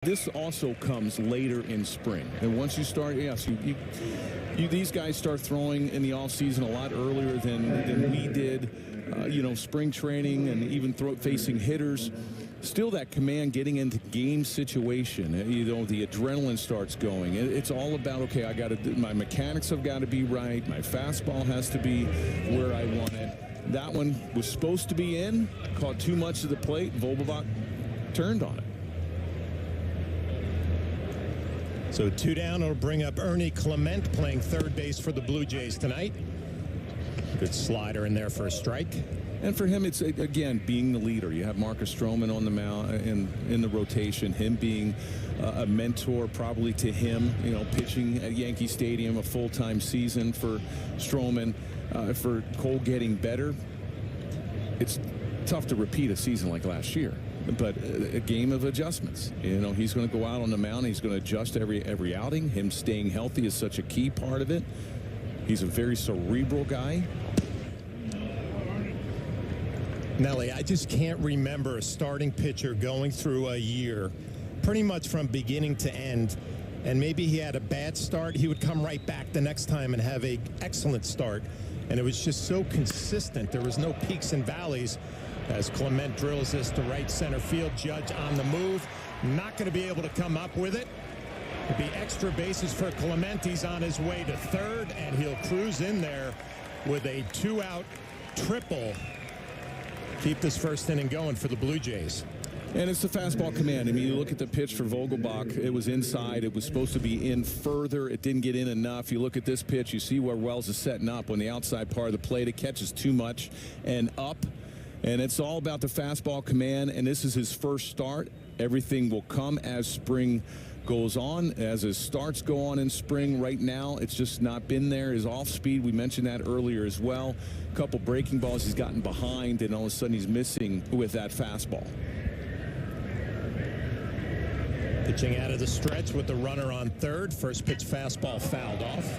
This also comes later in spring, and once you start, yes, these guys start throwing in the offseason a lot earlier than we did. Spring training and even facing hitters. Still, that command getting into game situation. The adrenaline starts going. It's all about, okay, my mechanics have got to be right. My fastball has to be where I want it. That one was supposed to be in, caught too much of the plate. Vogelbach turned on it. So 2 down. It'll bring up Ernie Clement playing third base for the Blue Jays tonight. Good slider in there for a strike. And for him, it's, again, being the leader. You have Marcus Stroman on the mound in the rotation, him being a mentor probably to him, pitching at Yankee Stadium, a full-time season for Stroman. For Cole getting better, it's tough to repeat a season like last year. But a game of adjustments. He's going to go out on the mound. He's going to adjust every outing. Him staying healthy is such a key part of it. He's a very cerebral guy. Nelly, I just can't remember a starting pitcher going through a year pretty much from beginning to end, and maybe he had a bad start. He would come right back the next time and have an excellent start, and it was just so consistent. There was no peaks and valleys. As Clement drills this to right center field, Judge on the move, not going to be able to come up with it. It'll be extra bases for Clement. He's on his way to third, and he'll cruise in there with a 2-out triple. Keep this first inning going for the Blue Jays. And it's the fastball command. I mean, you look at the pitch for Vogelbach. It was inside. It was supposed to be in further. It didn't get in enough. You look at this pitch. You see where Wells is setting up on the outside part of the plate. It catches too much and up. And it's all about the fastball command, and this is his first start. Everything will come as spring goes on, as his starts go on in spring. Right now, it's just not been there. His off speed, we mentioned that earlier as well. A couple breaking balls he's gotten behind, and all of a sudden he's missing with that fastball. Pitching out of the stretch with the runner on third. First pitch fastball fouled off.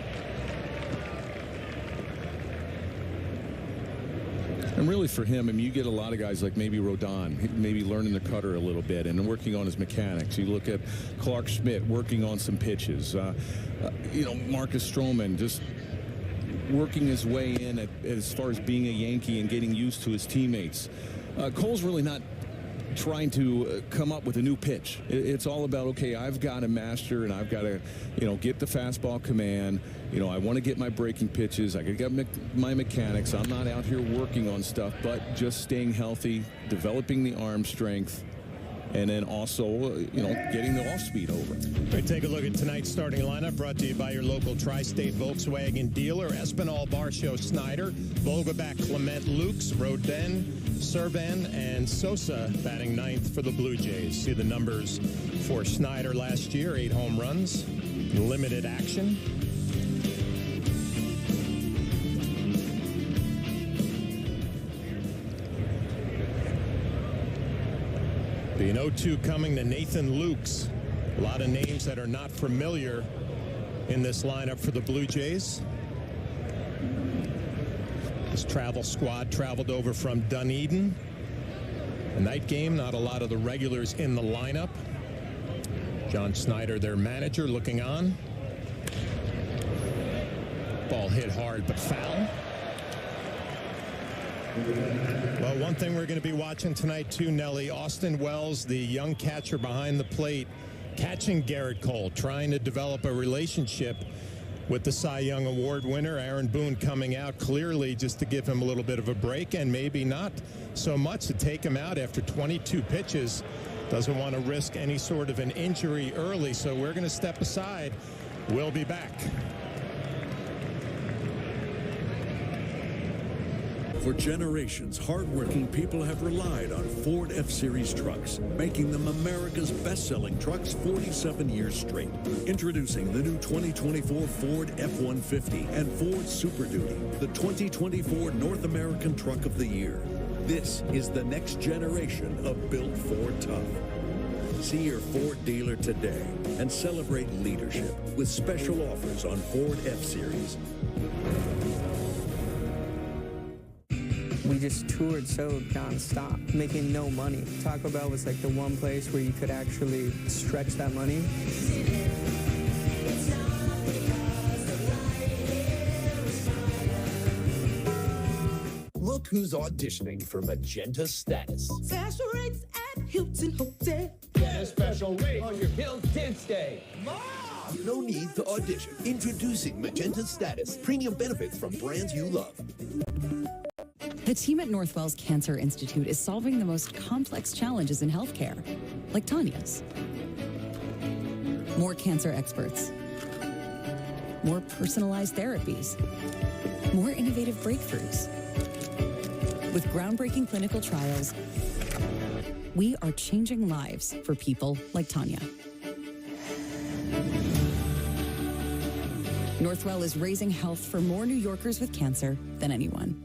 And really for him, I mean, you get a lot of guys like maybe Rodon, maybe learning the cutter a little bit and working on his mechanics. You look at Clark Schmidt working on some pitches. Marcus Stroman just working his way in as far as being a Yankee and getting used to his teammates. Cole's really not trying to come up with a new pitch. It's all about, okay, I've got to master and I've got to, get the fastball command. I want to get my breaking pitches. I got to get my mechanics. I'm not out here working on stuff, but just staying healthy, developing the arm strength, and then also, getting the off-speed over. We take a look at tonight's starting lineup, brought to you by your local Tri-State Volkswagen dealer. Espinal, Barshow, Snyder, Vogelbach, Clement, Lukes, Rodin, Servan, and Sosa batting ninth for the Blue Jays. See the numbers for Snyder last year: 8 home runs, limited action. The 0-2 coming to Nathan Lukes. A lot of names that are not familiar in this lineup for the Blue Jays. This travel squad traveled over from Dunedin. A night game, not a lot of the regulars in the lineup. John Snyder, their manager, looking on. Ball hit hard but foul. Well, one thing we're going to be watching tonight, too, Nelly, Austin Wells, the young catcher behind the plate, catching Garrett Cole, trying to develop a relationship with the Cy Young Award winner. Aaron Boone coming out clearly just to give him a little bit of a break, and maybe not so much to take him out after 22 pitches. Doesn't want to risk any sort of an injury early, so we're going to step aside. We'll be back. For generations, hardworking people have relied on Ford F-Series trucks, making them America's best-selling trucks 47 years straight. Introducing the new 2024 Ford F-150 and Ford Super Duty, the 2024 North American Truck of the Year. This is the next generation of built Ford tough. See your Ford dealer today and celebrate leadership with special offers on Ford F-Series. We just toured so nonstop, making no money. Taco Bell was like the one place where you could actually stretch that money. Look who's auditioning for Magenta Status. Special rates at Hilton Hotel. Get a special rate on your Hilton stay. No need to audition. Introducing Magenta Status. Premium benefits from brands you love. The team at Northwell's Cancer Institute is solving the most complex challenges in healthcare, like Tanya's. More cancer experts, more personalized therapies, more innovative breakthroughs. With groundbreaking clinical trials, we are changing lives for people like Tanya. Northwell is raising health for more New Yorkers with cancer than anyone.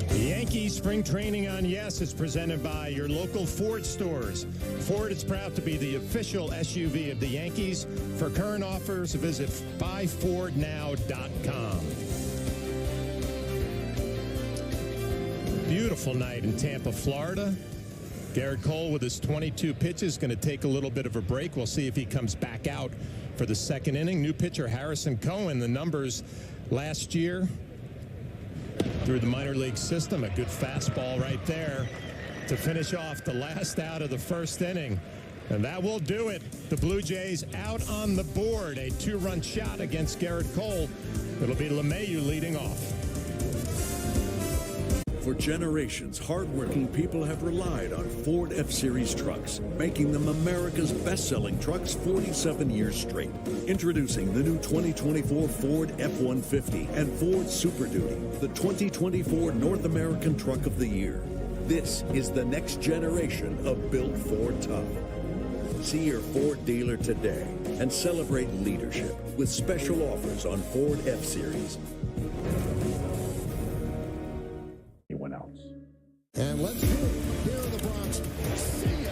The Yankees spring training on Yes is presented by your local Ford stores. Ford is proud to be the official SUV of the Yankees. For current offers, visit buyfordnow.com. Beautiful night in Tampa, Florida. Garrett Cole with his 22 pitches going to take a little bit of a break. We'll see if he comes back out for the second inning. New pitcher Harrison Cohen, the numbers last year through the minor league system. A good fastball right there to finish off the last out of the first inning. And that will do it. The Blue Jays out on the board. A two-run shot against Garrett Cole. It'll be LeMahieu leading off. For generations, hardworking people have relied on Ford F-Series trucks, making them America's best-selling trucks 47 years straight. Introducing the new 2024 Ford F-150 and Ford Super Duty, the 2024 North American Truck of the Year. This is the next generation of built Ford tough. See your Ford dealer today and celebrate leadership with special offers on Ford F-Series. And let's do it here in the Bronx. See ya! A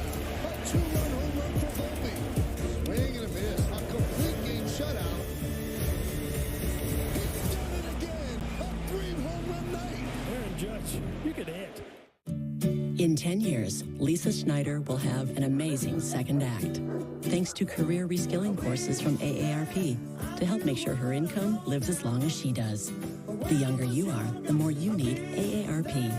two-run home run for Volpe. Swing and a miss. A complete game shutout. He's done it again. A three-home run night. Aaron Judge, you could hit. In 10 years, Lisa Schneider will have an amazing second act, thanks to career reskilling courses from AARP to help make sure her income lives as long as she does. The younger you are, the more you need AARP.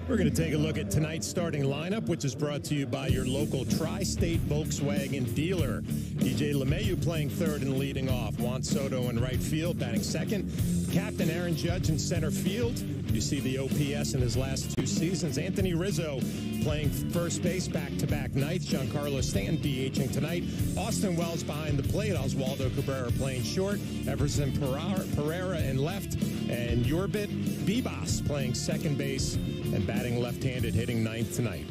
We're going to take a look at tonight's starting lineup, which is brought to you by your local Tri-State Volkswagen dealer. DJ LeMahieu playing third and leading off. Juan Soto in right field, batting second. Captain Aaron Judge in center field. You see the OPS in his last two seasons. Anthony Rizzo playing first base back-to-back nights. Giancarlo Stanton DHing tonight. Austin Wells behind the plate. Oswaldo Cabrera playing short. Everson Pereira in left. And Yorbit Bibas playing second base and batting left-handed, hitting ninth tonight.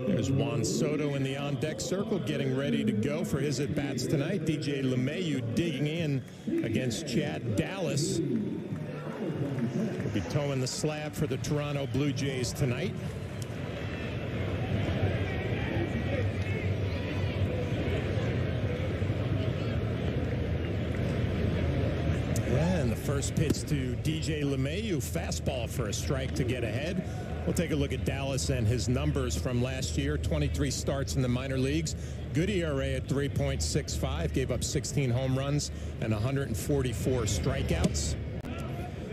There's Juan Soto in the on-deck circle, getting ready to go for his at-bats tonight. DJ LeMahieu digging in against Chad Dallas. Will be towing the slab for the Toronto Blue Jays tonight. And the first pitch to DJ LeMahieu, fastball for a strike to get ahead. We'll take a look at Dallas and his numbers from last year. 23 starts in the minor leagues. Good ERA at 3.65. Gave up 16 home runs and 144 strikeouts.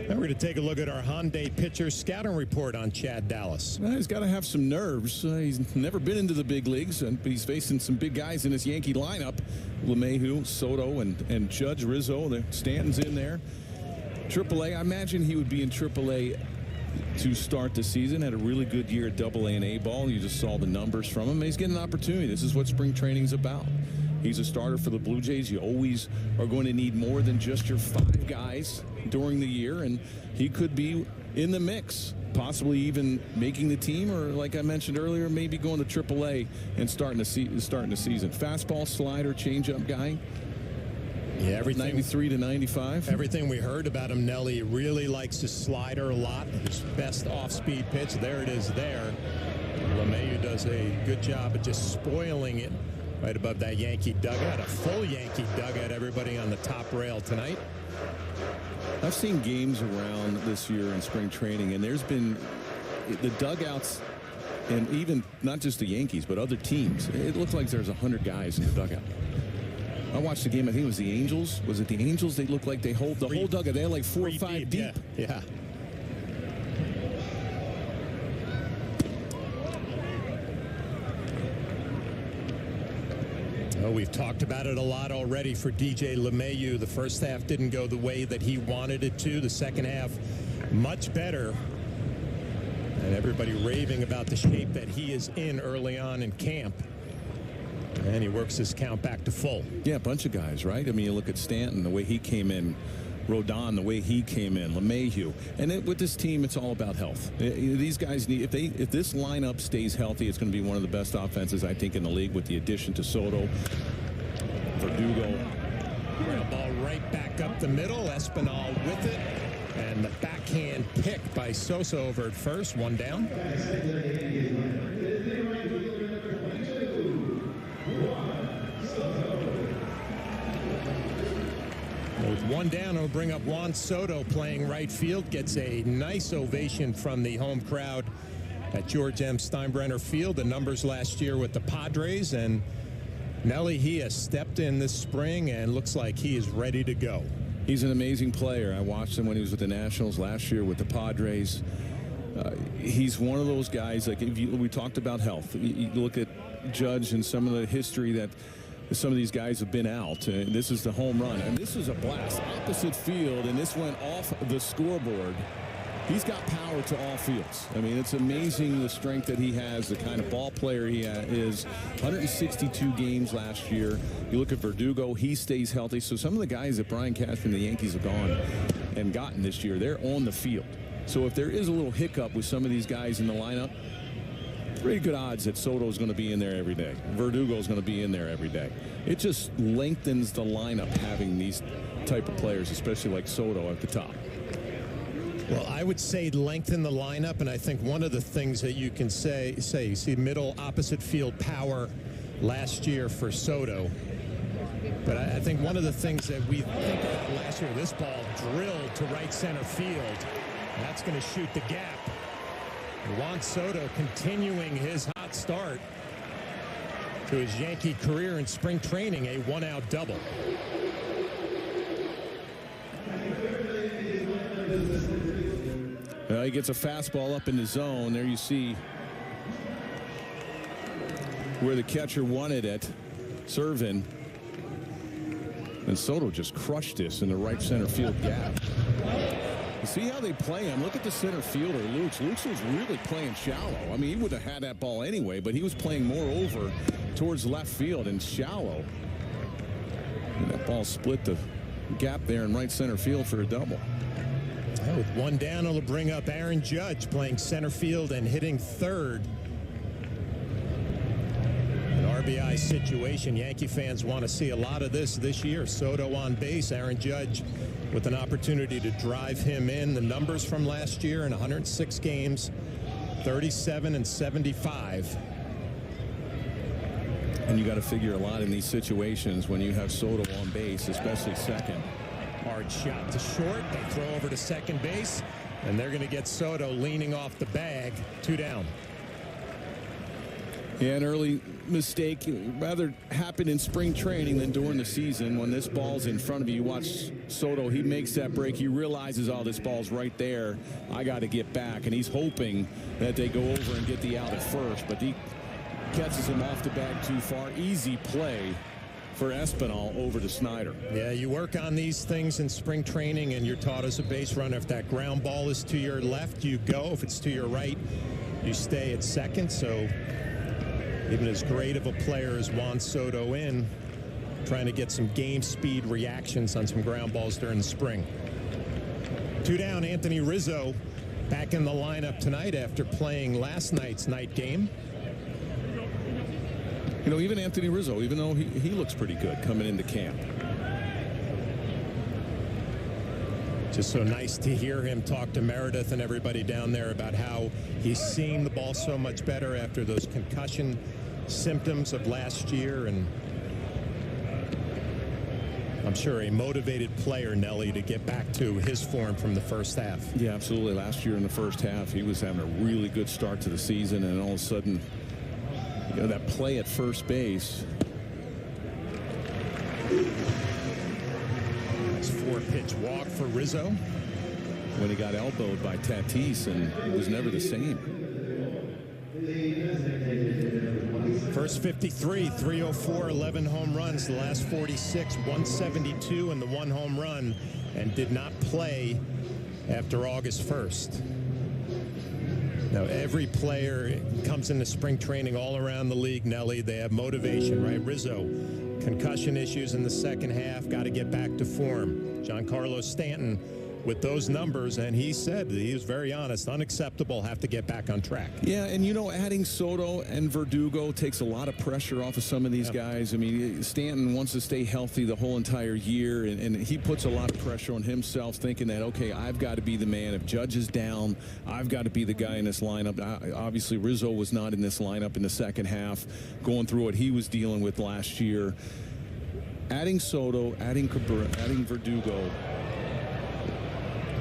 Now we're going to take a look at our Hyundai pitcher scouting report on Chad Dallas. Well, he's got to have some nerves. He's never been into the big leagues, but he's facing some big guys in his Yankee lineup. LeMahieu, Soto, and Judge, Rizzo. Stanton's in there. AAA, I imagine he would be in AAA to start the season. Had a really good year at AA and A ball. You just saw the numbers from him. He's getting an opportunity. This is what spring training's about. He's a starter for the Blue Jays. You always are going to need more than just your 5 guys during the year, and he could be in the mix, possibly even making the team, or like I mentioned earlier, maybe going to AAA and starting the season. Fastball, slider, changeup guy. Yeah, everything 93 to 95. Everything we heard about him, Nelly really likes his slider a lot. His best off-speed pitch, there it is there. LeMahieu does a good job of just spoiling it right above that Yankee dugout. A full Yankee dugout, everybody on the top rail tonight. I've seen games around this year in spring training, and there's been the dugouts, and even not just the Yankees, but other teams. It looks like there's 100 guys in the dugout. I watched the game. I think it was the Angels. Was it the Angels? They look like they hold the whole dugout. They're like 4 or 5 deep. Yeah. Oh, we've talked about it a lot already for DJ LeMahieu. The first half didn't go the way that he wanted it to. The second half, much better. And everybody raving about the shape that he is in early on in camp. And he works his count back to full. Yeah, a bunch of guys, right? I mean, you look at Stanton, the way he came in. Rodon, the way he came in. LeMahieu. And with this team, it's all about health. These guys need, if this lineup stays healthy, it's going to be one of the best offenses, I think, in the league with the addition to Soto, Verdugo. Ground ball right back up the middle. Espinal with it. And the backhand pick by Sosa over at first. One down. With one down, it'll bring up Juan Soto playing right field. Gets a nice ovation from the home crowd at George M. Steinbrenner Field. The numbers last year with the Padres. And Nelly, he has stepped in this spring and looks like he is ready to go. He's an amazing player. I watched him when he was with the Nationals last year with the Padres. He's one of those guys, like we talked about health. You look at Judge and some of the history that some of these guys have been out. This is the home run. And this is a blast. Opposite field, and this went off the scoreboard. He's got power to all fields. I mean, it's amazing the strength that he has, the kind of ball player he is. 162 games last year. You look at Verdugo, he stays healthy. So some of the guys that Brian Cashman and the Yankees have gone and gotten this year, they're on the field. So if there is a little hiccup with some of these guys in the lineup, pretty good odds that Soto's going to be in there every day. Verdugo's going to be in there every day. It just lengthens the lineup having these type of players, especially like Soto at the top. Well, I would say lengthen the lineup, and I think one of the things that you can say you see middle opposite field power last year for Soto. But I think one of the things that we think about last year, this ball drilled to right center field. That's going to shoot the gap. Juan Soto continuing his hot start to his Yankee career in spring training, a one-out double. He gets a fastball up in the zone. There you see where the catcher wanted it, Servin. And Soto just crushed this in the right center field gap. You see how they play him? Look at the center fielder, Luch. Luch was really playing shallow. I mean, he would have had that ball anyway, but he was playing more over towards left field and shallow. And that ball split the gap there in right center field for a double. With one down, it'll bring up Aaron Judge playing center field and hitting third. An RBI situation. Yankee fans want to see a lot of this year. Soto on base, Aaron Judge with an opportunity to drive him in. The numbers from last year in 106 games, 37 and 75. And you got to figure a lot in these situations when you have Soto on base, especially second. Hard shot to short. They throw over to second base, and they're going to get Soto leaning off the bag. 2 down. Yeah, an early mistake rather happened in spring training than during the season. When this ball's in front of you, you watch Soto, he makes that break. He realizes, oh, this ball's right there. I got to get back. And he's hoping that they go over and get the out at first. But he catches him off the bag too far. Easy play for Espinal over to Snyder. Yeah, you work on these things in spring training, and you're taught as a base runner, if that ground ball is to your left, you go. If it's to your right, you stay at second. So even as great of a player as Juan Soto in, trying to get some game speed reactions on some ground balls during the spring. 2 down, Anthony Rizzo back in the lineup tonight after playing last night's night game. You know, even Anthony Rizzo, even though he looks pretty good coming into camp. Just so nice to hear him talk to Meredith and everybody down there about how he's seeing the ball so much better after those concussion symptoms of last year, and I'm sure a motivated player, Nelly, to get back to his form from the first half. Yeah, absolutely. Last year in the first half, he was having a really good start to the season, and all of a sudden, that play at first base. Nice 4-pitch walk for Rizzo. When he got elbowed by Tatis, and it was never the same. First 53, 304, 11 home runs. The last 46, 172 and the 1 home run, and did not play after August 1st. Now, every player comes into spring training all around the league, Nelly. They have motivation, right? Rizzo, concussion issues in the second half, got to get back to form. Giancarlo Stanton with those numbers, and he said, he was very honest, unacceptable, have to get back on track. Yeah, and adding Soto and Verdugo takes a lot of pressure off of some of these guys. I mean, Stanton wants to stay healthy the whole entire year, and he puts a lot of pressure on himself, thinking that, okay, I've got to be the man. If Judge is down, I've got to be the guy in this lineup. Obviously, Rizzo was not in this lineup in the second half, going through what he was dealing with last year. Adding Soto, adding Verdugo.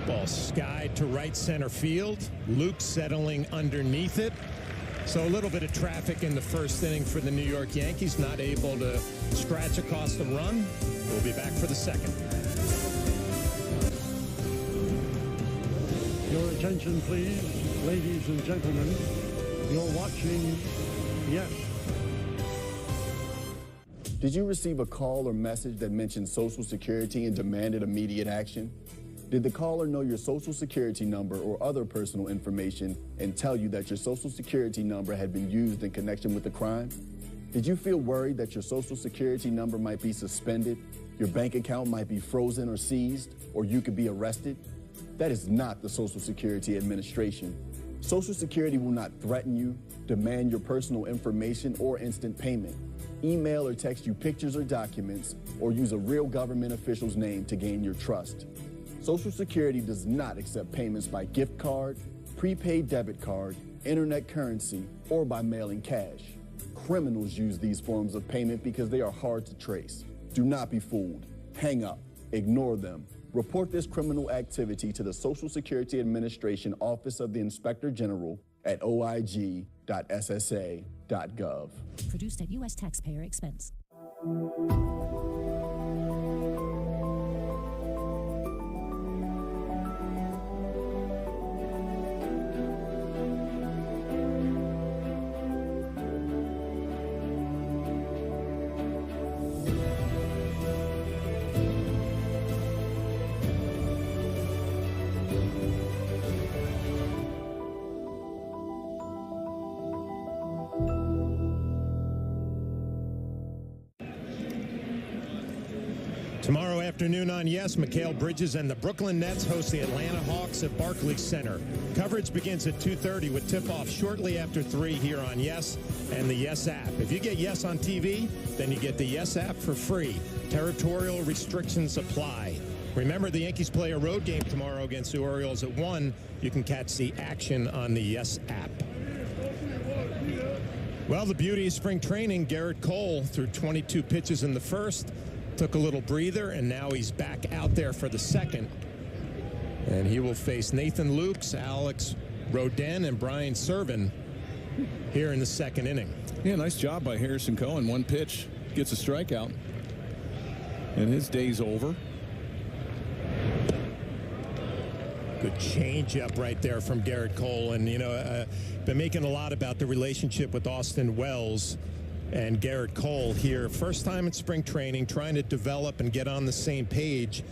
Ball skied to right center field. Luke settling underneath it. So a little bit of traffic in the first inning for the New York Yankees. Not able to scratch across the run. We'll be back for the second. Your attention, please, ladies and gentlemen. You're watching Yes. Did you receive a call or message that mentioned Social Security and demanded immediate action? Did the caller know your Social Security number or other personal information and tell you that your Social Security number had been used in connection with the crime? Did you feel worried that your Social Security number might be suspended, your bank account might be frozen or seized, or you could be arrested? That is not the Social Security Administration. Social Security will not threaten you, demand your personal information, or instant payment, email or text you pictures or documents, or use a real government official's name to gain your trust. Social Security does not accept payments by gift card, prepaid debit card, internet currency, or by mailing cash. Criminals use these forms of payment because they are hard to trace. Do not be fooled. Hang up. Ignore them. Report this criminal activity to the Social Security Administration Office of the Inspector General at oig.ssa.gov. Produced at U.S. taxpayer expense. Tomorrow afternoon on Yes, Mikal Bridges and the Brooklyn Nets host the Atlanta Hawks at Barclays Center. Coverage begins at 2:30 with tip-off shortly after 3 here on Yes and the Yes app. If you get Yes on TV, then you get the Yes app for free. Territorial restrictions apply. Remember, the Yankees play a road game tomorrow against the Orioles at 1. You can catch the action on the Yes app. Well, the beauty of spring training, Garrett Cole threw 22 pitches in the first. Took a little breather, and now he's back out there for the second. And he will face Nathan Lukes, Alex Rodin, and Brian Serven here in the second inning. Yeah, nice job by Harrison Cohen. One pitch, gets a strikeout, and his day's over. Good changeup right there from Garrett Cole. And, been making a lot about the relationship with Austin Wells and Garrett Cole here. First time in spring training, trying to develop and get on the same page.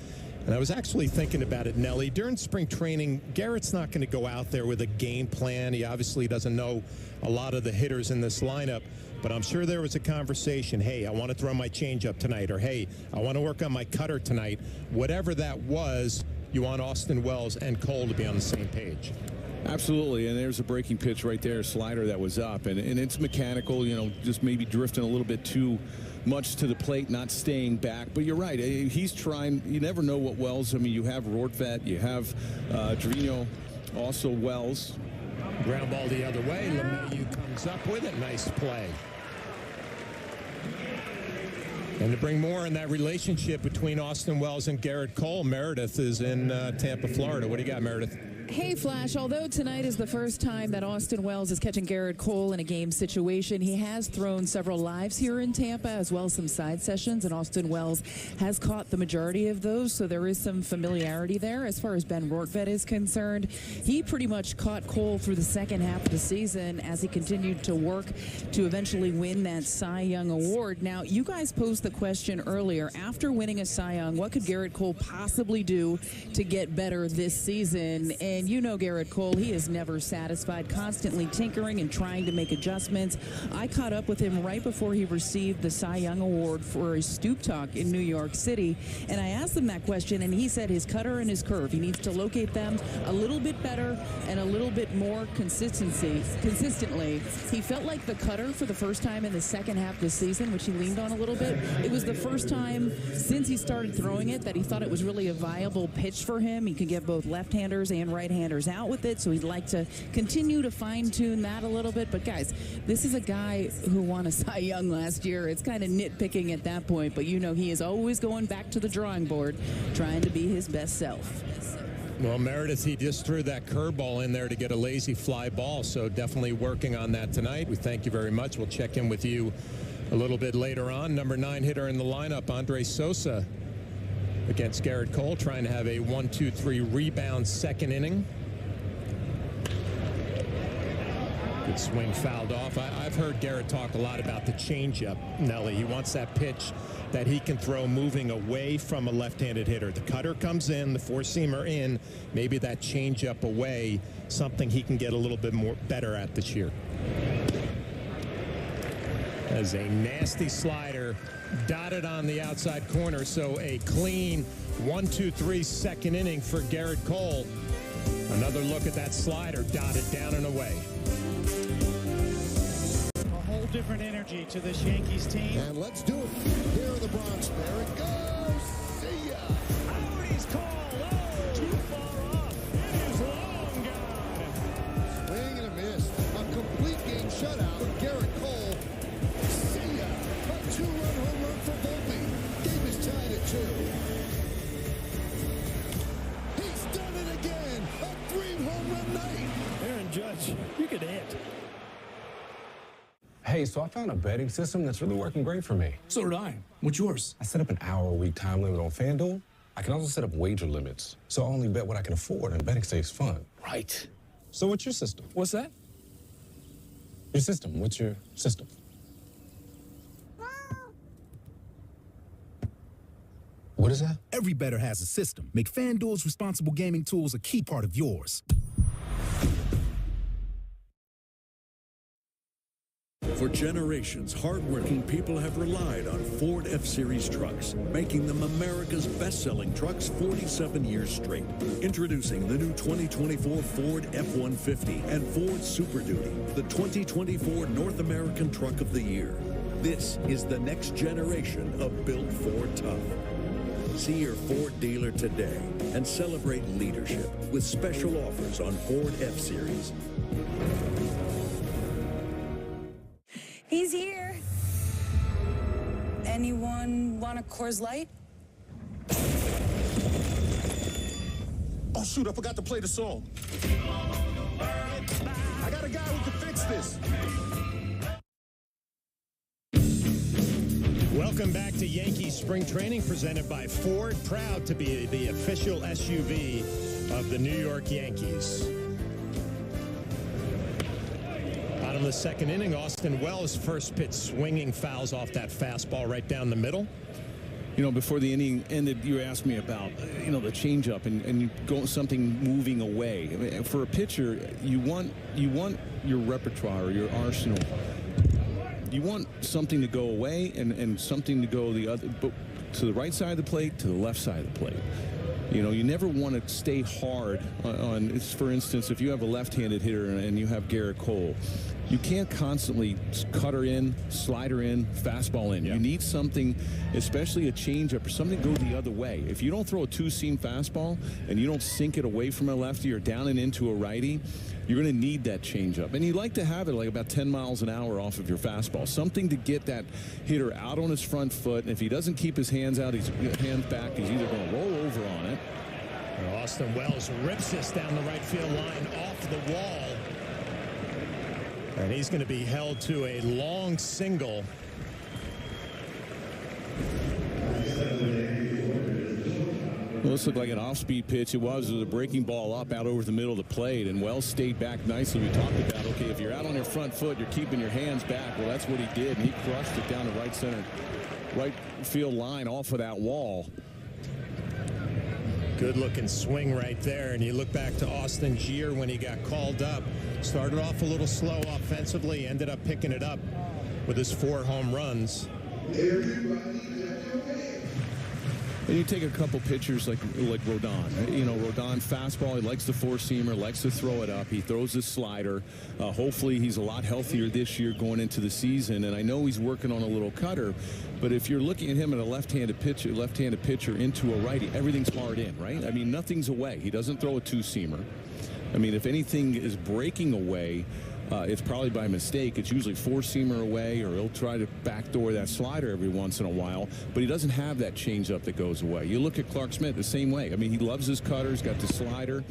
And I was actually thinking about it, Nelly. During spring training, Garrett's not going to go out there with a game plan. He obviously doesn't know a lot of the hitters in this lineup. But I'm sure there was a conversation, hey, I want to throw my changeup tonight, or hey, I want to work on my cutter tonight. Whatever that was, you want Austin Wells and Cole to be on the same page. Absolutely, and there's a breaking pitch right there, slider that was up, and it's mechanical, just maybe drifting a little bit too much to the plate, not staying back. But you're right, he's trying. You never know what Wells. I mean, you have Rortvedt, you have Trevino, also Wells. Ground ball the other way. LeMahieu comes up with it. Nice play. And to bring more on that relationship between Austin Wells and Garrett Cole, Meredith is in Tampa, Florida. What do you got, Meredith? Hey, Flash, although tonight is the first time that Austin Wells is catching Garrett Cole in a game situation, he has thrown several lives here in Tampa, as well as some side sessions, and Austin Wells has caught the majority of those, so there is some familiarity there. As far as Ben Rortvedt is concerned, he pretty much caught Cole through the second half of the season as he continued to work to eventually win that Cy Young award. Now, you guys posed the question earlier, after winning a Cy Young, what could Garrett Cole possibly do to get better this season? And you know Garrett Cole, he is never satisfied, constantly tinkering and trying to make adjustments. I caught up with him right before he received the Cy Young Award for his Stoop Talk in New York City, and I asked him that question, and he said his cutter and his curve, he needs to locate them a little bit better and a little bit more consistently. He felt like the cutter for the first time in the second half of the season, which he leaned on a little bit. It was the first time since he started throwing it that he thought it was really a viable pitch for him. He can get both left-handers and right-handers out with it, so he'd like to continue to fine-tune that a little bit. But guys, this is a guy who won a Cy Young last year. It's kind of nitpicking at that point, but you know he is always going back to the drawing board, trying to be his best self. Well, Meredith, he just threw that curveball in there to get a lazy fly ball, so definitely working on that tonight. We thank you very much. We'll check in with you a little bit later on. Number 9 hitter in the lineup, Andre Sosa, against Garrett Cole, trying to have a 1-2-3 rebound second inning. Good swing, fouled off. I've heard Garrett talk a lot about the changeup, Nelly. He wants that pitch that he can throw moving away from a left-handed hitter. The cutter comes in, the four-seamer in, maybe that changeup away, something he can get a little bit more better at this year. As a nasty slider dotted on the outside corner, so a clean 1-2-3 second inning for Garrett Cole. Another look at that slider, dotted down and away. A whole different energy to this Yankees team. And let's do it. Here in the Bronx. There it goes. See ya. Howdy's called. Oh, too far off. It is long gone. Swing and a miss. A complete game shutout for Garrett Cole. See ya. A 2-run home run for Volpe. Game is tied at 2. He's done it again. A 3-home run night. Aaron Judge, you could hit. Hey, so I found a betting system that's really working great for me. So did I. What's yours? I set up an hour-a-week time limit on FanDuel. I can also set up wager limits, so I only bet what I can afford, and betting stays fun. Right. So what's your system? What's that? Your system. What's your system? What is that? Every bettor has a system. Make FanDuel's responsible gaming tools a key part of yours. For generations, hardworking people have relied on Ford F-Series trucks, making them America's best-selling trucks 47 years straight. Introducing the new 2024 Ford F-150 and Ford Super Duty, the 2024 North American Truck of the Year. This is the next generation of built Ford tough. See your Ford dealer today and celebrate leadership with special offers on Ford F-Series. He's here. Anyone want a Coors Light? Oh, shoot, I forgot to play the song. I got a guy who can fix this. Welcome back to Yankees Spring Training, presented by Ford, proud to be the official SUV of the New York Yankees. Bottom of the second inning, Austin Wells, first pitch swinging, fouls off that fastball right down the middle. You know, before the inning ended, you asked me about, you know, the changeup and you go something moving away. I mean, for a pitcher, you want your repertoire or your arsenal. You want something to go away and something to go the other, but to the right side of the plate, to the left side of the plate. You know, you never want to stay hard on, for instance, if you have a left-handed hitter and you have Garrett Cole, you can't constantly cutter in, slider in, fastball in. Yeah. You need something, especially a changeup or something to go the other way. If you don't throw a two-seam fastball and you don't sink it away from a lefty or down and into a righty, you're going to need that changeup. And you like to have it like about 10 miles an hour off of your fastball, something to get that hitter out on his front foot. And if he doesn't keep his hands out, his hands back, he's either going to roll over on it. Austin Wells rips this down the right field line off the wall. And he's going to be held to a long single. Well, this looked like an off-speed pitch. It was a breaking ball up out over the middle of the plate, and Wells stayed back nicely. We talked about, okay, if you're out on your front foot, you're keeping your hands back. Well, that's what he did, and he crushed it down the right field line off of that wall. Good looking swing right there. And you look back to Austin Gier when he got called up. Started off a little slow offensively, ended up picking it up with his 4 home runs. And you take a couple pitchers like Rodon. You know, Rodon fastball, he likes the four-seamer, likes to throw it up. He throws his slider. Hopefully he's a lot healthier this year going into the season. And I know he's working on a little cutter, but if you're looking at him at a left-handed pitcher into a righty, everything's hard in, right? I mean, nothing's away. He doesn't throw a two-seamer. I mean, if anything is breaking away, it's probably by mistake. It's usually four-seamer away, or he'll try to backdoor that slider every once in a while, but he doesn't have that changeup that goes away. You look at Clark Schmidt the same way. I mean, he loves his cutter. He's got the slider.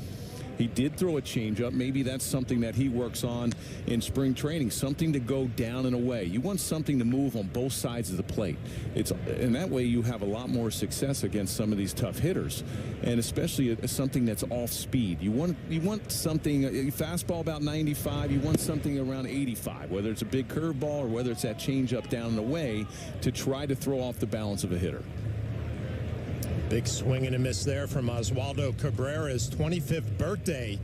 He did throw a changeup. Maybe that's something that he works on in spring training, something to go down and away. You want something to move on both sides of the plate. And that way you have a lot more success against some of these tough hitters, and especially something that's off speed. You want something, a fastball about 95. You want something around 85, whether it's a big curveball or whether it's that changeup down and away to try to throw off the balance of a hitter. Big swing and a miss there from Oswaldo Cabrera's 25th birthday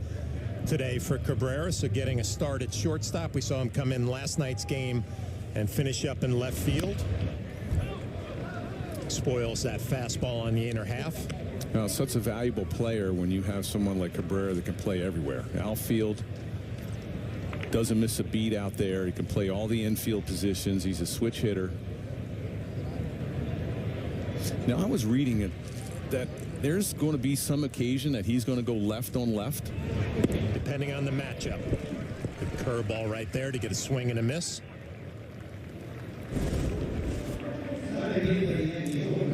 today for Cabrera. So getting a start at shortstop. We saw him come in last night's game and finish up in left field. Spoils that fastball on the inner half. Now, such a valuable player when you have someone like Cabrera that can play everywhere. Outfield, doesn't miss a beat out there. He can play all the infield positions. He's a switch hitter. Now, I was reading it that there's going to be some occasion that he's going to go left on left. Depending on the matchup. Good curveball right there to get a swing and a miss.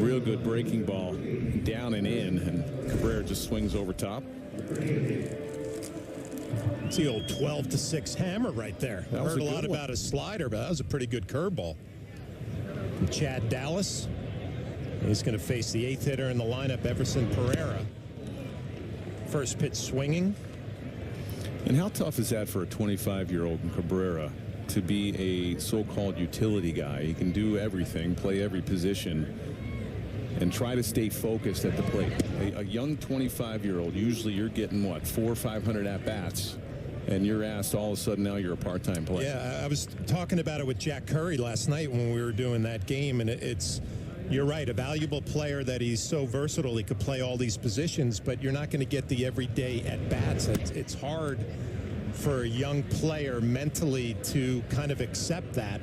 Real good breaking ball down and in, and Cabrera just swings over top. It's the old 12-6 hammer right there. I heard a lot about his slider, but that was a pretty good curveball. From Chad Dallas. He's going to face the 8th hitter in the lineup, Everson Pereira. First pitch swinging. And how tough is that for a 25-year-old Cabrera to be a so-called utility guy? He can do everything, play every position, and try to stay focused at the plate. A young 25-year-old, usually you're getting, what, 400 or 500 at-bats, and you're asked all of a sudden now you're a part-time player. Yeah, I was talking about it with Jack Curry last night when we were doing that game, and it's... You're right, a valuable player that he's so versatile. He could play all these positions, but you're not going to get the everyday at-bats. It's hard for a young player mentally to kind of accept that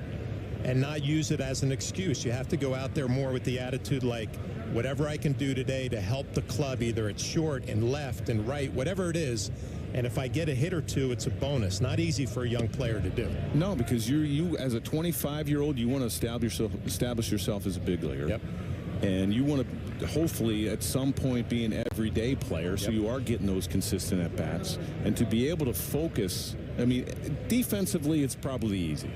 and not use it as an excuse. You have to go out there more with the attitude like, whatever I can do today to help the club, either at short and left and right, whatever it is. And if I get a hit or two, it's a bonus. Not easy for a young player to do. No, because you as a 25-year-old, you want to establish yourself as a big leaguer. Yep. And you want to hopefully at some point be an everyday player, so you are getting those consistent at-bats. And to be able to focus, I mean, defensively, it's probably easy.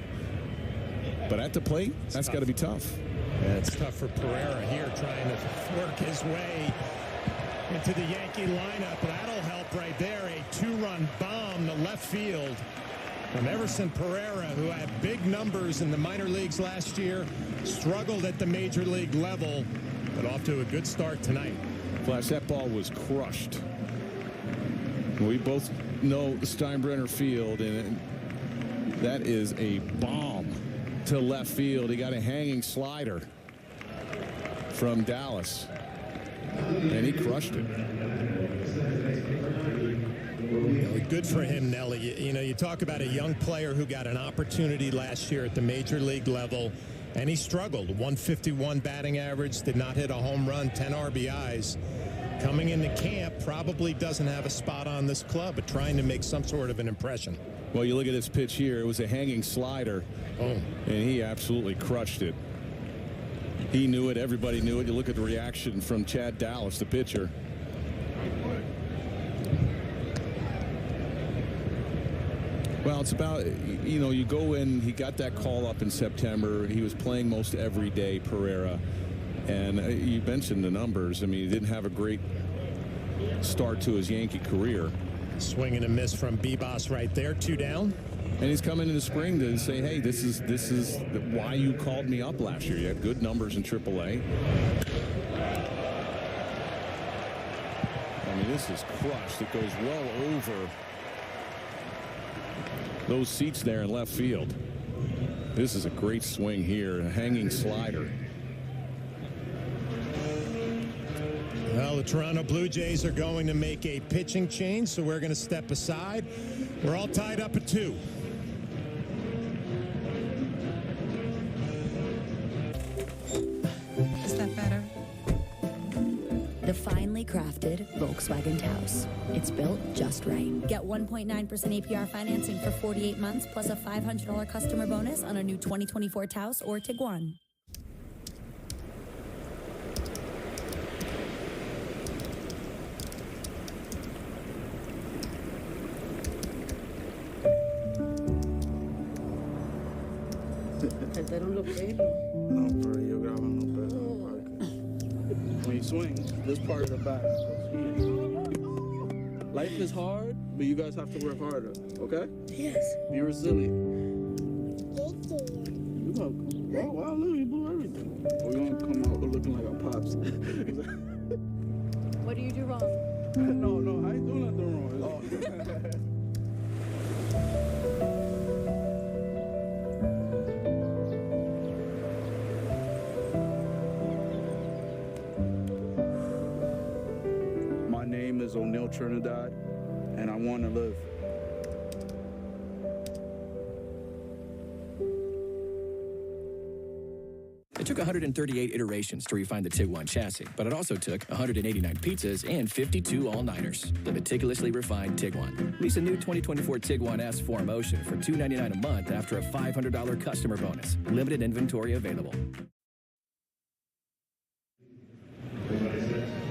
But at the plate, that's got to be tough. Yeah, it's tough for Pereira here trying to work his way into the Yankee lineup. That'll help right there. A two-run bomb to left field from Everson Pereira, who had big numbers in the minor leagues last year, struggled at the major league level, but off to a good start tonight. Flash, that ball was crushed. We both know Steinbrenner Field, and that is a bomb to left field. He got a hanging slider from Dallas, and he crushed it. Good for him, Nelly. You know, you talk about a young player who got an opportunity last year at the major league level, and he struggled. 151 batting average, did not hit a home run, 10 RBIs. coming into camp, probably doesn't have a spot on this club, but trying to make some sort of an impression. Well, you look at this pitch here. It was a hanging slider, and he absolutely crushed it. He knew it. Everybody knew it. You look at the reaction from Chad Dallas, the pitcher. Well, it's about, you go in. He got that call up in September. He was playing most every day, Pereira. And you mentioned the numbers. I mean, he didn't have a great start to his Yankee career. Swing and a miss from Bibas right there, 2 down. And he's coming into spring to say, hey, this is why you called me up last year. You had good numbers in AAA. I mean, this is crushed. It goes well over those seats there in left field. This is a great swing here, a hanging slider. Well, the Toronto Blue Jays are going to make a pitching change, so we're going to step aside. We're all tied up at 2. Is that better? The finely crafted Volkswagen Taos. It's built just right. Get 1.9% APR financing for 48 months plus a $500 customer bonus on a new 2024 Taos or Tiguan. No, bro, yo grabando pedo. When you swing, this part of the back. Life is hard, but you guys have to work harder, okay? Yes. Be resilient. You're welcome. Oh, wow, look, you blew everything. We're going to come out looking like our pops. What do you do wrong? No, I ain't doing nothing wrong. My name is O'Neal Trinidad, and I want to live. It took 138 iterations to refine the Tiguan chassis, but it also took 189 pizzas and 52 all-nighters. The meticulously refined Tiguan. Lease a new 2024 Tiguan S 4Motion for $299 a month after a $500 customer bonus. Limited inventory available.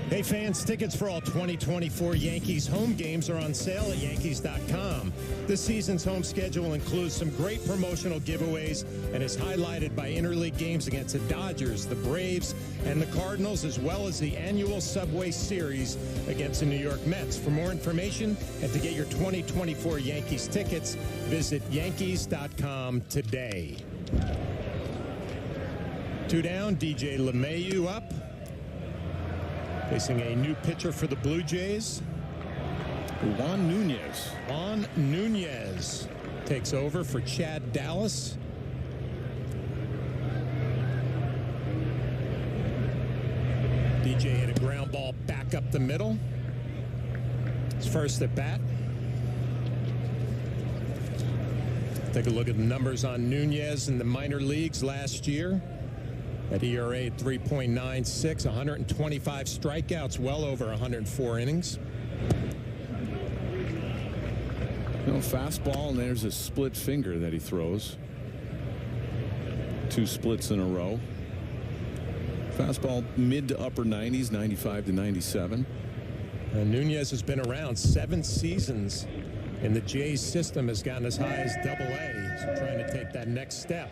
Hey fans, tickets for all 2024 Yankees home games are on sale at Yankees.com. This season's home schedule includes some great promotional giveaways and is highlighted by interleague games against the Dodgers, the Braves, and the Cardinals, as well as the annual Subway Series against the New York Mets. For more information and to get your 2024 Yankees tickets, visit Yankees.com today. 2 down, DJ LeMahieu up. Facing a new pitcher for the Blue Jays. Juan Nunez. Juan Nunez takes over for Chad Dallas. DJ hit a ground ball back up the middle. His first at bat. Take a look at the numbers on Nunez in the minor leagues last year. At ERA at 3.96, 125 strikeouts, well over 104 innings. Fastball, and there's a split finger that he throws. 2 splits in a row. Fastball mid to upper 90s, 95 to 97. And Nunez has been around 7 seasons in the Jays system, has gotten as high as AA. So trying to take that next step.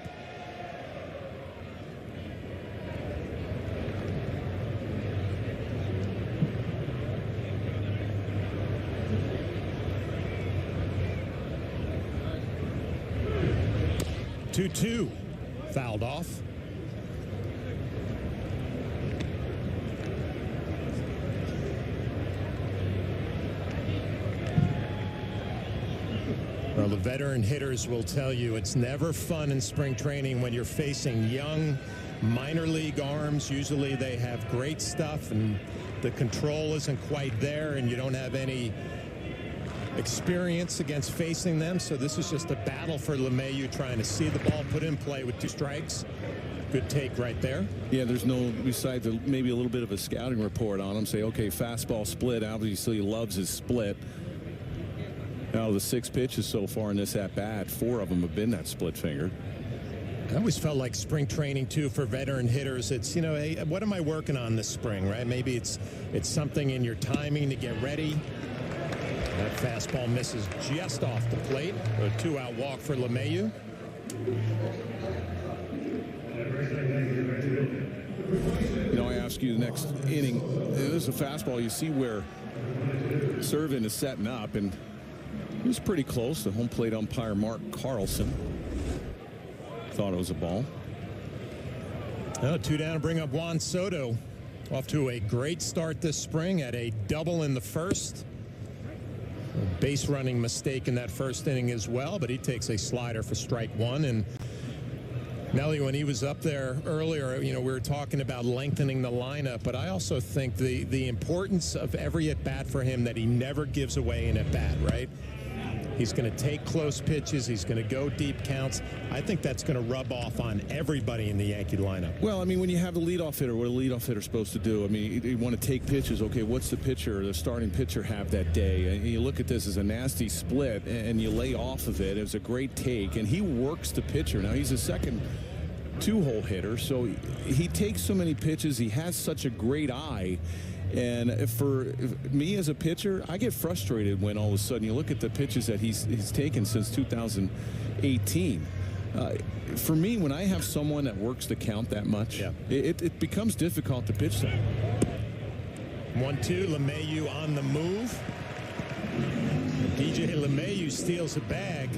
Two, fouled off. Well, the veteran hitters will tell you it's never fun in spring training when you're facing young minor league arms. Usually they have great stuff and the control isn't quite there and you don't have any experience against facing them. So this is just a battle for LeMahieu, trying to see the ball put in play with 2 strikes. Good take right there. Yeah, there's no, besides maybe a little bit of a scouting report on him, say, okay, fastball split. Obviously, he loves his split. Out of the 6 pitches so far in this at-bat, 4 of them have been that split finger. I always felt like spring training, too, for veteran hitters. It's, you know, hey, what am I working on this spring, right? Maybe it's something in your timing to get ready. That fastball misses just off the plate. A 2-out walk for LeMahieu. You know, I ask you the next inning, there's a fastball. You see where Servin is setting up, and he was pretty close. The home plate umpire, Mark Carlson, thought it was a ball. 2 down to bring up Juan Soto. Off to a great start this spring, at a double in the first. A base running mistake in that first inning as well, but he takes a slider for strike 1. And Nelly, when he was up there earlier, you know, we were talking about lengthening the lineup, but I also think the importance of every at-bat for him, that he never gives away an at-bat, right? He's going to take close pitches. He's going to go deep counts. I think that's going to rub off on everybody in the Yankee lineup. Well, I mean, when you have the leadoff hitter, what a leadoff hitter is supposed to do, I mean, you want to take pitches. Okay, what's the pitcher, the starting pitcher have that day? And you look at this as a nasty split, and you lay off of it. It was a great take, and he works the pitcher. Now, he's a second 2-hole hitter, so he takes so many pitches. He has such a great eye. And for me as a pitcher, I get frustrated when all of a sudden you look at the pitches that he's taken since 2018. For me, when I have someone that works the count that much, it becomes difficult to pitch them. 1-2, LeMahieu on the move. DJ LeMahieu steals a bag.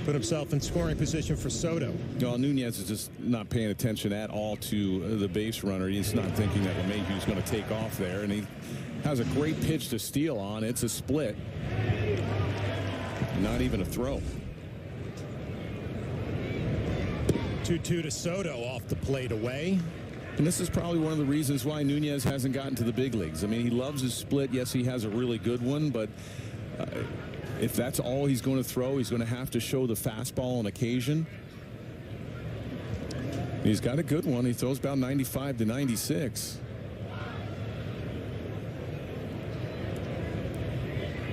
Put himself in scoring position for Soto. Well, Nunez is just not paying attention at all to the base runner. He's not thinking that LeMahieu's going to take off there, and he has a great pitch to steal on. It's a split. Not even a throw. 2-2 to Soto, off the plate away. And this is probably one of the reasons why Nunez hasn't gotten to the big leagues. I mean, he loves his split. Yes, he has a really good one, but if that's all he's going to throw, he's going to have to show the fastball on occasion. He's got a good one. He throws about 95 to 96.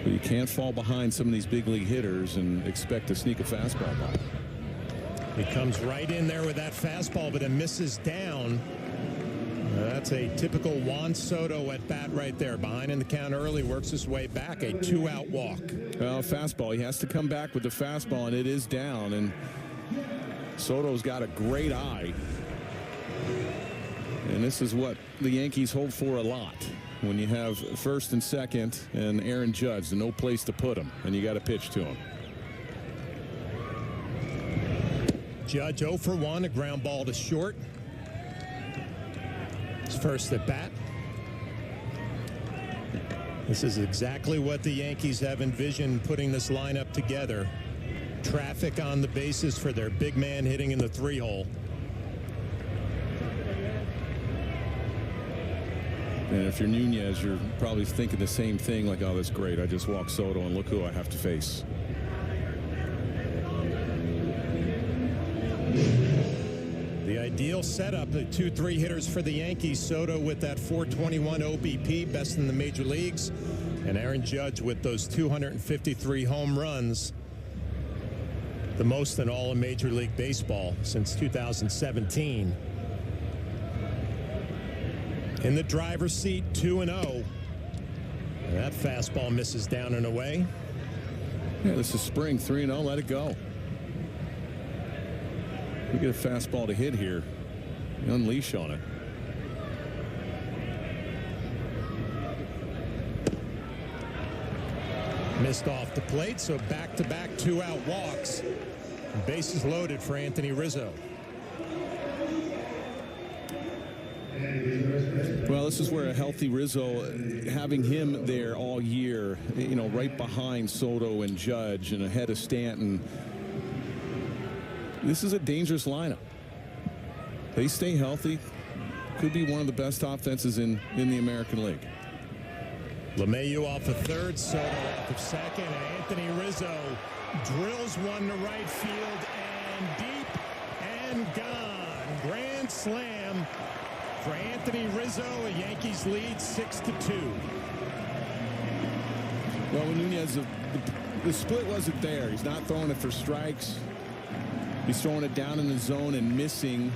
But you can't fall behind some of these big league hitters and expect to sneak a fastball by. He comes right in there with that fastball, but it misses down. That's a typical Juan Soto at bat right there. Behind in the count early, works his way back. A 2-out walk. Well, fastball. He has to come back with the fastball, and it is down. And Soto's got a great eye. And this is what the Yankees hope for a lot. When you have first and second and Aaron Judge, no place to put him, and you got to pitch to him. Judge 0 for 1, a ground ball to short. His first at bat. This is exactly what the Yankees have envisioned putting this lineup together. Traffic on the bases for their big man hitting in the 3-hole. And if you're Nunez, you're probably thinking the same thing, like, oh, that's great. I just walked Soto, and look who I have to face. The ideal setup, the 2-3 hitters for the Yankees. Soto with that 421 OBP, best in the major leagues. And Aaron Judge with those 253 home runs, the most in all of Major League Baseball since 2017. In the driver's seat, 2-0. And that fastball misses down and away. Yeah, this is spring, 3-0. Let it go. We get a fastball to hit here. You unleash on it. Missed off the plate, so back-to-back 2-out walks. Bases loaded for Anthony Rizzo. Well, this is where a healthy Rizzo, having him there all year, you know, right behind Soto and Judge and ahead of Stanton. This is a dangerous lineup. They stay healthy. Could be one of the best offenses in the American League. LeMahieu off of third, Soto off of second. Anthony Rizzo drills one to right field and deep and gone. grand slam for Anthony Rizzo. A Yankees lead 6-2. Well, Nunez, the split wasn't there. He's not throwing it for strikes. He's throwing it down in the zone and missing.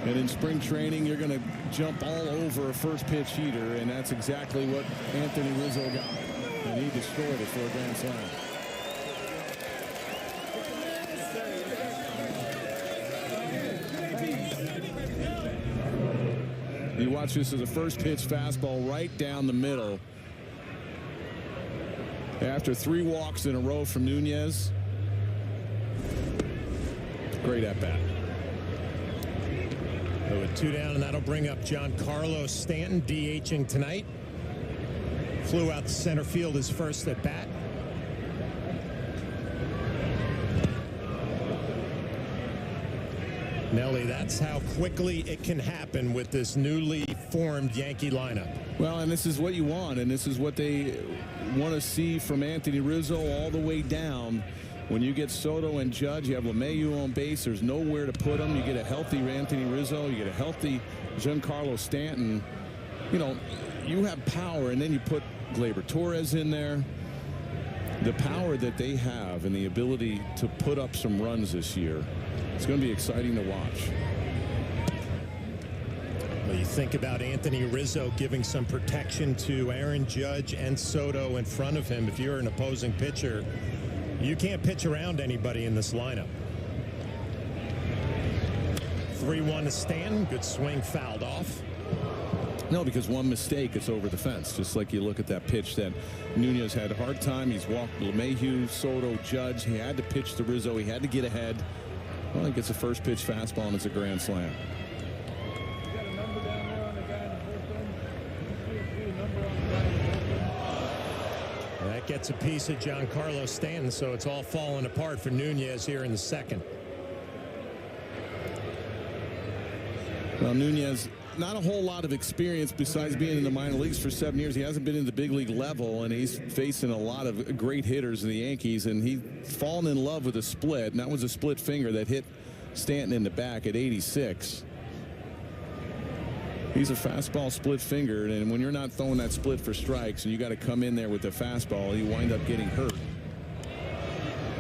And in spring training, you're going to jump all over a first pitch heater, and that's exactly what Anthony Rizzo got. And he destroyed it for a grand slam. You watch this as a first pitch fastball right down the middle. After 3 walks in a row from Nunez. Great at bat. With 2 down, and that'll bring up Giancarlo Stanton, DHing tonight. Flew out to center field his first at bat. Nelly, that's how quickly it can happen with this newly formed Yankee lineup. Well, and this is what you want, and this is what they want to see from Anthony Rizzo all the way down. When you get Soto and Judge, you have LeMahieu on base. There's nowhere to put them. You get a healthy Anthony Rizzo. You get a healthy Giancarlo Stanton. You know, you have power, and then you put Gleyber Torres in there. The power that they have and the ability to put up some runs this year, it's going to be exciting to watch. Well, you think about Anthony Rizzo giving some protection to Aaron Judge and Soto in front of him. If you're an opposing pitcher, you can't pitch around anybody in this lineup. 3-1 to Stanton. Good swing, fouled off. No, because one mistake, it's over the fence. Just like you look at that pitch that Nunez had a hard time. He's walked LeMahieu, Soto, Judge. He had to pitch to Rizzo. He had to get ahead. Well, he gets a first pitch fastball, and it's a grand slam. That gets a piece of Giancarlo Stanton, so it's all falling apart for Nunez here in the second. Well, Nunez, not a whole lot of experience besides being in the minor leagues for 7 years. He hasn't been in the big league level, and he's facing a lot of great hitters in the Yankees, and he's fallen in love with a split, and that was a split finger that hit Stanton in the back at 86. He's a fastball split fingered, and when you're not throwing that split for strikes and you got to come in there with the fastball, you wind up getting hurt.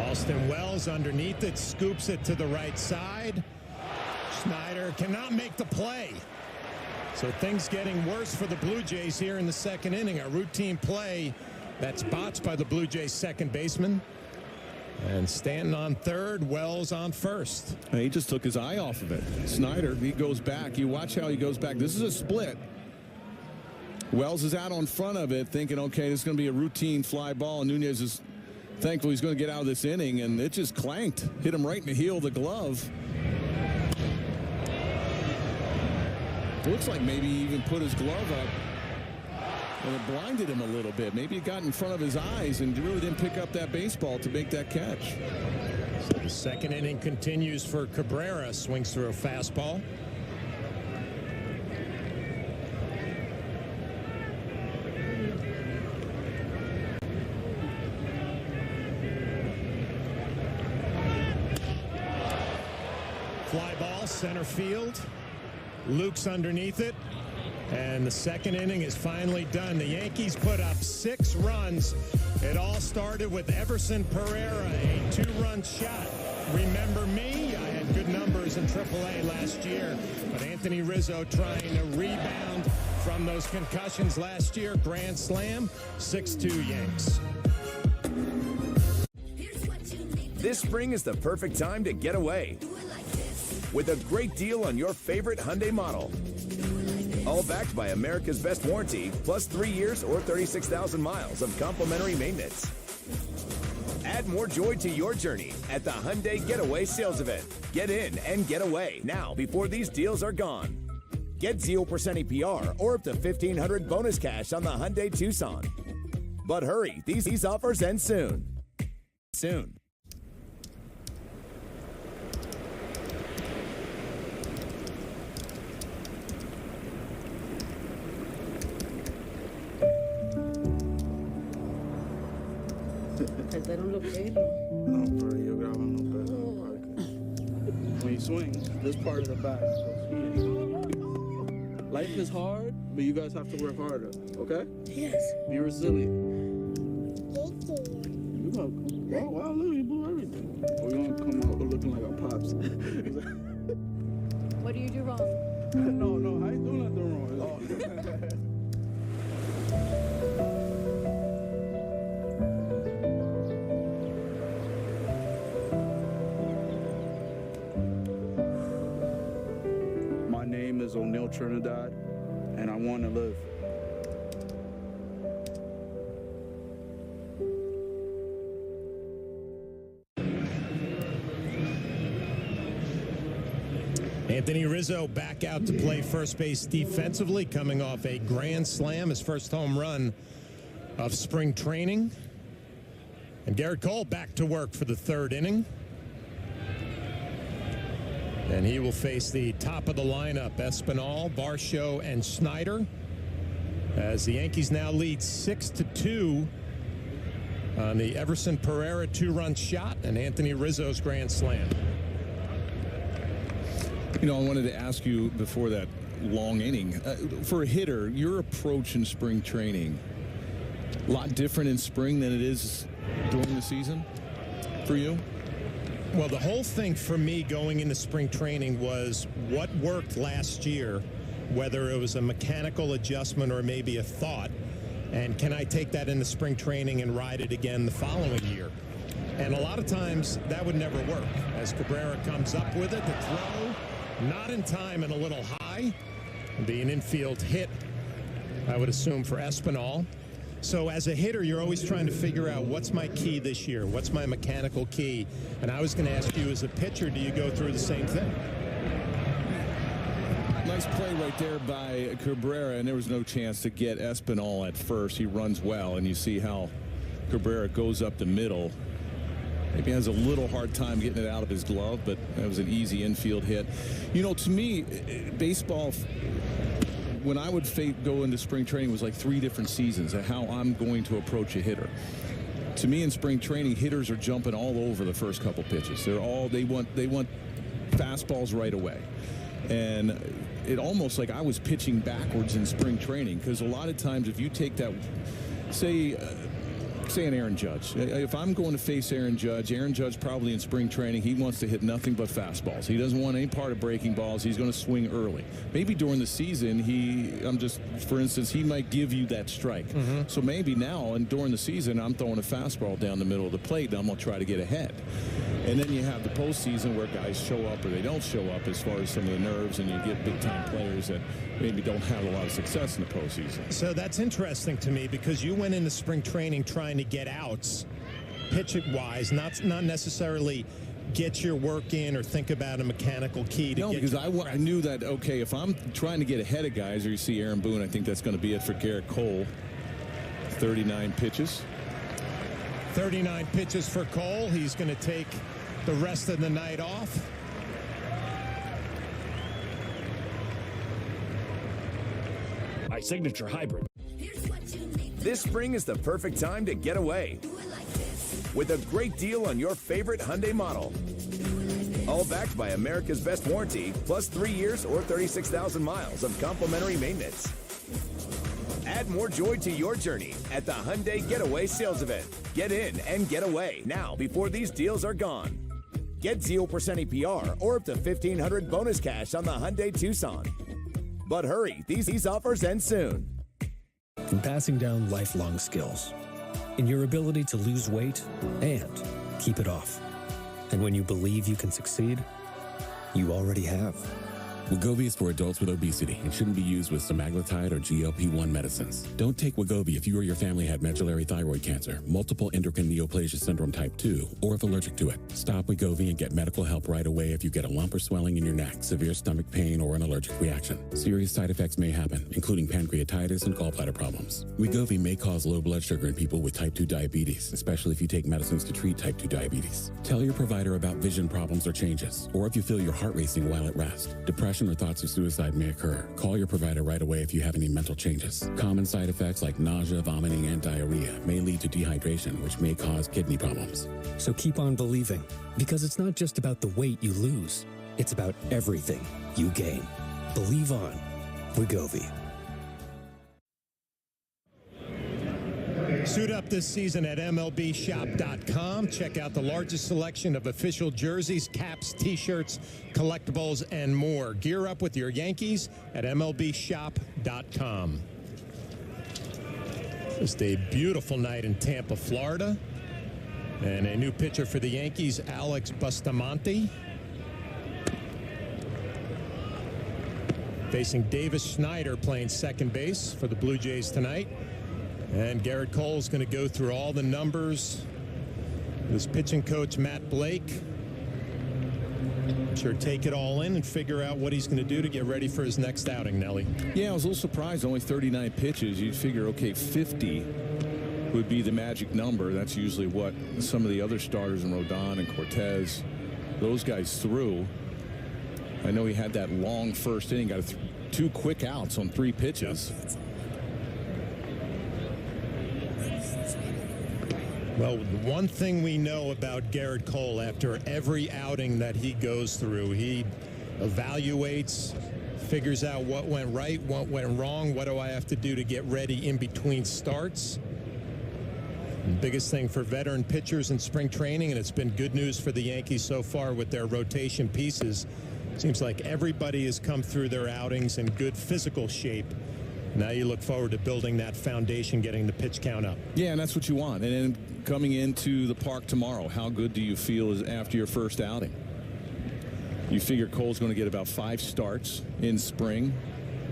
Austin Wells underneath it, scoops it to the right side. Schneider cannot make the play. So things getting worse for the Blue Jays here in the second inning. A routine play that's botched by the Blue Jays second baseman. And Stanton on third, Wells on first. And he just took his eye off of it. Snyder, he goes back. You watch how he goes back. This is a split. Wells is out on front of it thinking, okay, this is going to be a routine fly ball. And Nunez is thankful he's going to get out of this inning. And it just clanked. Hit him right in the heel of the glove. It looks like maybe he even put his glove up. And it blinded him a little bit. Maybe it got in front of his eyes and really didn't pick up that baseball to make that catch. So the second inning continues for Cabrera. Swings through a fastball. Fly ball, center field. Luke's underneath it. And the second inning is finally done. The Yankees put up 6 runs. It all started with Everson Pereira, a 2-run shot. Remember me? I had good numbers in AAA last year. But Anthony Rizzo trying to rebound from those concussions last year. Grand slam, 6-2 Yanks. This spring is the perfect time to get away with a great deal on your favorite Hyundai model. All backed by America's best warranty, plus 3 years or 36,000 miles of complimentary maintenance. Add more joy to your journey at the Hyundai Getaway Sales Event. Get in and get away now before these deals are gone. Get 0% APR or up to $1,500 bonus cash on the Hyundai Tucson. But hurry, these offers end soon. Soon. Faltaron los pelos. No, pero ellos graban los pelos en el parque. Muy he swings, this part of the back goes here. Life is hard, but you guys have to work harder, okay? Yes. Be resilient. You're welcome. Oh, wow, look, you blew everything. We're gonna come out looking like our pops. What do you do wrong? No, I ain't doing nothing wrong. My name is O'Neal Trinidad, and I want to live. Anthony Rizzo back out to play first base defensively, coming off a grand slam, his first home run of spring training. And Garrett Cole back to work for the third inning. And he will face the top of the lineup, Espinal, Varsho, and Snyder, as the Yankees now lead 6-2 on the Everson Pereira two-run shot and Anthony Rizzo's grand slam. You know, I wanted to ask you before that long inning, for a hitter, your approach in spring training, a lot different in spring than it is during the season for you? Well, the whole thing for me going into spring training was what worked last year, whether it was a mechanical adjustment or maybe a thought, and can I take that into spring training and ride it again the following year? And a lot of times that would never work. As Cabrera comes up with it, the throw, not in time and a little high. It'd be an infield hit, I would assume, for Espinal. So as a hitter, you're always trying to figure out what's my key this year? What's my mechanical key? And I was going to ask you, as a pitcher, do you go through the same thing? Nice play right there by Cabrera, and there was no chance to get Espinal at first. He runs well, and you see how Cabrera goes up the middle. Maybe has a little hard time getting it out of his glove, but that was an easy infield hit. You know, to me, baseball, when I would go into spring training, was like 3 different seasons of how I'm going to approach a hitter. To me, in spring training, hitters are jumping all over the first couple pitches. They want fastballs right away. And it almost like I was pitching backwards in spring training, because a lot of times if you take that, say an Aaron Judge. If I'm going to face Aaron Judge probably in spring training, he wants to hit nothing but fastballs. He doesn't want any part of breaking balls. He's going to swing early. Maybe during the season, for instance, he might give you that strike. So maybe now and during the season, I'm throwing a fastball down the middle of the plate, and I'm going to try to get ahead. And then you have the postseason where guys show up or they don't show up as far as some of the nerves, and you get big-time players that maybe don't have a lot of success in the postseason. So that's interesting to me, because you went into spring training trying to get outs, pitch-wise, not necessarily get your work in or think about a mechanical key to because I knew that, okay, if I'm trying to get ahead of guys, or you see Aaron Boone, I think that's going to be it for Garrett Cole. 39 pitches. 39 pitches for Cole. He's going to take the rest of the night off. My signature hybrid. This spring is the perfect time to get away with a great deal on your favorite Hyundai model. All backed by America's best warranty, plus 3 years or 36,000 miles of complimentary maintenance. Add more joy to your journey at the Hyundai Getaway Sales Event. Get in and get away now before these deals are gone. Get 0% APR or up to $1,500 bonus cash on the Hyundai Tucson. But hurry, these offers end soon. In passing down lifelong skills, in your ability to lose weight and keep it off. And when you believe you can succeed, you already have. Wegovy is for adults with obesity and shouldn't be used with semaglutide or GLP-1 medicines. Don't take Wegovy if you or your family had medullary thyroid cancer, multiple endocrine neoplasia syndrome type 2, or if allergic to it. Stop Wegovy and get medical help right away if you get a lump or swelling in your neck, severe stomach pain, or an allergic reaction. Serious side effects may happen, including pancreatitis and gallbladder problems. Wegovy may cause low blood sugar in people with type 2 diabetes, especially if you take medicines to treat type 2 diabetes. Tell your provider about vision problems or changes, or if you feel your heart racing while at rest. Depression or thoughts of suicide may occur. Call your provider right away if you have any mental changes. Common side effects like nausea, vomiting, and diarrhea may lead to dehydration, which may cause kidney problems. So keep on believing, because it's not just about the weight you lose. It's about everything you gain. Believe on Wegovy. Suit up this season at MLBshop.com. Check out the largest selection of official jerseys, caps, T-shirts, collectibles, and more. Gear up with your Yankees at MLBshop.com. Just a beautiful night in Tampa, Florida. And a new pitcher for the Yankees, Alex Bustamante. Facing Davis Schneider, playing second base for the Blue Jays tonight. And Garrett Cole's going to go through all the numbers. His pitching coach, Matt Blake, I'm sure take it all in and figure out what he's going to do to get ready for his next outing, Nelly. Yeah, I was a little surprised. Only 39 pitches. You'd figure, okay, 50 would be the magic number. That's usually what some of the other starters in Rodon and Cortez, those guys threw. I know he had that long first inning, got 2 quick outs on 3 pitches. Well, one thing we know about Garrett Cole, after every outing that he goes through, he evaluates, figures out what went right, what went wrong, what do I have to do to get ready in between starts. The biggest thing for veteran pitchers in spring training, and it's been good news for the Yankees so far with their rotation pieces. Seems like everybody has come through their outings in good physical shape. Now you look forward to building that foundation, getting the pitch count up. Yeah, and that's what you want. And then coming into the park tomorrow, how good do you feel is after your first outing? You figure Cole's going to get about 5 starts in spring,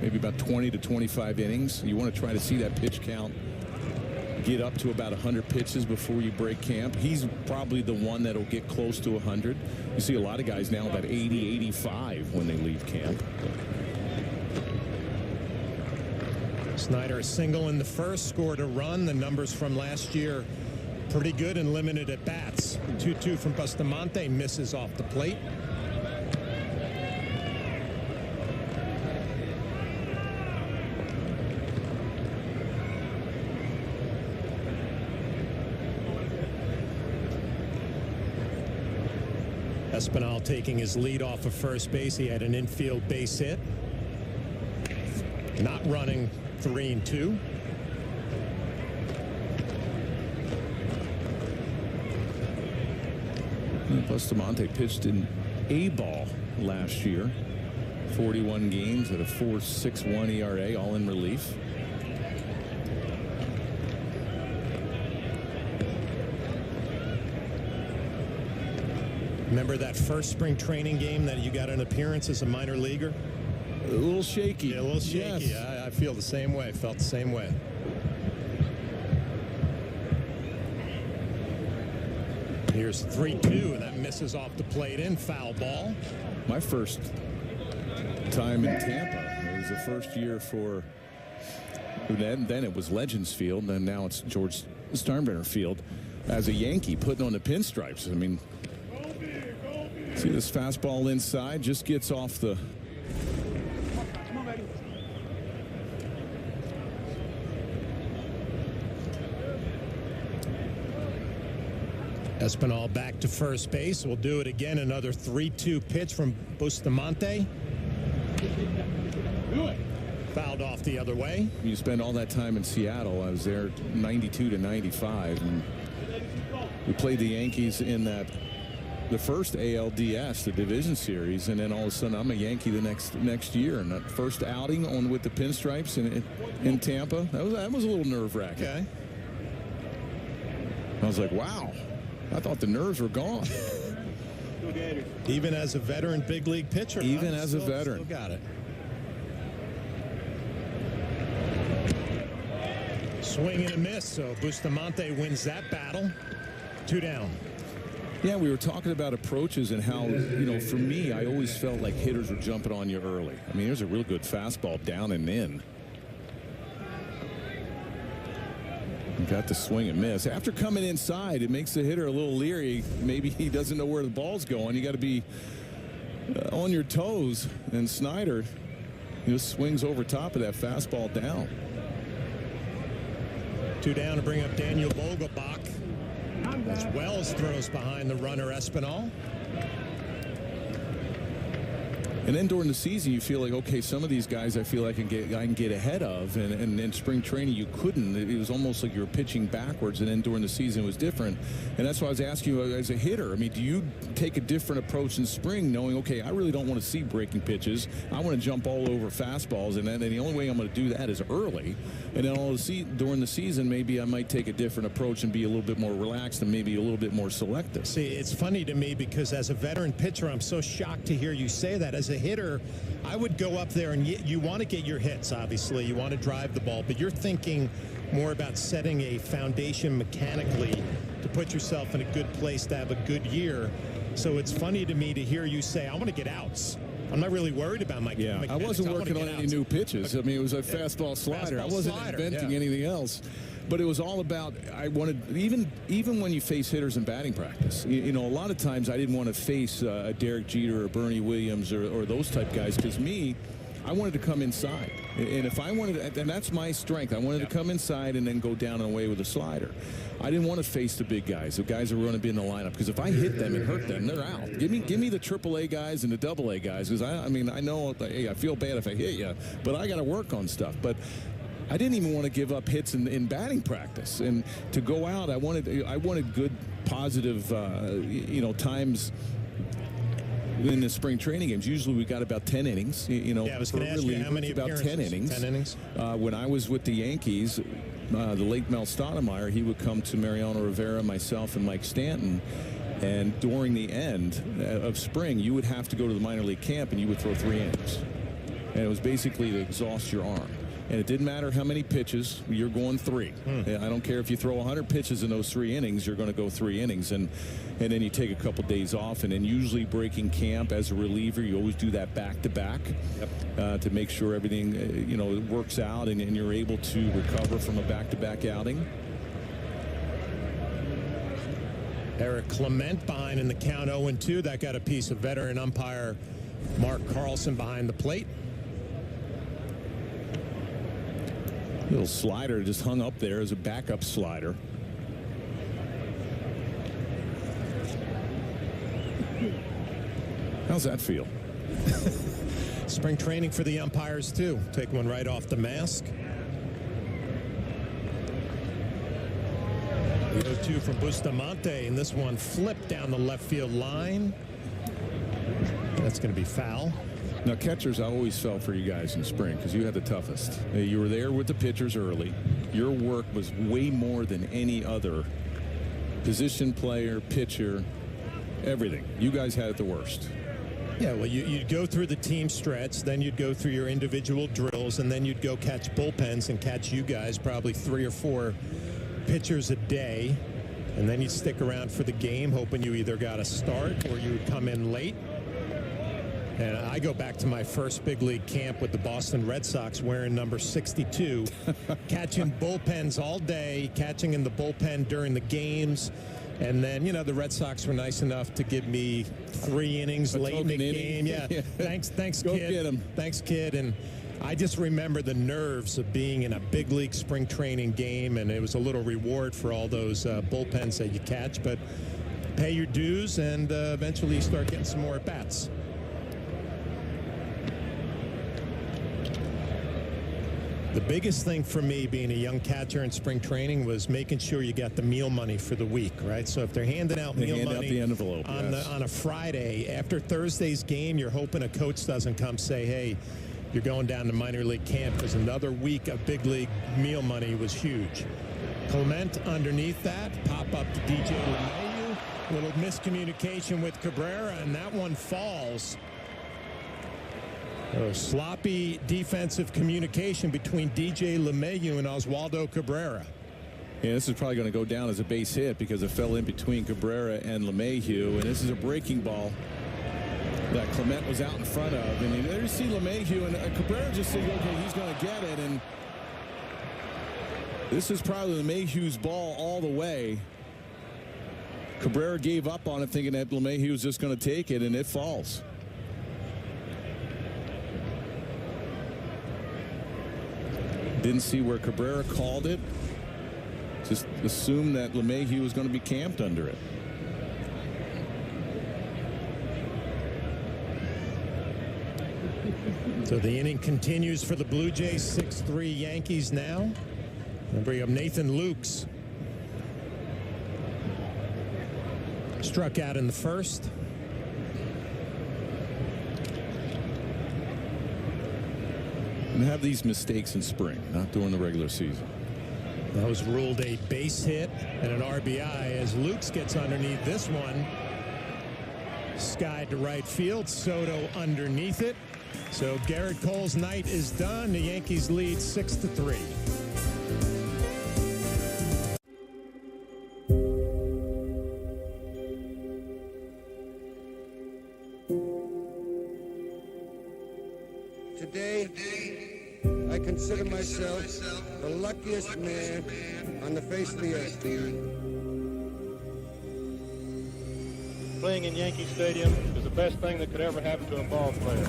maybe about 20 to 25 innings. You want to try to see that pitch count get up to about 100 pitches before you break camp. He's probably the one that'll get close to 100. You see a lot of guys now about 80, 85 when they leave camp. Snyder a single in the first, scored a run. The numbers from last year pretty good and limited at bats. 2-2 from Bustamante, misses off the plate. Espinal taking his lead off of first base. He had an infield base hit. Not running 3-2. Bustamante pitched in A ball last year. 41 games at a 4.61 ERA, all in relief. Remember that first spring training game that you got an appearance as a minor leaguer? A little shaky. Yeah, a little shaky. Yes. I feel the same way. Felt the same way. Here's 3-2, and that misses off the plate in foul ball. My first time in Tampa. It was the first year for then it was Legends Field, and now it's George Steinbrenner Field as a Yankee putting on the pinstripes. I mean, see this fastball inside, just gets off the Espinal back to first base. We'll do it again. Another 3-2 pitch from Bustamante. Fouled off the other way. You spend all that time in Seattle. I was there 92 to 95, and we played the Yankees in the first ALDS, the division series, and then all of a sudden I'm a Yankee the next year. And that first outing on with the pinstripes in Tampa, that was a little nerve-wracking. Okay. I was like, wow. I thought the nerves were gone. Even as a veteran big league pitcher. Even as a veteran. Still got it. Swing and a miss, so Bustamante wins that battle. 2 down. Yeah, we were talking about approaches and how, for me, I always felt like hitters were jumping on you early. I mean, there's a real good fastball down and in. Got the swing and miss. After coming inside, it makes the hitter a little leery. Maybe he doesn't know where the ball's going. You got to be on your toes. And Snyder swings over top of that fastball down. 2 down to bring up Daniel Vogelbach. As Wells throws behind the runner Espinal. And then during the season, you feel like, okay, some of these guys I feel I can get ahead of. And in spring training, you couldn't. It was almost like you were pitching backwards. And then during the season, it was different. And that's why I was asking you, as a hitter, I mean, do you take a different approach in spring, knowing, okay, I really don't want to see breaking pitches. I want to jump all over fastballs. And the only way I'm going to do that is early. And then during the season, maybe I might take a different approach and be a little bit more relaxed and maybe a little bit more selective. See, it's funny to me because as a veteran pitcher, I'm so shocked to hear you say that. As a hitter, I would go up there and you want to get your hits, obviously. You want to drive the ball, but you're thinking more about setting a foundation mechanically to put yourself in a good place to have a good year. So it's funny to me to hear you say, I want to get outs. I'm not really worried about my mechanics. I wasn't working on any new pitches. I mean, it was a fastball slider. I wasn't inventing anything else. But it was all about, I wanted, even when you face hitters in batting practice, you know, a lot of times I didn't want to face a Derek Jeter or Bernie Williams or those type guys, because I wanted to come inside. And if I wanted, and that's my strength, I wanted to come inside and then go down and away with a slider. I didn't want to face the big guys, the guys that were going to be in the lineup, because if I hit them and hurt them, they're out. Give me the AAA guys and the AA guys, because I mean, I know, hey, I feel bad if I hit you, but I got to work on stuff. But I didn't even want to give up hits in batting practice, and to go out, I wanted good, positive, times in the spring training games. Usually we got about 10 innings. I was going to ask you how many about 10 innings. 10 innings. When I was with the Yankees, the late Mel Stoudemire, he would come to Mariano Rivera, myself, and Mike Stanton. And during the end of spring, you would have to go to the minor league camp, and you would throw 3 innings. And it was basically to exhaust your arm. And it didn't matter how many pitches, you're going 3. I don't care if you throw 100 pitches in those 3 innings, you're going to go 3 innings. And then you take a couple days off. And then usually breaking camp as a reliever, you always do that back-to-back to make sure everything, works out and you're able to recover from a back-to-back outing. Eric Clement behind in the count 0-2. That got a piece of veteran umpire Mark Carlson behind the plate. Little slider just hung up there as a backup slider. How's that feel? Spring training for the umpires, too. Take one right off the mask. The 0-2 from Bustamante, and this one flipped down the left field line. That's going to be foul. Now, catchers, I always felt for you guys in spring because you had the toughest. You were there with the pitchers early. Your work was way more than any other position player, pitcher, everything. You guys had it the worst. Yeah, well, you'd go through the team stretch, then you'd go through your individual drills, and then you'd go catch bullpens and catch you guys probably 3 or 4 pitchers a day. And then you'd stick around for the game, hoping you either got a start or you would come in late. And I go back to my first big league camp with the Boston Red Sox wearing number 62, catching bullpens all day, catching in the bullpen during the games. And then, the Red Sox were nice enough to give me 3 innings late in the game. Yeah. Thanks, Go kid. Get him. Thanks, kid. And I just remember the nerves of being in a big league spring training game, and it was a little reward for all those bullpens that you catch. But pay your dues, and eventually you start getting some more at-bats. The biggest thing for me being a young catcher in spring training was making sure you got the meal money for the week, right? So if they're handing out meal money the envelope, on a Friday, after Thursday's game, you're hoping a coach doesn't come say, hey, you're going down to minor league camp, because another week of big league meal money was huge. Clement underneath that, pop up to DJ LeMahieu. A little miscommunication with Cabrera, and that one falls. Sloppy defensive communication between DJ LeMahieu and Oswaldo Cabrera. Yeah, this is probably going to go down as a base hit because it fell in between Cabrera and LeMahieu. And this is a breaking ball that Clement was out in front of. And there you see LeMahieu, and Cabrera just said, okay, he's going to get it. And this is probably LeMahieu's ball all the way. Cabrera gave up on it thinking that LeMahieu was just going to take it, and it falls. Didn't see where Cabrera called it. Just assumed that LeMahieu was going to be camped under it. So the inning continues for the Blue Jays. 6-3 Yankees now. And bring up Nathan Lukes. Struck out in the first. And have these mistakes in spring, not during the regular season. That was ruled a base hit and an RBI as Lukes gets underneath this one. Skied to right field. Soto underneath it. So Garrett Cole's night is done. The Yankees lead 6-3. Today, I consider myself the luckiest man on the face of the earth. Playing in Yankee Stadium is the best thing that could ever happen to a ball player.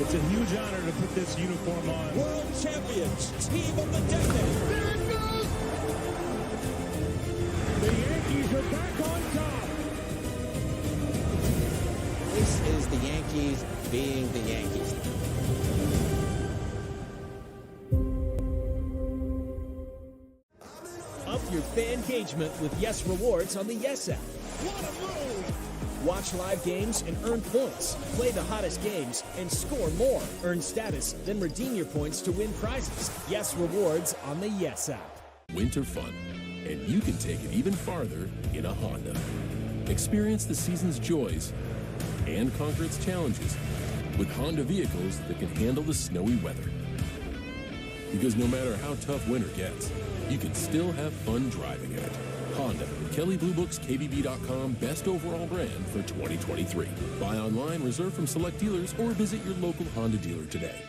It's a huge honor to put this uniform on. World champions, team of the decade. There it goes! The Yankees are back on top. This is the Yankees being the Yankees. Up your fan engagement with Yes Rewards on the Yes app. What a move! Watch live games and earn points. Play the hottest games and score more. Earn status, then redeem your points to win prizes. Yes Rewards on the Yes app. Winter fun, and you can take it even farther in a Honda. Experience the season's joys and conquer its challenges with Honda vehicles that can handle the snowy weather. Because no matter how tough winter gets, you can still have fun driving in it. Honda, Kelley Blue Book's KBB.com Best Overall Brand for 2023. Buy online, reserve from select dealers, or visit your local Honda dealer today.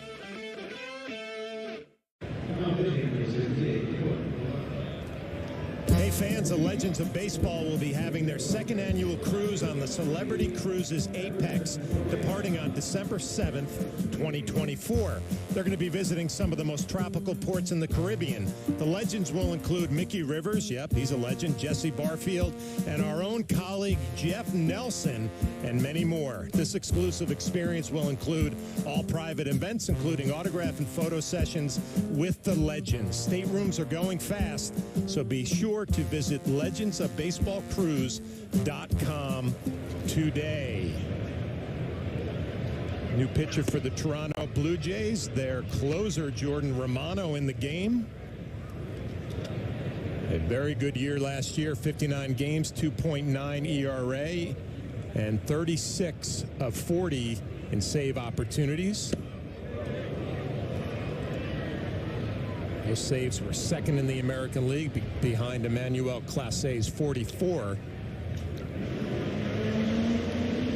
Hey fans, the Legends of Baseball will be having their second annual cruise on the Celebrity Cruises Apex, departing on December 7th, 2024. They're going to be visiting some of the most tropical ports in the Caribbean. The Legends will include Mickey Rivers, yep, he's a legend, Jesse Barfield, and our own colleague Jeff Nelson, and many more. This exclusive experience will include all private events, including autograph and photo sessions with the Legends. Staterooms are going fast, so be sure to visit legendsofbaseballcruise.com today. New pitcher for the Toronto Blue Jays, their closer Jordan Romano in the game. A very good year last year, 59 games, 2.9 ERA, and 36 of 40 in save opportunities. Those saves were second in the American League behind Emmanuel Clasé's 44.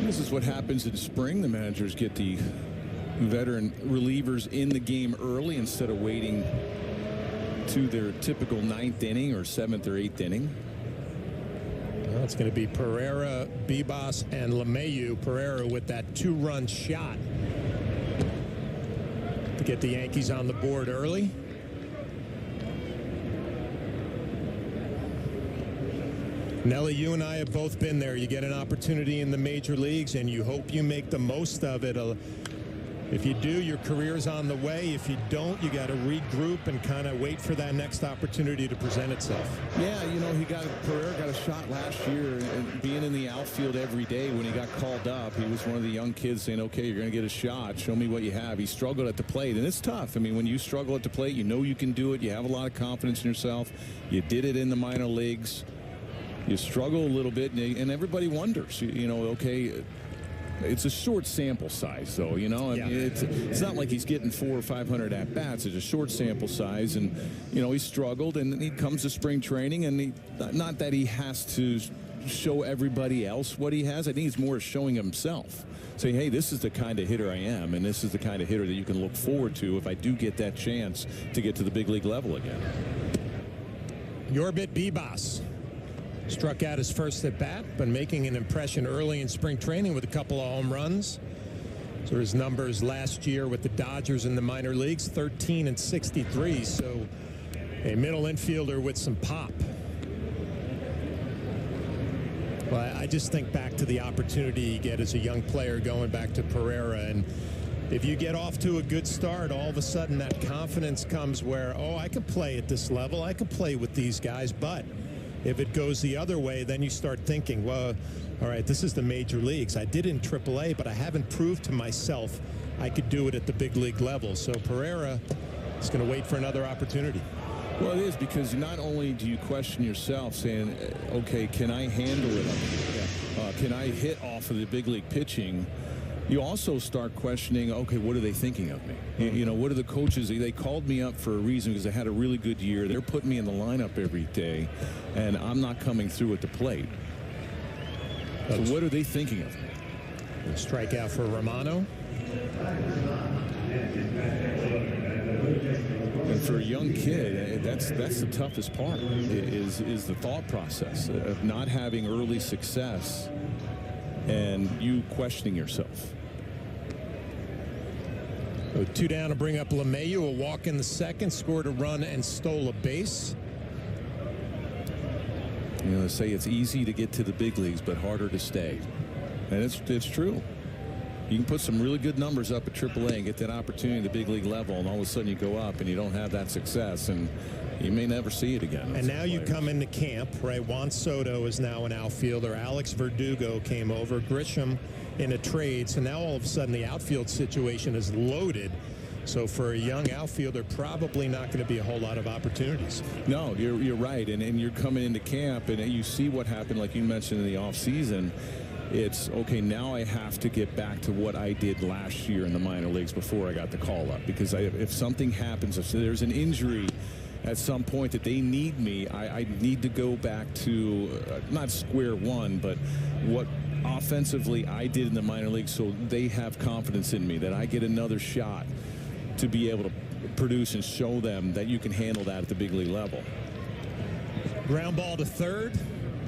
This is what happens in spring. The managers get the veteran relievers in the game early instead of waiting to their typical ninth inning or seventh or eighth inning. Well, it's going to be Pereira, Bibas, and LeMahieu. Pereira with that two-run shot to get the Yankees on the board early. Nelly, you and I have both been there. You get an opportunity in the major leagues, and you hope you make the most of it. If you do, your career's on the way. If you don't, you got to regroup and kind of wait for that next opportunity to present itself. Yeah, you know, Pereira got a shot last year, and being in the outfield every day when he got called up, he was one of the young kids saying, okay, you're going to get a shot. Show me what you have. He struggled at the plate, and it's tough. I mean, when you struggle at the plate, you know you can do it. You have a lot of confidence in yourself. You did it in the minor leagues. You struggle a little bit, and everybody wonders, you know, okay, it's a short sample size, though, you know. I mean, it's not like he's getting 400 or 500 at-bats. It's a short sample size, and, you know, he struggled, and then he comes to spring training, and not that he has to show everybody else what he has. I think it's more showing himself. Saying, hey, this is the kind of hitter I am, and this is the kind of hitter that you can look forward to if I do get that chance to get to the big league level again. Yorbit Bibas struck out his first at bat, but making an impression early in spring training with a couple of home runs. So his numbers last year with the Dodgers in the minor leagues, 13 and 63. So a middle infielder with some pop. Well, I just think back to the opportunity you get as a young player going back to Pereira. And if you get off to a good start, all of a sudden that confidence comes where, oh, I can play at this level. I can play with these guys. But if it goes the other way, then you start thinking, well, all right, this is the major leagues. I did it in AAA, but I haven't proved to myself I could do it at the big league level. So Pereira is going to wait for another opportunity. Well, it is, because not only do you question yourself saying, okay, can I handle it? Can I hit off of the big league pitching? You also start questioning, okay, what are they thinking of me? You know, what are the coaches? They called me up for a reason because I had a really good year. They're putting me in the lineup every day, and I'm not coming through at the plate. So what are they thinking of me? Strikeout for Romano. And for a young kid, that's the toughest part, is the thought process of not having early success and you questioning yourself. So 2 down to bring up LeMahieu. A walk in the second, scored a run and stole a base. You know, they say it's easy to get to the big leagues, but harder to stay. And it's true. You can put some really good numbers up at AAA and get that opportunity at the big league level, and all of a sudden you go up and you don't have that success, and you may never see it again. And now you come into camp, right? Juan Soto is now an outfielder. Alex Verdugo came over. Grisham in a trade. So now all of a sudden the outfield situation is loaded. So for a young outfielder, probably not going to be a whole lot of opportunities. No, you're right. And you're coming into camp and you see what happened, like you mentioned, in the offseason. It's, okay, now I have to get back to what I did last year in the minor leagues before I got the call up. Because if something happens, if there's an injury at some point that they need me, I need to go back to not square one, but what offensively I did in the minor leagues, so they have confidence in me that I get another shot to be able to produce and show them that you can handle that at the big league level. Ground ball to third.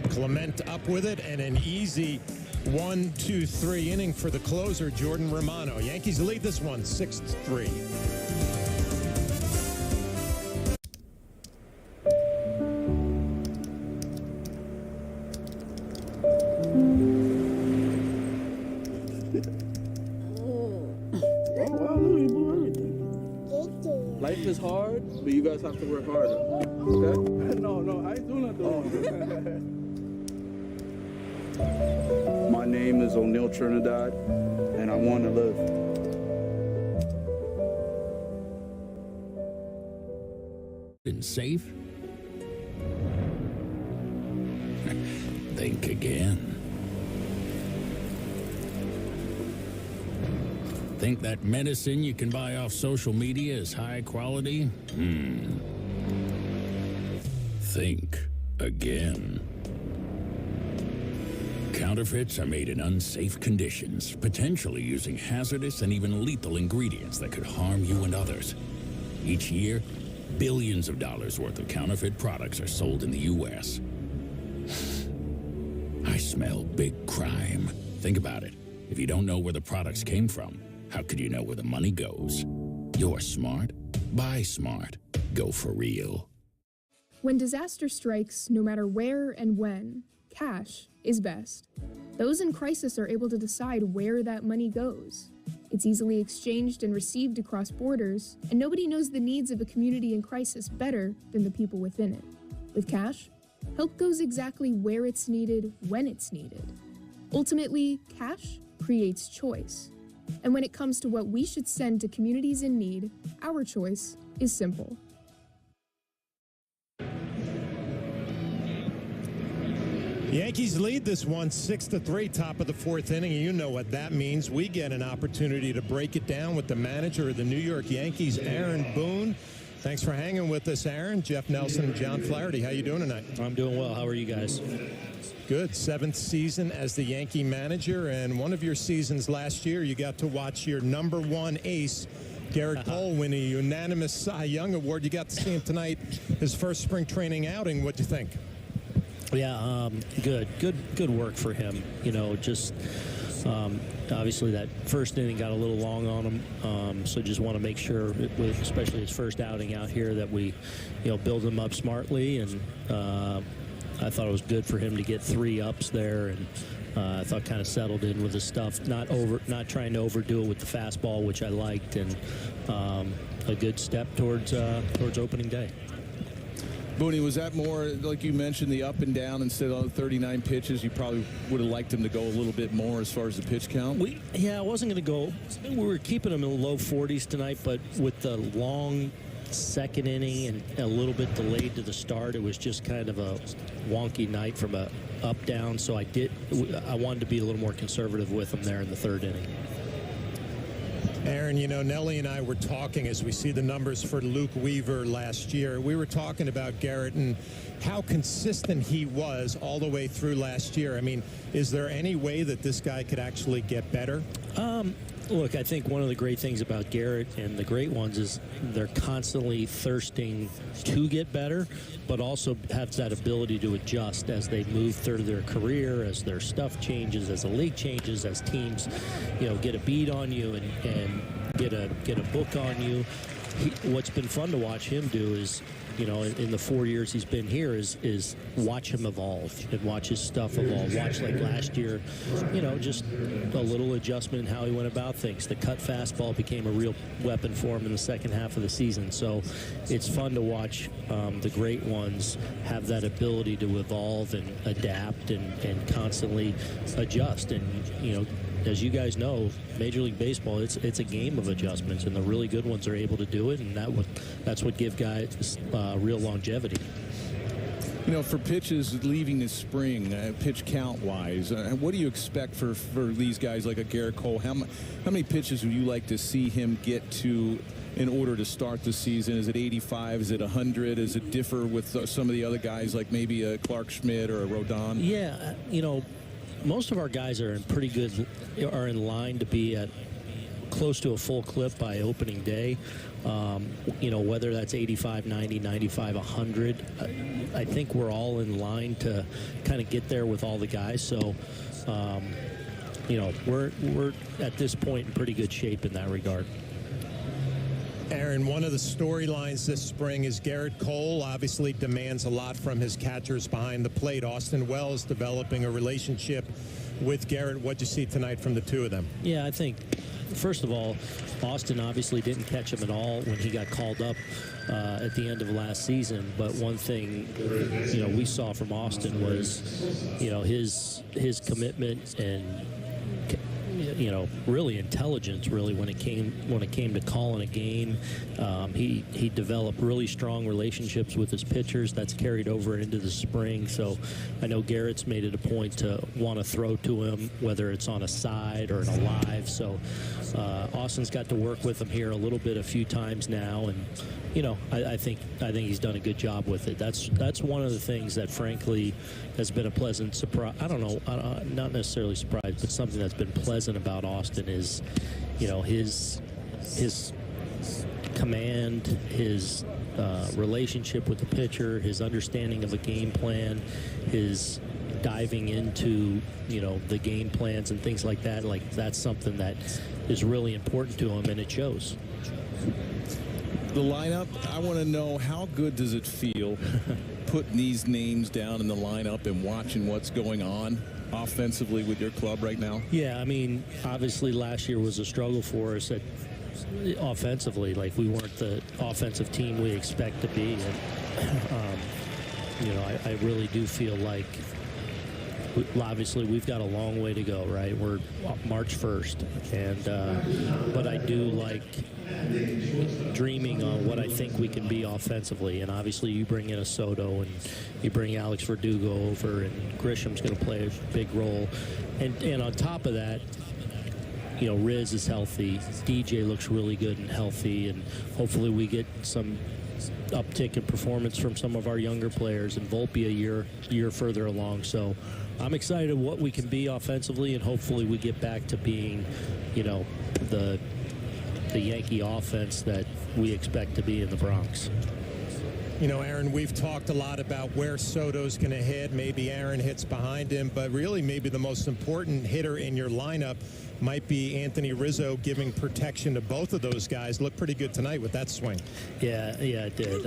Clement up with it, and an easy 1-2-3 inning for the closer, Jordan Romano. Yankees lead this one 6-3. Life is hard, but you guys have to work harder. Okay? No, I ain't doing nothing. My name is O'Neal Trinidad, and I want to live. Been safe? Think again. Think that medicine you can buy off social media is high quality? Think again. Counterfeits are made in unsafe conditions, potentially using hazardous and even lethal ingredients that could harm you and others. Each year, billions of dollars worth of counterfeit products are sold in the U.S. I smell big crime. Think about it. If you don't know where the products came from, how could you know where the money goes? You're smart. Buy smart. Go for real. When disaster strikes, no matter where and when, cash is best. Those in crisis are able to decide where that money goes. It's easily exchanged and received across borders, and nobody knows the needs of a community in crisis better than the people within it. With cash, help goes exactly where it's needed, when it's needed. Ultimately, cash creates choice. And when it comes to what we should send to communities in need, our choice is simple. Yankees lead this one 6-3, top of the fourth inning. You know what that means. We get an opportunity to break it down with the manager of the New York Yankees, Aaron Boone. Thanks for hanging with us, Aaron. Jeff Nelson and John Flaherty. How you doing tonight? I'm doing well. How are you guys? Good. 7th season as the Yankee manager, and one of your seasons last year, you got to watch your number one ace, Garrett Cole, win a unanimous Cy Young Award. You got to see him tonight, his first spring training outing. What'd you think? Yeah, good work for him. You know, just obviously that first inning got a little long on him, so just want to make sure, especially his first outing out here, that we, build him up smartly. And I thought it was good for him to get 3 ups there, and I thought kind of settled in with his stuff, not trying to overdo it with the fastball, which I liked, and a good step towards opening day. Booney, was that more, like you mentioned, the up and down instead of 39 pitches? You probably would have liked him to go a little bit more as far as the pitch count? I wasn't going to go. We were keeping him in the low 40s tonight, but with the long second inning and a little bit delayed to the start, it was just kind of a wonky night from a up down. So I wanted to be a little more conservative with him there in the third inning. Aaron, Nelly and I were talking as we see the numbers for Luke Weaver last year. We were talking about Garrett and how consistent he was all the way through last year. I mean, is there any way that this guy could actually get better? Look, I think one of the great things about Garrett and the great ones is they're constantly thirsting to get better, but also have that ability to adjust as they move through their career, as their stuff changes, as the league changes, as teams, get a beat on you and get a book on you. What's been fun to watch him do is, in the 4 years he's been here, is watch him evolve and watch his stuff evolve. Watch, like last year, just a little adjustment in how he went about things. The cut fastball became a real weapon for him in the second half of the season. So it's fun to watch the great ones have that ability to evolve and adapt and constantly adjust. And, as you guys know, Major League Baseball, it's a game of adjustments, and the really good ones are able to do it, and that's what give guys real longevity. For pitches leaving this spring, pitch count-wise, what do you expect for these guys like a Garrett Cole? How many pitches would you like to see him get to in order to start the season? Is it 85? Is it 100? Does it differ with some of the other guys like maybe a Clark Schmidt or a Rodon? Yeah, most of our guys are in line to be at close to a full clip by opening day. Whether that's 85, 90, 95, 100, I think we're all in line to kind of get there with all the guys. So, we're at this point in pretty good shape in that regard. Aaron, one of the storylines this spring is Garrett Cole obviously demands a lot from his catchers behind the plate. Austin Wells developing a relationship with Garrett. What'd you see tonight from the two of them? Yeah, I think, first of all, Austin obviously didn't catch him at all when he got called up at the end of last season. But one thing, we saw from Austin was, his commitment and really intelligence, really, when it came to calling a game. He developed really strong relationships with his pitchers. That's carried over into the spring. So I know Garrett's made it a point to want to throw to him, whether it's on a side or in a live. So Austin's got to work with him here a few times now, and I think he's done a good job with it. That's one of the things that, frankly, has been a pleasant surprise. I don't know, not necessarily surprise, but something that's been pleasant about Austin is, his command, his relationship with the pitcher, his understanding of a game plan, his diving into, the game plans and things like that. Like, that's something that is really important to him, and it shows. The lineup, I want to know, how good does it feel putting these names down in the lineup and watching what's going on offensively with your club right now? Yeah, I mean, obviously last year was a struggle for us offensively. Like, we weren't the offensive team we expect to be. And, I really do feel like, obviously, we've got a long way to go, right? We're March 1st. And, but I do like dreaming on what I think we can be offensively. And obviously you bring in a Soto and you bring Alex Verdugo over, and Grisham's going to play a big role. And on top of that, Riz is healthy. DJ looks really good and healthy, and hopefully we get some uptick in performance from some of our younger players, and Volpe a year further along. So I'm excited what we can be offensively, and hopefully we get back to being, the Yankee offense that we expect to be in the Bronx. You know, Aaron, we've talked a lot about where Soto's going to hit. Maybe Aaron hits behind him, but really maybe the most important hitter in your lineup might be Anthony Rizzo, giving protection to both of those guys. Looked pretty good tonight with that swing. Yeah, it did.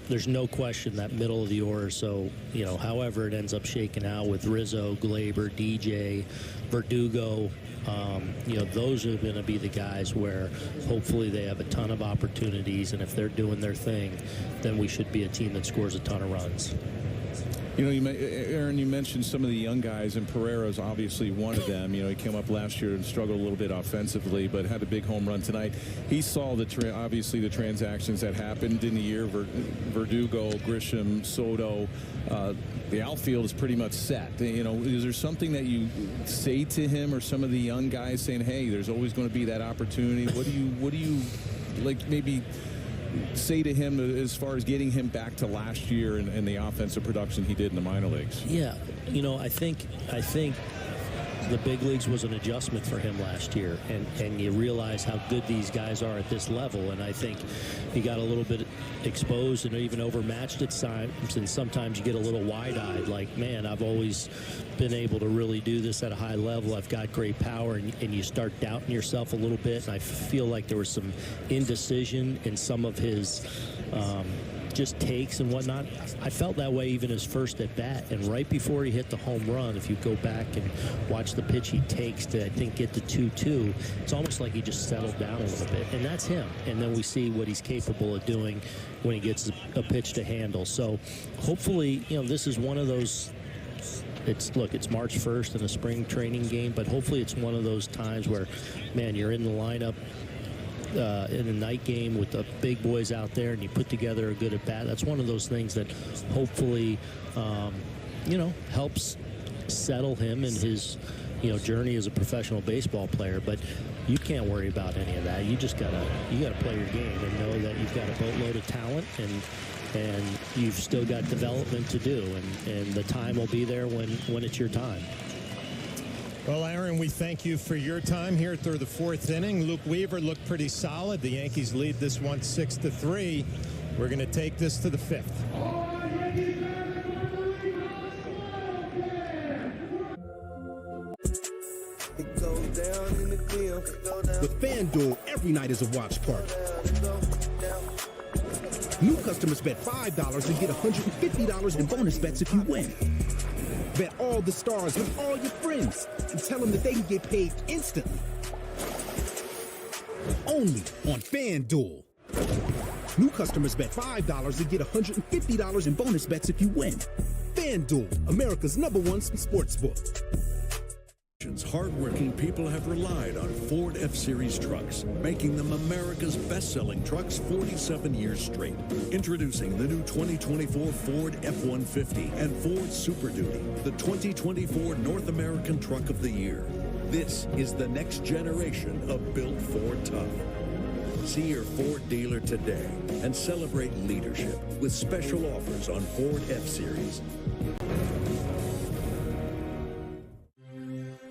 There's no question that middle of the order. So, you know, however it ends up shaking out with Rizzo, Glaber, DJ, Verdugo, you know, those are going to be the guys where hopefully they have a ton of opportunities, and if they're doing their thing, then we should be a team that scores a ton of runs. You know, Aaron, you mentioned some of the young guys, and Pereira's obviously one of them. You know, he came up last year and struggled a little bit offensively, but had a big home run tonight. He saw obviously the transactions that happened in the year. Verdugo, Grisham, Soto. The outfield is pretty much set. You know, is there something that you say to him or some of the young guys saying, hey, there's always going to be that opportunity? What do you like maybe say to him as far as getting him back to last year and the offensive production he did in the minor leagues? Yeah, you know, I think the big leagues was an adjustment for him last year, and you realize how good these guys are at this level, and I think he got a little bit exposed and even overmatched at times, and sometimes you get a little wide-eyed, like, man, I've always been able to really do this at a high level. I've got great power, and you start doubting yourself a little bit, and I feel like there was some indecision in some of his just takes and whatnot. I felt that way even his first at bat, and right before he hit the home run, if you go back and watch the pitch he takes to, I think, get to 2-2, it's almost like he just settled down a little bit, and that's him. And then we see what he's capable of doing when he gets a pitch to handle. So hopefully, you know, this is one of those. It's March 1st in a spring training game, but hopefully it's one of those times where, man, you're in the lineup in a night game with the big boys out there, and you put together a good at bat. That's one of those things that hopefully, you know, helps settle him in his, you know, journey as a professional baseball player. But you can't worry about any of that. You just gotta play your game and know that you've got a boatload of talent, and you've still got development to do, and the time will be there when it's your time. Well, Aaron, we thank you for your time here through the fourth inning. Luke Weaver looked pretty solid. The Yankees lead this one 6-3. We're going to take this to the fifth. With FanDuel, every night is a watch party. New customers bet $5 and get $150 in bonus bets if you win. Bet all the stars with all your friends and tell them that they can get paid instantly. Only on FanDuel. New customers bet $5 and get $150 in bonus bets if you win. FanDuel, America's #1 sportsbook. Hardworking people have relied on Ford F-Series trucks, making them America's best-selling trucks 47 years straight. Introducing the new 2024 Ford F-150 and Ford Super Duty, the 2024 North American Truck of the Year. This is the next generation of built Ford tough. See your Ford dealer today and celebrate leadership with special offers on Ford F-Series.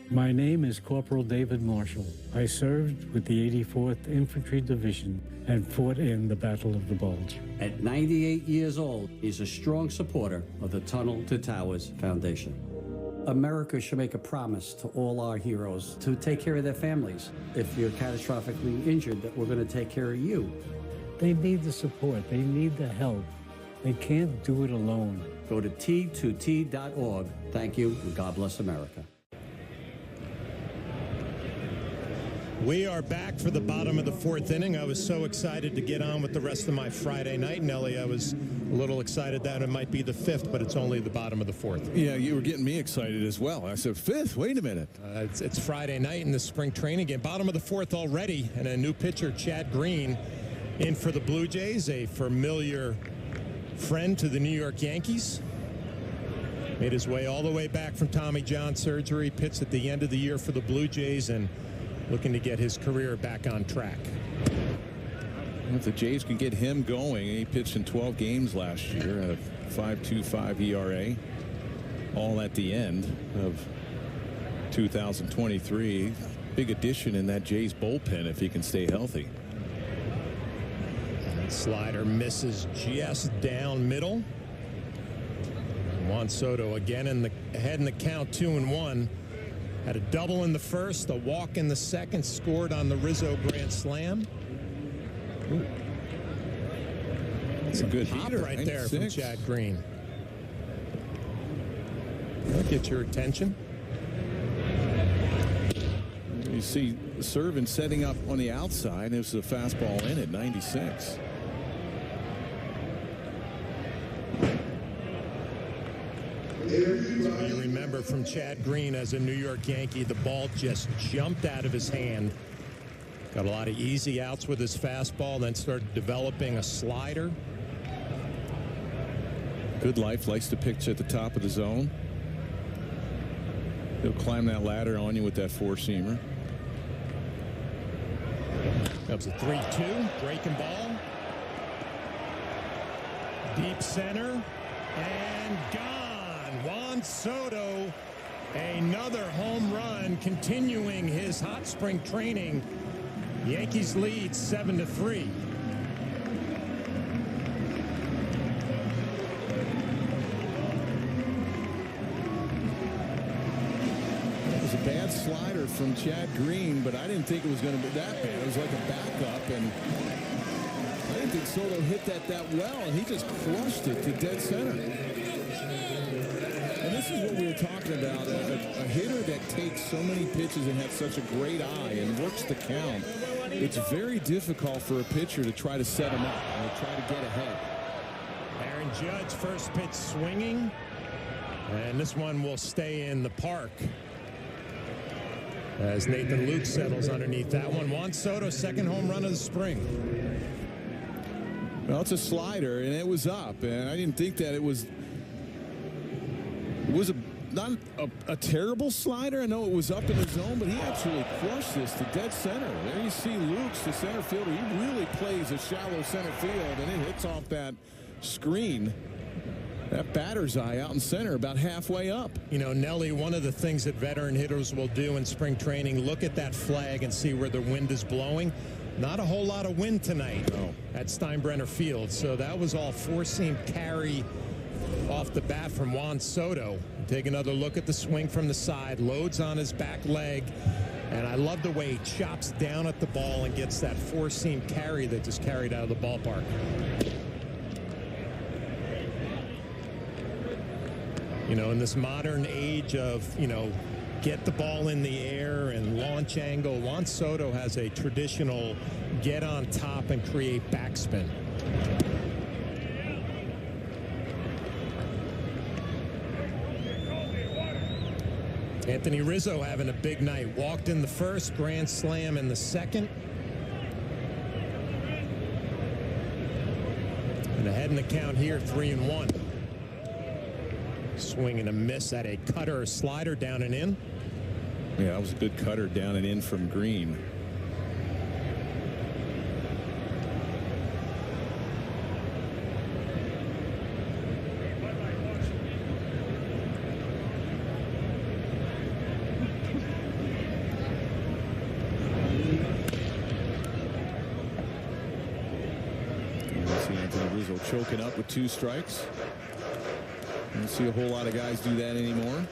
My name is Corporal David Marshall. I served with the 84th Infantry Division and fought in the Battle of the Bulge. At 98 years old, he's a strong supporter of the Tunnel to Towers Foundation. America should make a promise to all our heroes to take care of their families. If you're catastrophically injured, that we're going to take care of you. They need the support. They need the help. They can't do it alone. Go to T2T.org. Thank you, and God bless America. We are back for the bottom of the fourth inning. I was so excited to get on with the rest of my Friday night, Nelly. I was a little excited that it might be the fifth, but it's only the bottom of the fourth. Yeah, you were getting me excited as well. I said, fifth? Wait a minute. It's Friday night in the spring training game. Bottom of the fourth already, and a new pitcher, Chad Green, in for the Blue Jays, a familiar friend to the New York Yankees. Made his way all the way back from Tommy John surgery, pitched at the end of the year for the Blue Jays, and looking to get his career back on track. If the Jays can get him going, he pitched in 12 games last year at a 5.25 ERA, all at the end of 2023. Big addition in that Jays bullpen if he can stay healthy. Slider misses just down middle. Juan Soto again ahead in the count, 2-1. Had a double in the first, a walk in the second, scored on the Rizzo grand slam. Ooh. That's a good heater right there from Chad Green. That'll get your attention. You see Servin setting up on the outside. There's a fastball in at 96. So you remember from Chad Green as a New York Yankee, the ball just jumped out of his hand. Got a lot of easy outs with his fastball, then started developing a slider. Good life, likes to pitch at the top of the zone. He'll climb that ladder on you with that four-seamer. That was a 3-2, breaking ball. Deep center, and gone. Juan Soto, another home run, continuing his hot spring training. Yankees lead 7-3. It was a bad slider from Chad Green, but I didn't think it was going to be that bad. It was like a backup, and I didn't think Soto hit that well, and he just crushed it to dead center. And this is what we were talking about, a hitter that takes so many pitches and has such a great eye and works the count. It's very difficult for a pitcher to try to set him up and to try to get ahead. Aaron Judge, first pitch swinging, and this one will stay in the park as Nathan Luke settles underneath that one. Juan Soto, second home run of the spring. Well, it's a slider, and it was up, and I didn't think that it was not a terrible slider. I know it was up in the zone, but he absolutely crushed this to dead center. There you see Luke's, the center fielder. He really plays a shallow center field, and it hits off that screen. That batter's eye out in center, about halfway up. You know, Nelly, one of the things that veteran hitters will do in spring training, look at that flag and see where the wind is blowing. Not a whole lot of wind tonight at Steinbrenner Field. So that was all four-seam carry off the bat from Juan Soto. Take another look at the swing from the side, loads on his back leg, and I love the way he chops down at the ball and gets that four-seam carry that just carried out of the ballpark. You know, in this modern age of, you know, get the ball in the air and launch angle, Juan Soto has a traditional get on top and create backspin. Anthony Rizzo having a big night. Walked in the first, grand slam in the second. And ahead in the count here, 3-1. Swing and a miss at a cutter or slider down and in. Yeah, that was a good cutter down and in from Green. Choking up with 2 strikes. You don't see a whole lot of guys do that anymore.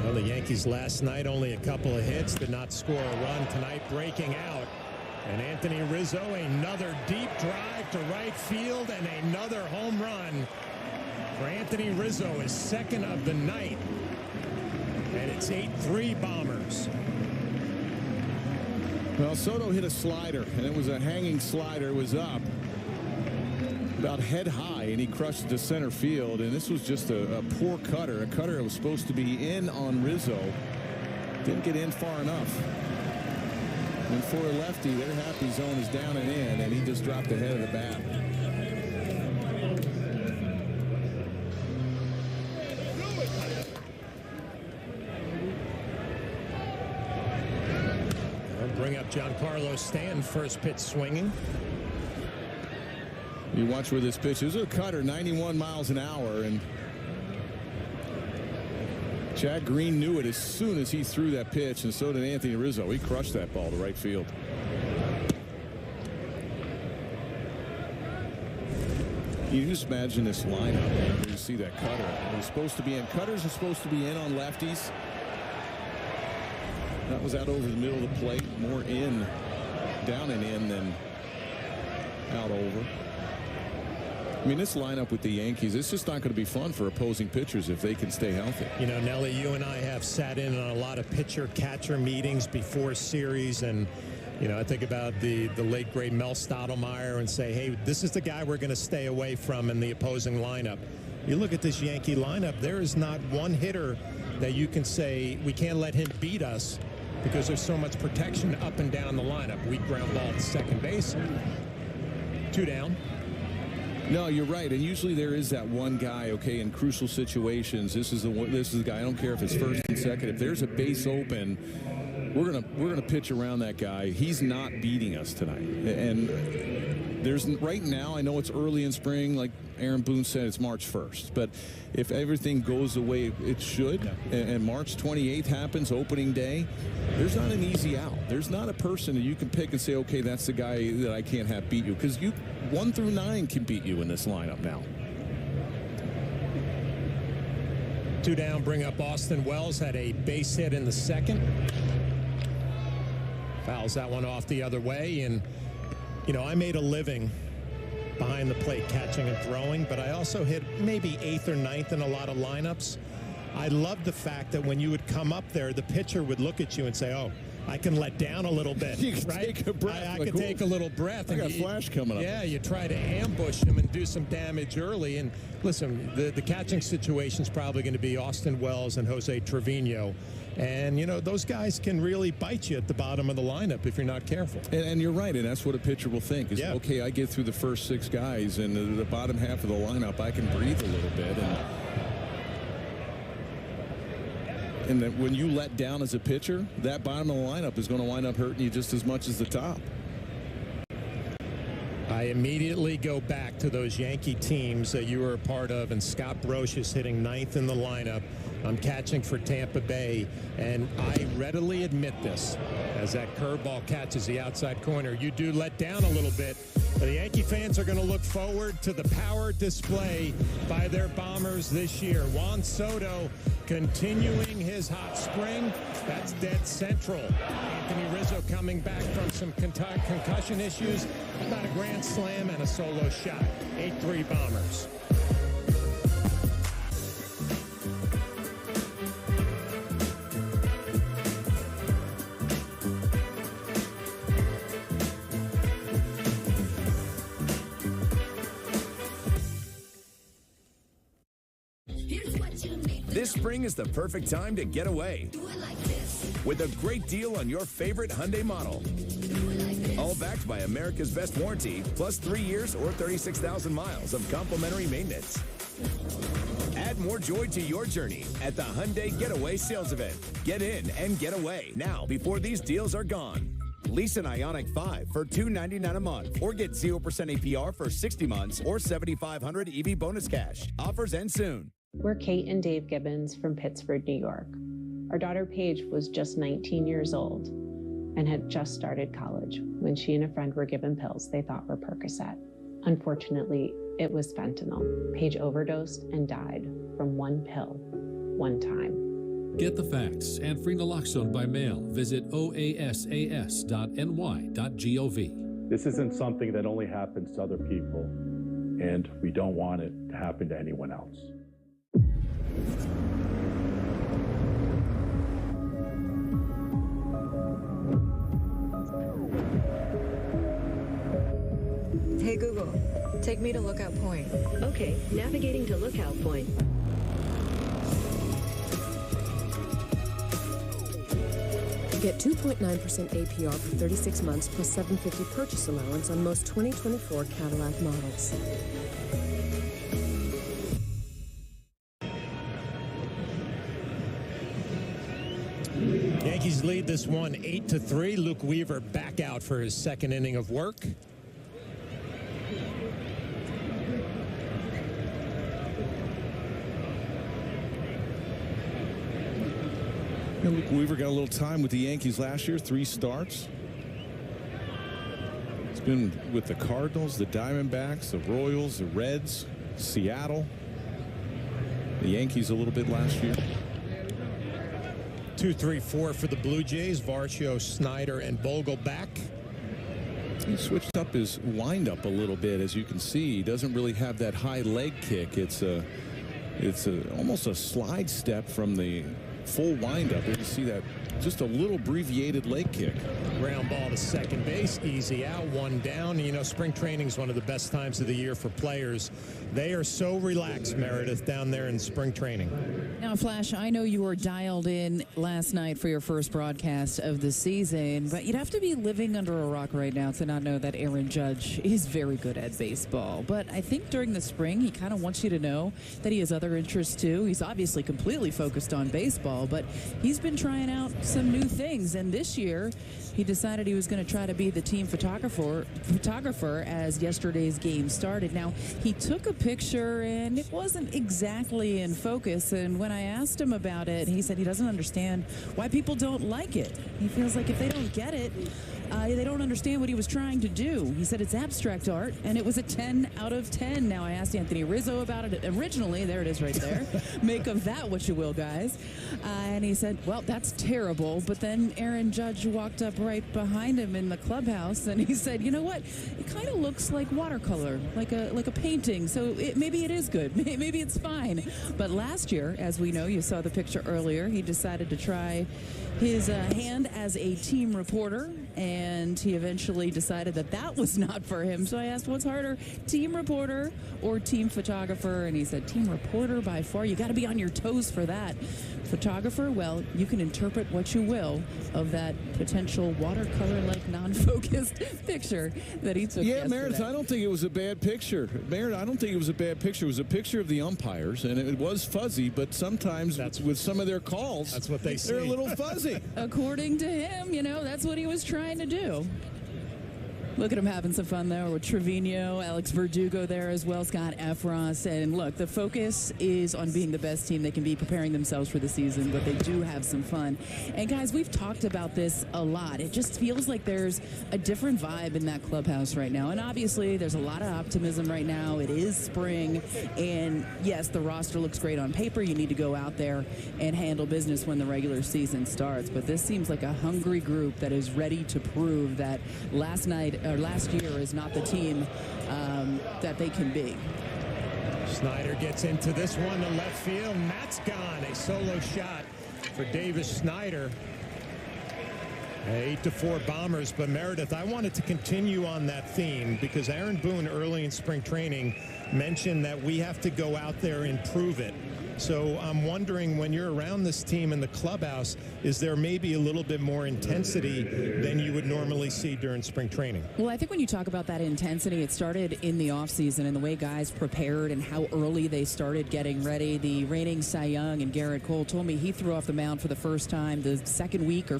Well, the Yankees last night only a couple of hits, did not score a run. Tonight breaking out. And Anthony Rizzo, another deep drive to right field and another home run for Anthony Rizzo, his second of the night. And it's 8-3 Bombers. Well, Soto hit a slider, and it was a hanging slider. It was up about head high, and he crushed it to center field. And this was just a poor cutter, a cutter that was supposed to be in on Rizzo. Didn't get in far enough. And for a lefty, their happy zone is down and in, and he just dropped the head of the bat. Bring up Giancarlo Stanton, first pitch swinging. You watch where this pitch is. A cutter, 91 miles an hour, and Chad Green knew it as soon as he threw that pitch, and so did Anthony Rizzo. He crushed that ball to right field. You just imagine this lineup. You see that cutter. It's supposed to be in. Cutters are supposed to be in on lefties. That was out over the middle of the plate. More in, down and in than out over. I mean, this lineup with the Yankees, it's just not going to be fun for opposing pitchers if they can stay healthy. You know, Nelly, you and I have sat in on a lot of pitcher-catcher meetings before series, and, you know, I think about the late, great Mel Stottlemyre and say, hey, this is the guy we're going to stay away from in the opposing lineup. You look at this Yankee lineup, there is not one hitter that you can say we can't let him beat us because there's so much protection up and down the lineup. Weak ground ball to second base. 2 down. No, you're right, and usually there is that one guy. Okay, in crucial situations, this is the guy. I don't care if it's first and second. If there's a base open, we're gonna pitch around that guy. He's not beating us tonight. And there's right now. I know it's early in spring, like Aaron Boone said, it's March 1st. But if everything goes the way it should, and March 28th happens, opening day, there's not an easy out. There's not a person that you can pick and say, okay, that's the guy that I can't have beat you, because 1 through 9 can beat you in this lineup now. 2 down, bring up Austin Wells, had a base hit in the second. Fouls that one off the other way. And, you know, I made a living behind the plate catching and throwing, but I also hit maybe 8th or 9th in a lot of lineups. I loved the fact that when you would come up there, the pitcher would look at you and say, oh, I can let down a little bit. You can right? take a breath. I can take a little breath. I got a flash coming up. Yeah, you try to ambush him and do some damage early. And listen, the catching situation is probably going to be Austin Wells and Jose Trevino. And, you know, those guys can really bite you at the bottom of the lineup if you're not careful. And you're right, and that's what a pitcher will think is, okay, I get through the first 6 guys, and the bottom half of the lineup, I can breathe a little bit. And that when you let down as a pitcher, that bottom of the lineup is going to wind up hurting you just as much as the top. I immediately go back to those Yankee teams that you were a part of, and Scott Brosius hitting 9th in the lineup. I'm catching for Tampa Bay, and I readily admit this. As that curveball catches the outside corner, you do let down a little bit. The Yankee fans are going to look forward to the power display by their Bombers this year. Juan Soto continuing his hot spring. That's dead central. Anthony Rizzo coming back from some concussion issues. About a grand slam and a solo shot. 8-3 Bombers. This spring is the perfect time to get away with a great deal on your favorite Hyundai model. All backed by America's best warranty, plus 3 years or 36,000 miles of complimentary maintenance. Add more joy to your journey at the Hyundai Getaway Sales Event. Get in and get away now before these deals are gone. Lease an Ioniq 5 for $299 a month, or get 0% APR for 60 months or $7,500 EV bonus cash. Offers end soon. We're Kate and Dave Gibbons from Pittsford, New York. Our daughter Paige was just 19 years old and had just started college when she and a friend were given pills they thought were Percocet. Unfortunately, it was fentanyl. Paige overdosed and died from one pill, one time. Get the facts and free naloxone by mail. Visit oasas.ny.gov. This isn't something that only happens to other people, and we don't want it to happen to anyone else. Hey Google, take me to Lookout Point. Okay, navigating to Lookout Point. Get 2.9% APR for 36 months plus $750 purchase allowance on most 2024 Cadillac models. Yankees lead this one 8-3. Luke Weaver back out for his second inning of work. Luke Weaver got a little time with the Yankees last year, 3 starts. He's been with the Cardinals, the Diamondbacks, the Royals, the Reds, Seattle. The Yankees a little bit last year. 2, 3, 4 for the Blue Jays. Varsho, Snyder, and Bogle back. He switched up his windup a little bit, as you can see. He doesn't really have that high leg kick. It's almost a slide step from the full windup. You can see that just a little abbreviated leg kick. Ground ball to second base, easy out, 1 down. You know, spring training is one of the best times of the year for players. They are so relaxed, Meredith, down there in spring training. Now, Flash, I know you were dialed in last night for your first broadcast of the season, but you'd have to be living under a rock right now to not know that Aaron Judge is very good at baseball. But I think during the spring, he kind of wants you to know that he has other interests too. He's obviously completely focused on baseball, but he's been trying out some new things. And this year, he decided he was going to try to be the team photographer as yesterday's game started. Now, he took a picture and it wasn't exactly in focus. And when I asked him about it, he said he doesn't understand why people don't like it. He feels like if they don't get it, they don't understand what he was trying to do. He said it's abstract art, and it was a 10 out of 10. Now, I asked Anthony Rizzo about it originally. There it is right there. Make of that what you will, guys. And he said, well, that's terrible. But then Aaron Judge walked up right behind him in the clubhouse, and he said, you know what? It kind of looks like watercolor, like a painting. So maybe it is good. Maybe it's fine. But last year, as we know, you saw the picture earlier, he decided to try his hand as a team reporter, and he eventually decided that that was not for him. So I asked, what's harder, team reporter or team photographer? And he said, team reporter by far. You got to be on your toes for that. Photographer, well, you can interpret what you will of that potential watercolor-like non-focused picture that he took yesterday. Meredith, I don't think it was a bad picture. Meredith, I don't think it was a bad picture. It was a picture of the umpires, and it was fuzzy, but sometimes with some of their calls, that's what they say. They're a little fuzzy. According to him, you know, that's what he was trying to do. Look at him having some fun there with Trevino, Alex Verdugo there as well, Scott Efros. And look, the focus is on being the best team they can be, preparing themselves for the season, but they do have some fun. And guys, we've talked about this a lot. It just feels like there's a different vibe in that clubhouse right now. And obviously, there's a lot of optimism right now. It is spring. And yes, the roster looks great on paper. You need to go out there and handle business when the regular season starts. But this seems like a hungry group that is ready to prove that last year is not the team that they can be. Snyder gets into this one to left field, and that's gone. A solo shot for Davis Snyder. 8-4 Bombers. But Meredith, I wanted to continue on that theme because Aaron Boone early in spring training mentioned that we have to go out there and prove it. So I'm wondering, when you're around this team in the clubhouse, is there maybe a little bit more intensity than you would normally see during spring training? Well, I think when you talk about that intensity, it started in the offseason and the way guys prepared and how early they started getting ready. The reigning Cy Young and Garrett Cole told me he threw off the mound for the first time the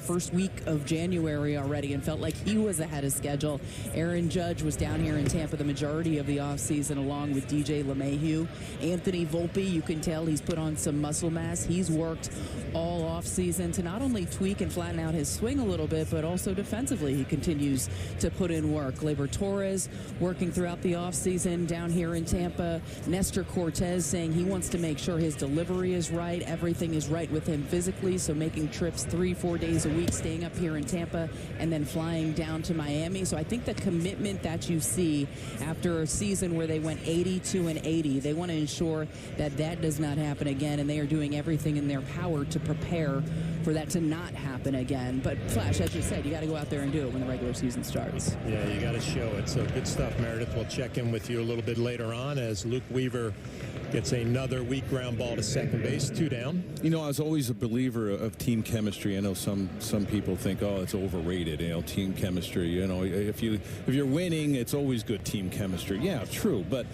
first week of January already and felt like he was ahead of schedule. Aaron Judge was down here in Tampa the majority of the offseason along with DJ LeMahieu. Anthony Volpe, you can tell he's put on some muscle mass. He's worked all off season to not only tweak and flatten out his swing a little bit, but also defensively he continues to put in work. Gleyber Torres working throughout the off season down here in Tampa. Nestor Cortez saying he wants to make sure his delivery is right, everything is right with him physically, so making trips 3-4 days a week, staying up here in Tampa and then flying down to Miami. So I think the commitment that you see after a season where they went 82-80, they want to ensure that that does not happen again, and they are doing everything in their power to prepare for that to not happen again. But Flash, as you said, you got to go out there and do it when the regular season starts. Yeah, you got to show it. So good stuff, Meredith. We'll check in with you a little bit later on as Luke Weaver gets another weak ground ball to second base, 2 down. You know, I was always a believer of team chemistry. I know some people think, oh, it's overrated, you know, team chemistry. You know, if you're winning, it's always good team chemistry. Yeah, true. But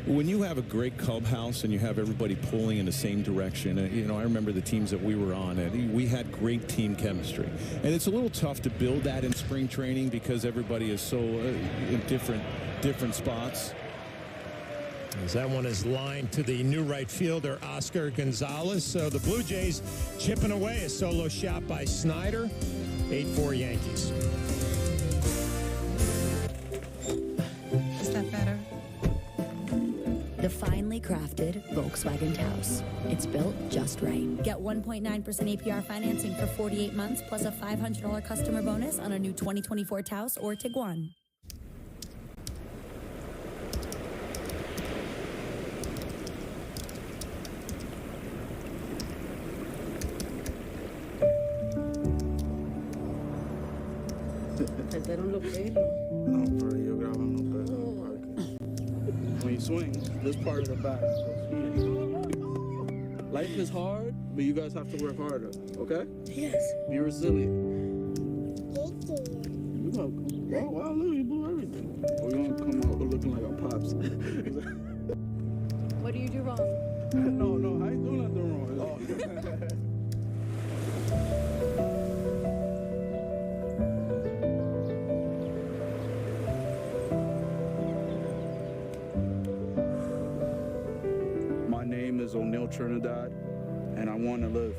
when you have a great clubhouse and you have everybody pulling in the same direction, you know, I remember the teams that we were on, and we had great team chemistry. And it's a little tough to build that in spring training because everybody is so in different spots. As that one is lined to the new right fielder, Oscar Gonzalez. So the Blue Jays chipping away. A solo shot by Snyder. 8-4 Yankees. Is that better? The finely crafted Volkswagen Taos. It's built just right. Get 1.9% APR financing for 48 months plus a $500 customer bonus on a new 2024 Taos or Tiguan. Este era un loquero. No, pero yo grabo un loquero. When you swing, this part of the back goes here. Life is hard, but you guys have to work harder, okay? Yes. Be resilient. You're welcome. Wow, look, you blew everything. We're gonna come out looking like our pops. What do you do wrong? No, I ain't doing nothing wrong. My name is O'Neal Trinidad, and I want to live.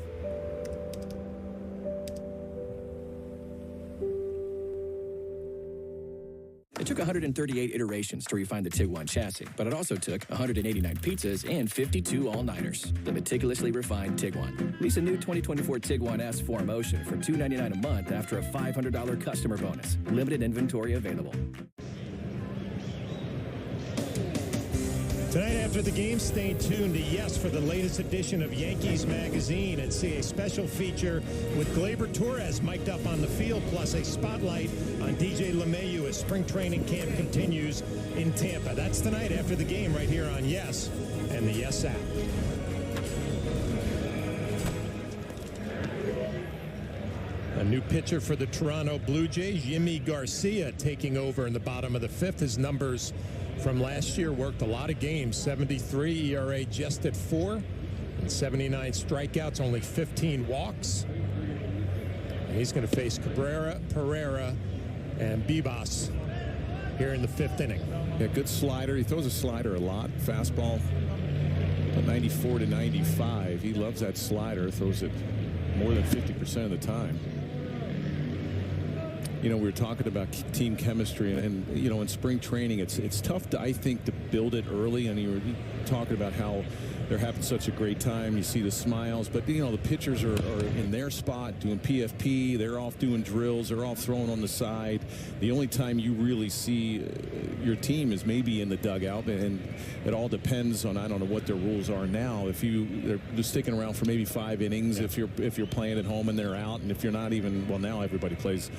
It took 138 iterations to refine the Tiguan chassis, but it also took 189 pizzas and 52 all-nighters. The meticulously refined Tiguan. Lease a new 2024 Tiguan S 4Motion for $299 a month after a $500 customer bonus. Limited inventory available. Tonight after the game, stay tuned to Yes for the latest edition of Yankees Magazine and see a special feature with Gleyber Torres mic'd up on the field, plus a spotlight on DJ LeMahieu as spring training camp continues in Tampa. That's tonight after the game right here on Yes and the Yes app. A new pitcher for the Toronto Blue Jays, Yimi Garcia, taking over in the bottom of the fifth. His numbers from last year worked a lot of games. 73 ERA just at 4 and 79 strikeouts, only 15 walks. And he's going to face Cabrera, Pereira, and Bibas here in the fifth inning. Yeah, good slider. He throws a slider a lot. Fastball, 94 to 95. He loves that slider. Throws it more than 50% of the time. You know, we were talking about team chemistry, and you know, in spring training, it's tough to, I think, to build it early. And you were talking about how they're having such a great time. You see the smiles, but you know, the pitchers are in their spot doing PFP. They're off doing drills. They're off throwing on the side. The only time you really see your team is maybe in the dugout, and it all depends on, I don't know what their rules are now. If they're just sticking around for maybe 5 innings, if you're playing at home and they're out, and if you're not even, well, now everybody plays,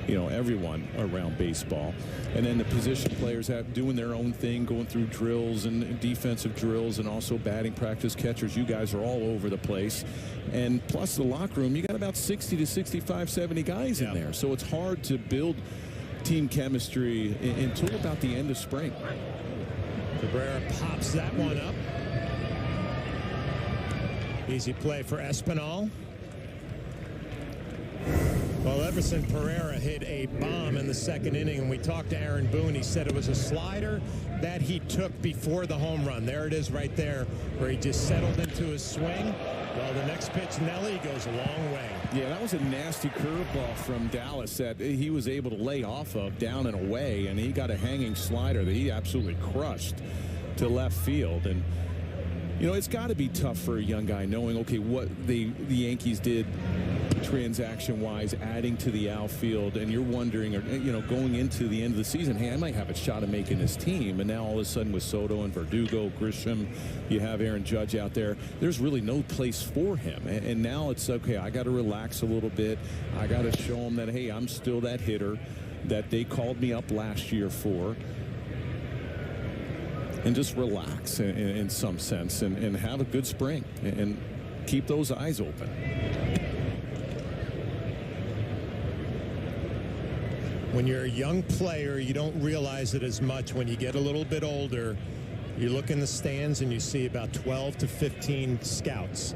you know, everyone around baseball. And then the position players have doing their own thing, going through drills and defensive drills and also batting practice. Catchers, you guys are all over the place. And plus the locker room, you got about 60 to 65, 70 guys in there. So it's hard to build team chemistry until about the end of spring. Cabrera pops that one up. Easy play for Espinal. Well, Everson Pereira hit a bomb in the second inning, and we talked to Aaron Boone. He said it was a slider that he took before the home run. There it is right there, where he just settled into his swing. Well, the next pitch, Nelly, goes a long way. Yeah, that was a nasty curveball from Dallas that he was able to lay off of down and away, and he got a hanging slider that he absolutely crushed to left field. And you know, it's got to be tough for a young guy knowing, okay, what the Yankees did transaction-wise, adding to the outfield, and you're wondering, or you know, going into the end of the season, hey, I might have a shot at making this team. And now all of a sudden with Soto and Verdugo, Grisham, you have Aaron Judge out there. There's really no place for him. And now it's okay, I got to relax a little bit. I got to show him that, hey, I'm still that hitter that they called me up last year for. And just relax in some sense and have a good spring and keep those eyes open. When you're a young player, you don't realize it as much. When you get a little bit older, you look in the stands and you see about 12 to 15 scouts.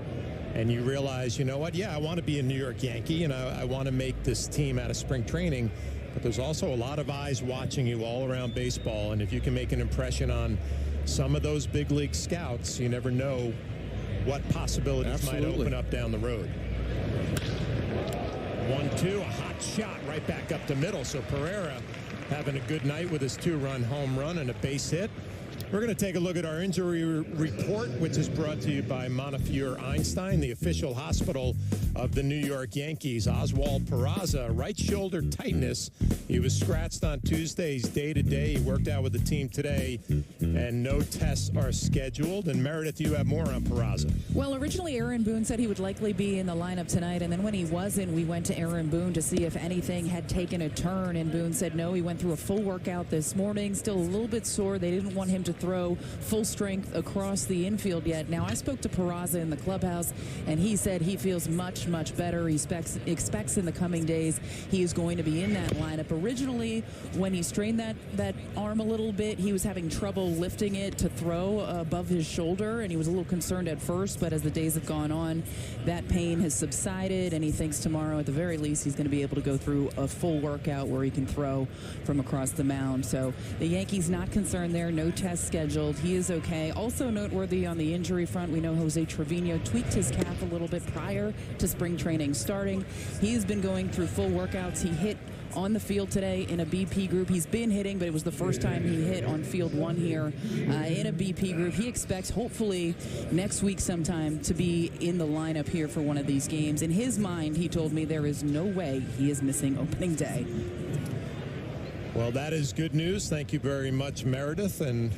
And you realize, you know what, yeah, I want to be a New York Yankee, and I want to make this team out of spring training. But there's also a lot of eyes watching you all around baseball. And if you can make an impression on some of those big league scouts, you never know what possibilities might open up down the road. 1-2, a hot shot right back up the middle. So Pereira having a good night with his 2-run home run and a base hit. We're going to take a look at our injury report, which is brought to you by Montefiore Einstein, the official hospital of the New York Yankees. Oswald Peraza, right shoulder tightness. He was scratched on Tuesday. He's day-to-day. He worked out with the team today, and no tests are scheduled. And Meredith, you have more on Peraza. Well, originally Aaron Boone said he would likely be in the lineup tonight, and then when he wasn't, we went to Aaron Boone to see if anything had taken a turn, and Boone said no. He went through a full workout this morning, still a little bit sore. They didn't want him to throw full strength across the infield yet. Now, I spoke to Peraza in the clubhouse, and he said he feels much better. He expects in the coming days he is going to be in that lineup. Originally, when he strained that arm a little bit, he was having trouble lifting it to throw above his shoulder, and he was a little concerned at first, but as the days have gone on, that pain has subsided, and he thinks tomorrow, at the very least, he's going to be able to go through a full workout where he can throw from across the mound. So the Yankees not concerned there, no test scheduled. He is okay. Also noteworthy on the injury front, we know Jose Trevino tweaked his calf a little bit prior to spring training starting. He has been going through full workouts. He hit on the field today in a BP group. He's been hitting, but it was the first time he hit on field 1 here in a BP group. He expects, hopefully, next week sometime to be in the lineup here for one of these games. In his mind, he told me there is no way he is missing opening day. Well, that is good news. Thank you very much, Meredith. And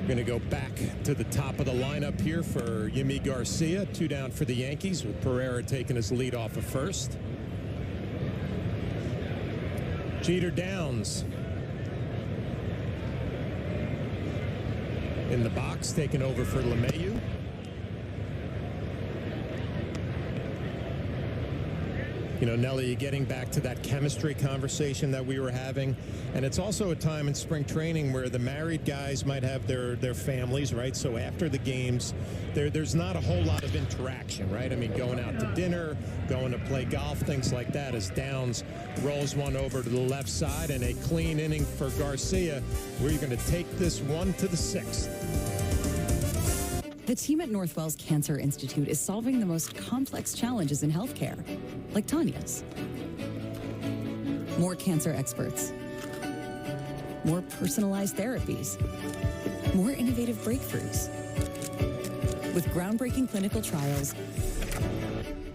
going to go back to the top of the lineup here for Yimi Garcia. 2 down for the Yankees, with Pereira taking his lead off of first. Jeter Downs in the box, taking over for LeMahieu. You know, Nelly, you're getting back to that chemistry conversation that we were having. And it's also a time in spring training where the married guys might have their families, right? So after the games, there's not a whole lot of interaction, right? I mean, going out to dinner, going to play golf, things like that, as Downs rolls one over to the left side, and a clean inning for Garcia. We're going to take this one to the 6th. The team at Northwell's Cancer Institute is solving the most complex challenges in healthcare, like Tanya's. More cancer experts, more personalized therapies, more innovative breakthroughs. With groundbreaking clinical trials,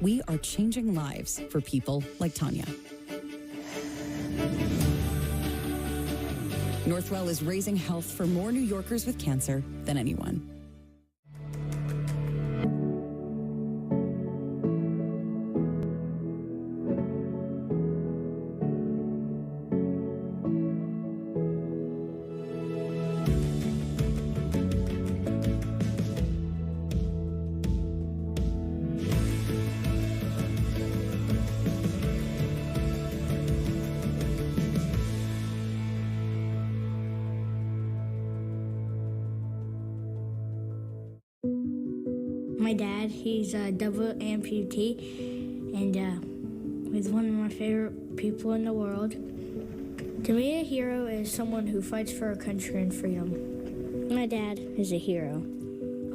we are changing lives for people like Tanya. Northwell is raising health for more New Yorkers with cancer than anyone. My dad, he's a double amputee, and he's one of my favorite people in the world. To me, a hero is someone who fights for our country and freedom. My dad is a hero.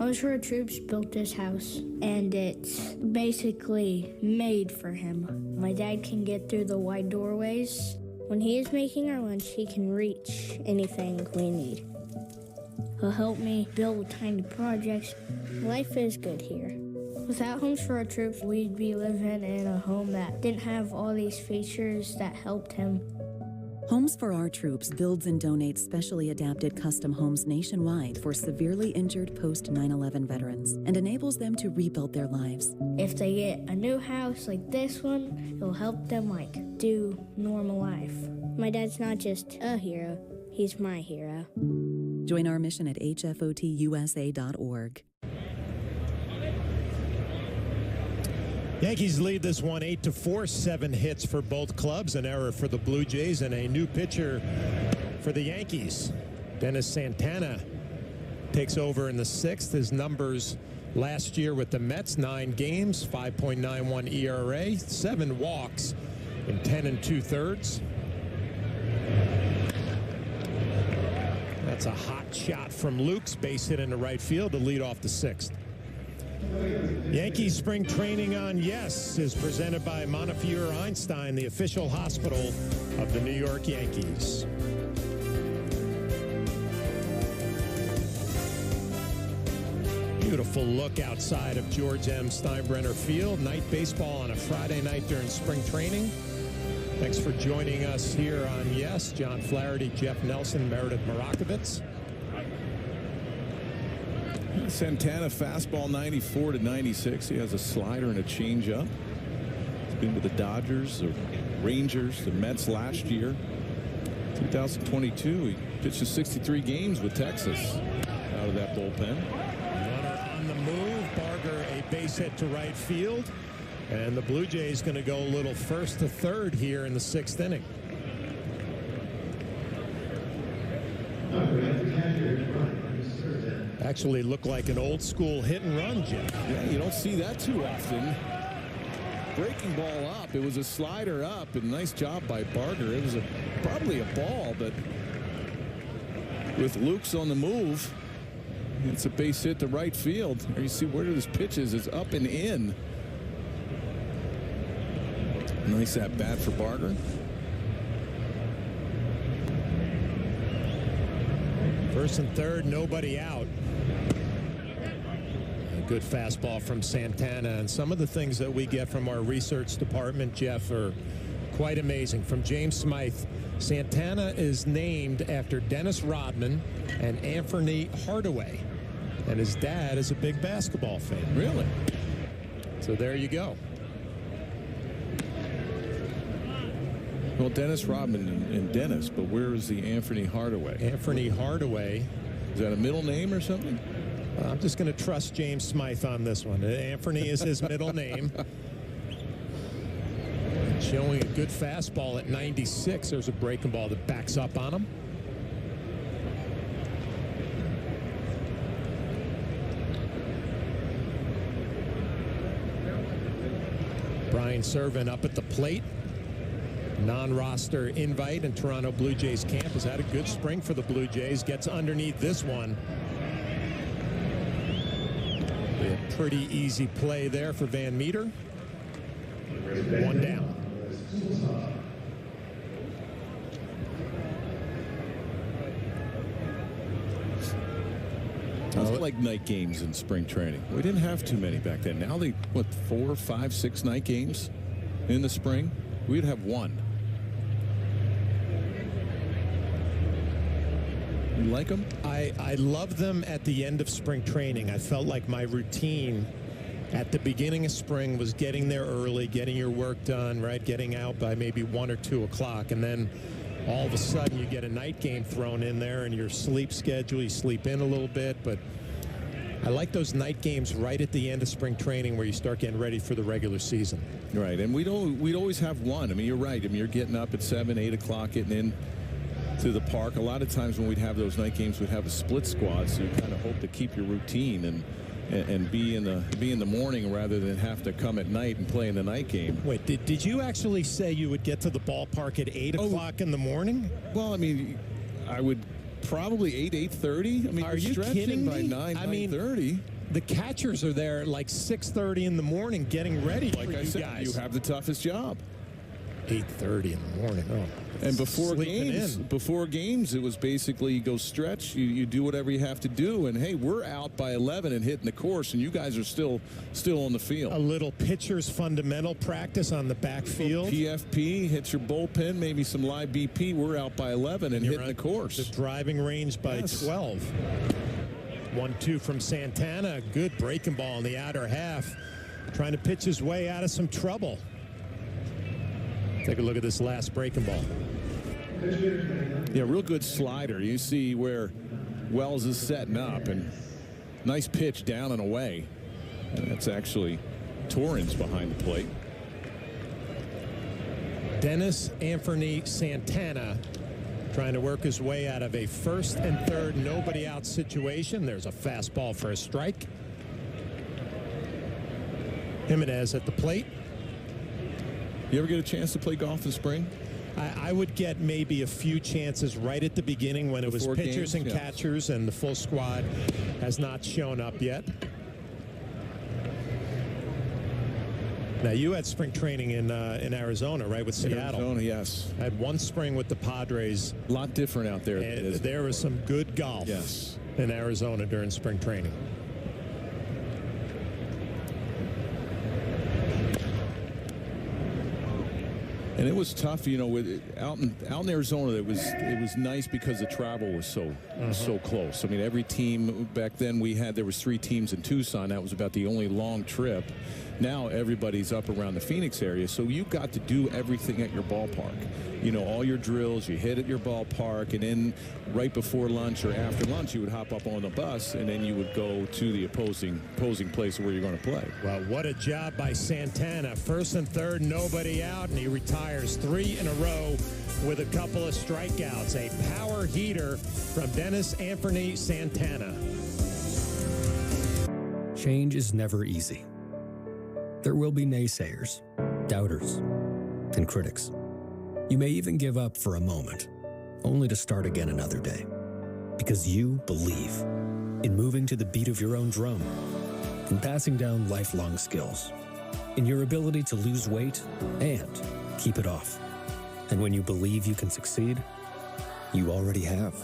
Homes for Our Troops built this house, and it's basically made for him. My dad can get through the wide doorways. When he is making our lunch, he can reach anything we need. He'll help me build tiny projects. Life is good here. Without Homes for Our Troops, we'd be living in a home that didn't have all these features that helped him. Homes for Our Troops builds and donates specially adapted custom homes nationwide for severely injured post-9/11 veterans and enables them to rebuild their lives. If they get a new house like this one, it'll help them do normal life. My dad's not just a hero, he's my hero. Join our mission at hfotusa.org. Yankees lead this one 8-4, 7 hits for both clubs, an error for the Blue Jays, and a new pitcher for the Yankees. Dennis Santana takes over in the 6th. His numbers last year with the Mets, 9 games, 5.91 ERA, 7 walks in 10 2/3. That's a hot shot from Luke's base hit into right field to lead off the 6th. Yankees spring training on Yes is presented by Montefiore Einstein, the official hospital of the New York Yankees. Beautiful look outside of George M. Steinbrenner Field. Night baseball on a Friday night during spring training. Thanks for joining us here on Yes. John Flaherty, Jeff Nelson, Meredith Marakovitz. Santana fastball 94 to 96. He has a slider and a changeup. He's been with the Dodgers, the Rangers, the Mets last year. 2022, he pitched 63 games with Texas out of that bullpen. Runner on the move. Barger a base hit to right field. And the Blue Jays going to go a little first to third here in the 6th inning. Actually looked like an old school hit and run, Jeff. Yeah, you don't see that too often. Breaking ball up. It was a slider up, and nice job by Barger. It was probably a ball, but with Luke's on the move, it's a base hit to right field. There you see where this pitch is. It's up and in. Nice at bat for Barger. First and third, nobody out. A good fastball from Santana, and some of the things that we get from our research department, Jeff, are quite amazing. From James Smythe, Santana is named after Dennis Rodman and Anthony Hardaway, and his dad is a big basketball fan. Really? So there you go. Well, Dennis Rodman and Dennis, but where is the Anthony Hardaway? Anthony Hardaway. Is that a middle name or something? I'm just going to trust James Smythe on this one. Anthony is his middle name. Showing a good fastball at 96. There's a breaking ball that backs up on him. Brian Servin up at the plate. Non-roster invite in Toronto Blue Jays camp. Has had a good spring for the Blue Jays. Gets underneath this one. A pretty easy play there for Van Meter. One down. I like night games in spring training. We didn't have too many back then. Now they, 4, 5, 6 night games in the spring? We'd have one. You like them? I love them at the end of spring training. I felt like my routine at the beginning of spring was getting there early, getting your work done, right? Getting out by maybe 1 or 2 o'clock. And then all of a sudden you get a night game thrown in there and your sleep schedule, you sleep in a little bit. But I like those night games right at the end of spring training where you start getting ready for the regular season. Right. And we'd always have one. I mean, you're right. I mean, you're getting up at 7, 8 o'clock, getting in to the park. A lot of times when we'd have those night games, we'd have a split squad, so you kind of hope to keep your routine and be in the morning rather than have to come at night and play in the night game. Wait, did you actually say you would get to the ballpark at 8 o'clock in the morning? Well, I mean, I would probably 8:30. I mean, are you kidding by me? 9:30. The catchers are there at like 6:30 in the morning getting ready like for I you said, guys. You have the toughest job. 8:30 in the morning. Oh, and before games, it was basically you go stretch, you do whatever you have to do, and hey, we're out by 11 and hitting the course, and you guys are still on the field. A little pitcher's fundamental practice on the backfield. PFP, hit your bullpen, maybe some live BP. We're out by 11 and hitting the course. The driving range by 12. 1-2 from Santana. Good breaking ball in the outer half. Trying to pitch his way out of some trouble. Take a look at this last breaking ball. Yeah, real good slider. You see where Wells is setting up, and nice pitch down and away. And that's actually Torrens behind the plate. Dennis Anthony Santana trying to work his way out of a first and third nobody out situation. There's a fastball for a strike. Jimenez at the plate. You ever get a chance to play golf in spring? I would get maybe a few chances right at the beginning when it was Before pitchers games, and yeah. catchers, and the full squad has not shown up yet. Now, you had spring training in Arizona, right, with Seattle? Arizona, yes. I had one spring with the Padres. A lot different out there. And there was some good golf in Arizona during spring training. And it was tough, you know, with out in Arizona. It was nice because the travel was so close. I mean, every team back then there was 3 teams in Tucson. That was about the only long trip. Now everybody's up around the Phoenix area, so you got to do everything at your ballpark. You know, all your drills, you hit at your ballpark, and then right before lunch or after lunch, you would hop up on the bus, and then you would go to the opposing place where you're going to play. Well, what a job by Santana. First and third, nobody out, and he retires 3 in a row with a couple of strikeouts. A power heater from Dennis Anthony Santana. Change is never easy. There will be naysayers, doubters, and critics. You may even give up for a moment, only to start again another day. Because you believe in moving to the beat of your own drum, in passing down lifelong skills, in your ability to lose weight and keep it off. And when you believe you can succeed, you already have.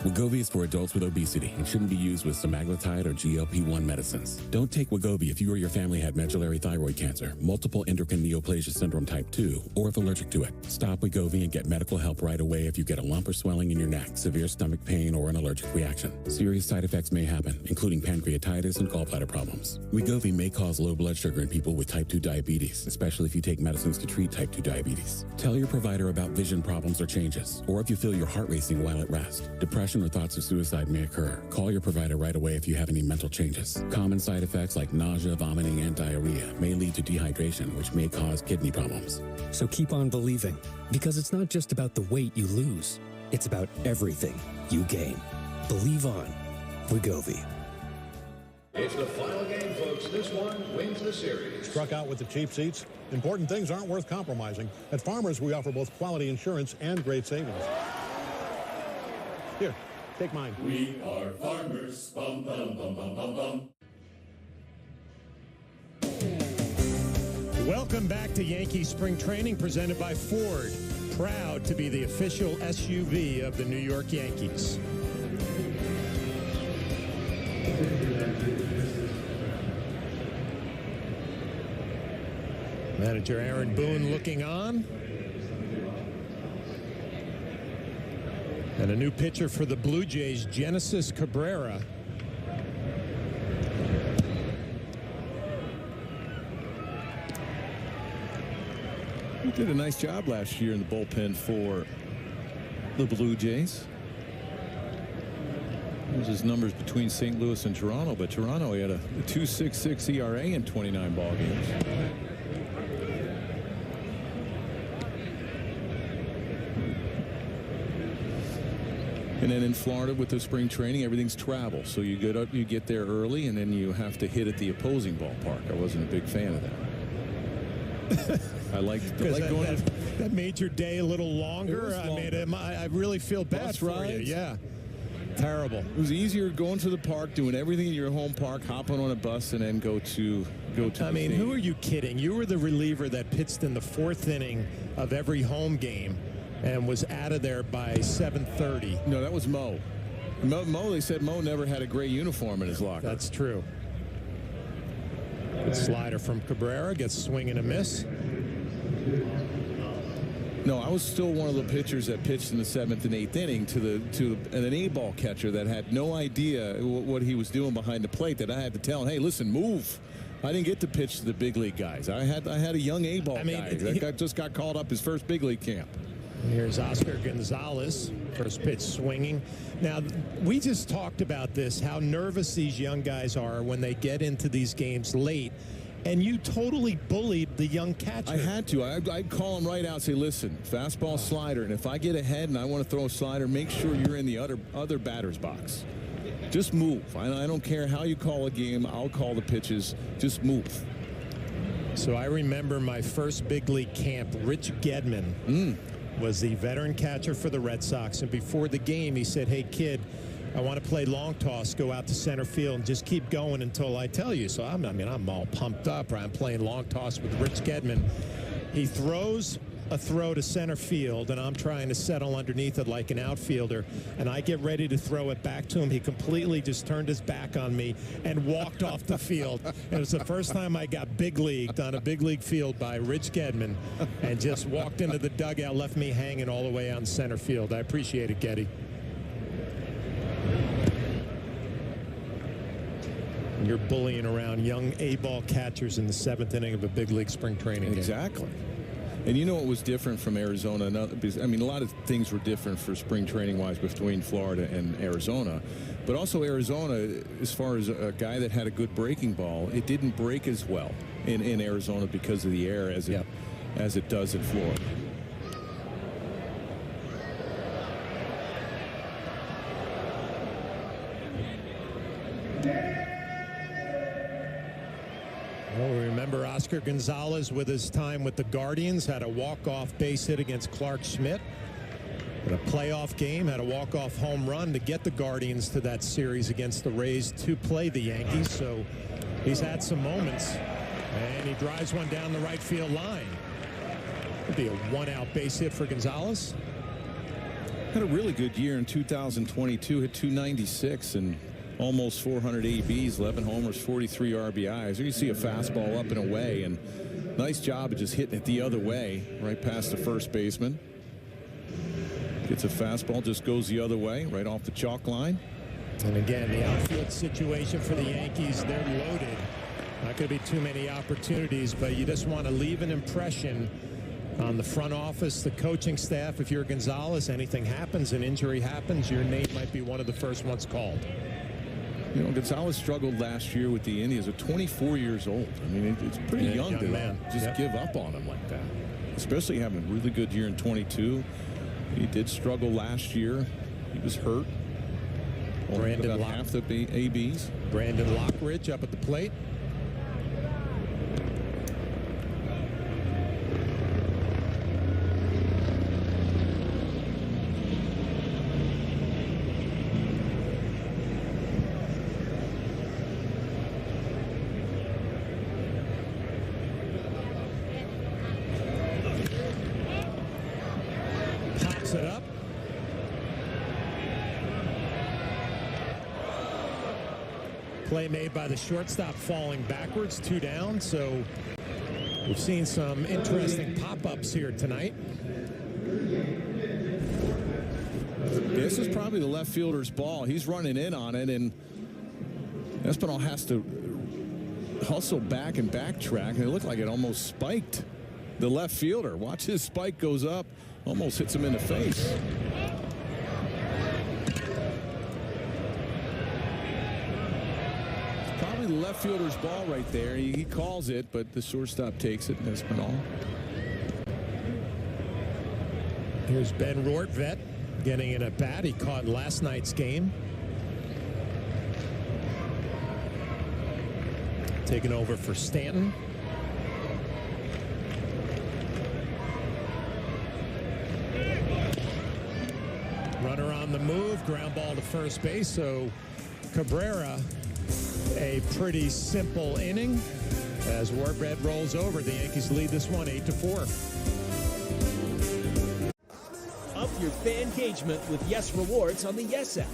Wegovy is for adults with obesity and shouldn't be used with semaglutide or GLP-1 medicines. Don't take Wegovy if you or your family had medullary thyroid cancer, multiple endocrine neoplasia syndrome type 2, or if allergic to it. Stop Wegovy and get medical help right away if you get a lump or swelling in your neck, severe stomach pain, or an allergic reaction. Serious side effects may happen, including pancreatitis and gallbladder problems. Wegovy may cause low blood sugar in people with type 2 diabetes, especially if you take medicines to treat type 2 diabetes. Tell your provider about vision problems or changes, or if you feel your heart racing while at rest. Depression or thoughts of suicide may occur. Call your provider right away if you have any mental changes. Common side effects like nausea, vomiting, and diarrhea may lead to dehydration, which may cause kidney problems. So keep on believing, because it's not just about the weight you lose. It's about everything you gain. Believe on. Wegovy. It's the final game, folks. This one wins the series. Struck out with the cheap seats? Important things aren't worth compromising. At Farmers, we offer both quality insurance and great savings. Here, take mine. We are farmers. Bum, bum, bum, bum, bum, bum. Welcome back to Yankee Spring Training presented by Ford. Proud to be the official SUV of the New York Yankees. Manager Aaron Boone looking on. And a new pitcher for the Blue Jays, Genesis Cabrera. He did a nice job last year in the bullpen for the Blue Jays. There's his numbers between St. Louis and Toronto, but Toronto, he had a 2.66 ERA in 29 ball games. And then in Florida with the spring training, everything's travel. So you get there early, and then you have to hit at the opposing ballpark. I wasn't a big fan of that. I liked going. That made your day a little longer. I really feel bad for you. Yeah. Terrible. It was easier going to the park, doing everything in your home park, hopping on a bus, and then go to. I mean, who are you kidding? You were the reliever that pitched in the 4th inning of every home game and was out of there by 7:30. No, that was Mo. Mo, they said Mo never had a gray uniform in his locker. That's true. Good slider from Cabrera, gets swing and a miss. No, I was still one of the pitchers that pitched in the 7th and 8th inning to an A-ball catcher that had no idea what he was doing behind the plate, that I had to tell him, hey, listen, move. I didn't get to pitch to the big league guys. I had a young A-ball guy that just got called up his first big league camp. Here's Oscar Gonzalez, first pitch swinging. Now, we just talked about this, how nervous these young guys are when they get into these games late. And you totally bullied the young catcher. I had to. I'd call him right out, say, listen, fastball, slider, and if I get ahead and I want to throw a slider, make sure you're in the other batter's box. Just move. I don't care how you call a game. I'll call the pitches. Just move. So I remember my first big league camp, Rich Gedman was the veteran catcher for the Red Sox. And before the game, he said, hey, kid, I want to play long toss, go out to center field, and just keep going until I tell you. So, I'm all pumped up. Right? I'm playing long toss with Rich Gedman. He throws a throw to center field, and I'm trying to settle underneath it like an outfielder, and I get ready to throw it back to him. He completely just turned his back on me and walked off the field. It was the first time I got big leagued on a big league field by Rich Gedman, and just walked into the dugout, left me hanging all the way on center field. I appreciate it, Geddy. You're bullying around young A-ball catchers in the 7th inning of a big league spring training game. Exactly. And you know what was different from Arizona? I mean, a lot of things were different for spring training-wise between Florida and Arizona. But also Arizona, as far as a guy that had a good breaking ball, it didn't break as well in Arizona because of the air as it does in Florida. Well, we remember Oscar Gonzalez with his time with the Guardians, had a walk-off base hit against Clark Schmidt. In a playoff game, had a walk-off home run to get the Guardians to that series against the Rays to play the Yankees. So he's had some moments, and he drives one down the right field line. Could be a one-out base hit for Gonzalez. Had a really good year in 2022, hit 296 and almost 400 ABs, 11 homers, 43 RBIs. You see a fastball up and away, and nice job of just hitting it the other way, right past the first baseman. Gets a fastball, just goes the other way, right off the chalk line. And again, the outfield situation for the Yankees, they're loaded. Not going to be too many opportunities, but you just want to leave an impression on the front office, the coaching staff. If you're Gonzalez, anything happens, an injury happens, your name might be one of the first ones called. You know, Gonzalez struggled last year with the Indians at 24 years old. I mean, it's pretty young to man. Just give up on him like that, especially having a really good year in 22. He did struggle last year. He was hurt. Brandon about half the ABs. Brandon Lockridge up at the plate. It up. Play made by the shortstop falling backwards, 2 down. So we've seen some interesting pop-ups here tonight. This is probably the left fielder's ball. He's running in on it, and Espinal has to hustle back and backtrack, and it looked like it almost spiked the left fielder. Watch his spike goes up. Almost hits him in the face. It's probably the left fielder's ball right there. He calls it, but the shortstop takes it, and Espinal. Here's Ben Rortvedt getting in at bat. He caught last night's game. Taking over for Stanton. Runner on the move, ground ball to first base. So Cabrera, a pretty simple inning as Rortvedt rolls over. The Yankees lead this one 8-4. Up your fan engagement with Yes Rewards on the Yes app.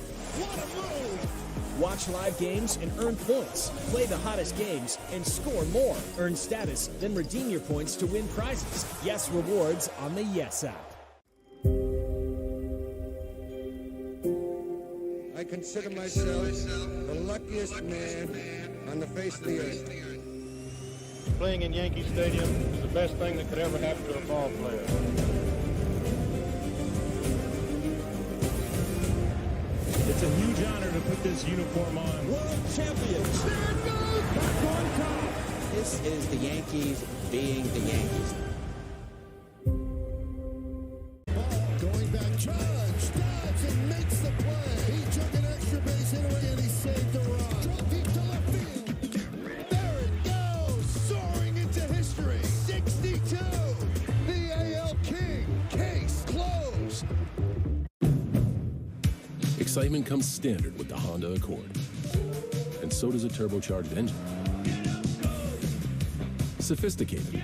Watch live games and earn points. Play the hottest games and score more. Earn status, then redeem your points to win prizes. Yes Rewards on the Yes app. I consider myself the luckiest man on the face of the earth. Playing in Yankee Stadium is the best thing that could ever happen to a ball player. It's a huge honor to put this uniform on. World champions. Back on top. This is the Yankees being the Yankees. Going back, Judge dives and makes the play. He took an extra base hit away and he saved the run. Drove deep to left field. There it goes, soaring into history. 62. The AL King, Case Excitement comes standard with the Honda Accord. And so does a turbocharged engine. Sophisticated.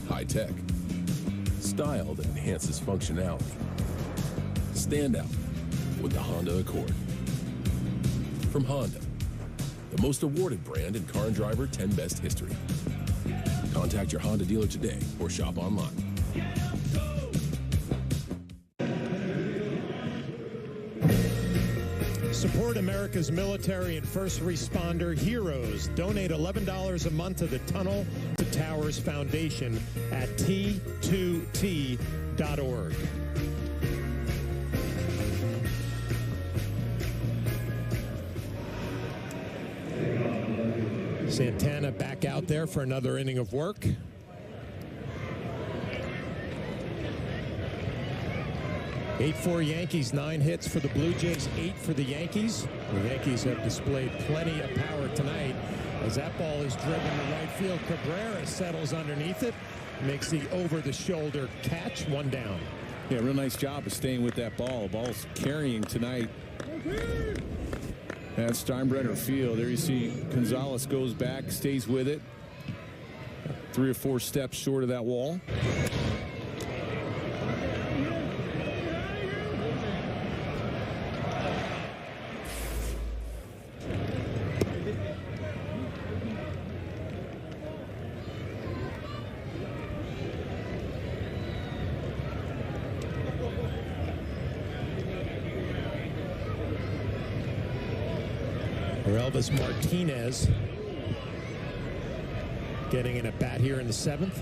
High-tech. Style that enhances functionality. Stand out with the Honda Accord. From Honda, the most awarded brand in Car and Driver 10 Best history. Contact your Honda dealer today or shop online. Support America's military and first responder heroes. Donate $11 a month to the Tunnel to Towers Foundation at T2T.org. Santana back out there for another inning of work. Eight for Yankees, 9 hits for the Blue Jays, 8 for the Yankees. The Yankees have displayed plenty of power tonight as that ball is driven to right field. Cabrera settles underneath it, makes the over-the-shoulder catch, 1 down. Yeah, real nice job of staying with that ball. The ball's carrying tonight at Steinbrenner Field. There you see Gonzalez goes back, stays with it. 3 or 4 steps short of that wall. Elvis Martinez getting in a bat here in the 7th.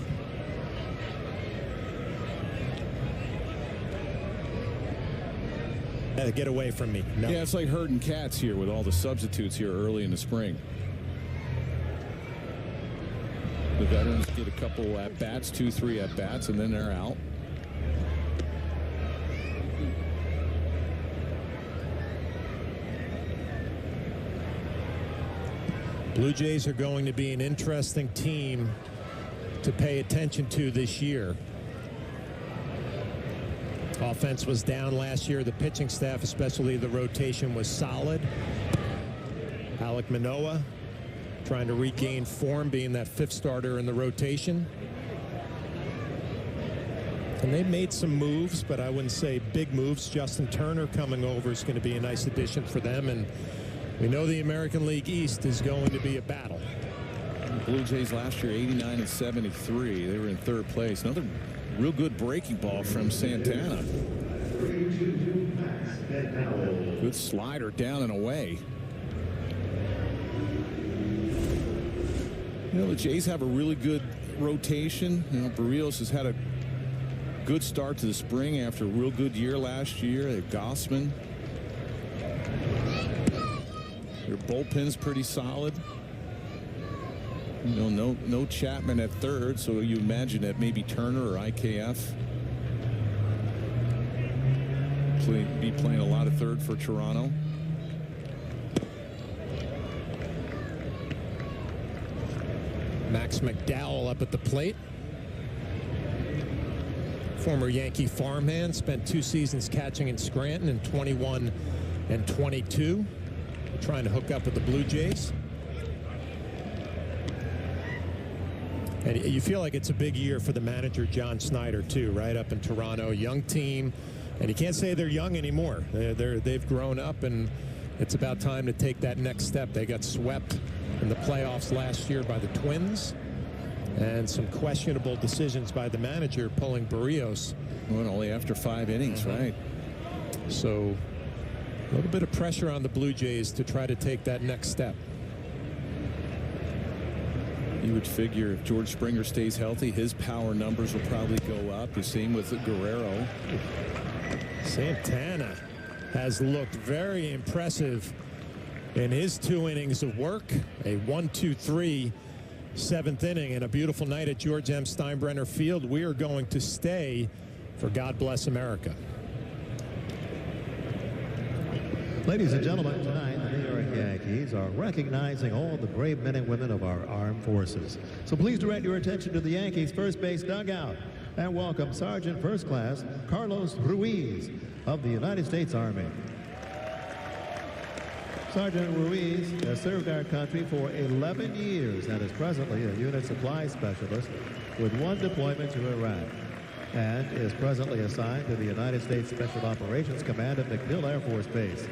Get away from me. No. Yeah, it's like herding cats here with all the substitutes here early in the spring. The veterans get a couple at-bats, 2-3 at-bats, and then they're out. Blue Jays are going to be an interesting team to pay attention to this year. Offense was down last year. The pitching staff, especially the rotation, was solid. Alek Manoah trying to regain form, being that 5th starter in the rotation. And they've made some moves, but I wouldn't say big moves. Justin Turner coming over is going to be a nice addition for them. And we know the American League East is going to be a battle. Blue Jays last year, 89 and 73. They were in 3rd place. Another real good breaking ball from Santana. Good slider down and away. You know, the Jays have a really good rotation. You know, Barrios has had a good start to the spring after a real good year last year. They have Gossman. Their bullpen's pretty solid. You know, no Chapman at 3rd, so you imagine that maybe Turner or IKF be playing a lot of 3rd for Toronto. Max McDowell up at the plate. Former Yankee farmhand, spent 2 seasons catching in Scranton in 21 and 22. Trying to hook up with the Blue Jays. And you feel like it's a big year for the manager, John Snyder, too, right up in Toronto. Young team. And you can't say they're young anymore. They've grown up, and it's about time to take that next step. They got swept in the playoffs last year by the Twins. And some questionable decisions by the manager, pulling Barrios. Well, only after 5 innings, right? So a little bit of pressure on the Blue Jays to try to take that next step. You would figure if George Springer stays healthy, his power numbers will probably go up. The same with Guerrero. Santana has looked very impressive in his 2 innings of work. A 1-2-3 7th inning, and a beautiful night at George M. Steinbrenner Field. We are going to stay for God Bless America. Ladies and gentlemen, tonight the New York Yankees are recognizing all the brave men and women of our armed forces. So please direct your attention to the Yankees' first base dugout. And welcome Sergeant First Class Carlos Ruiz of the United States Army. Sergeant Ruiz has served our country for 11 years and is presently a unit supply specialist with 1 deployment to Iraq, and is presently assigned to the United States Special Operations Command at McDill Air Force Base.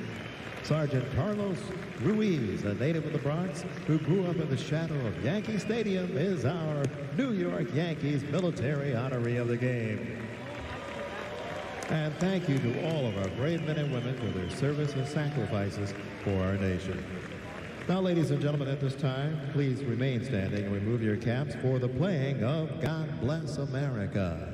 Sergeant Carlos Ruiz, a native of the Bronx who grew up in the shadow of Yankee Stadium, is our New York Yankees military honoree of the game. And thank you to all of our brave men and women for their service and sacrifices for our nation. Now, ladies and gentlemen, at this time, please remain standing and remove your caps for the playing of God Bless America.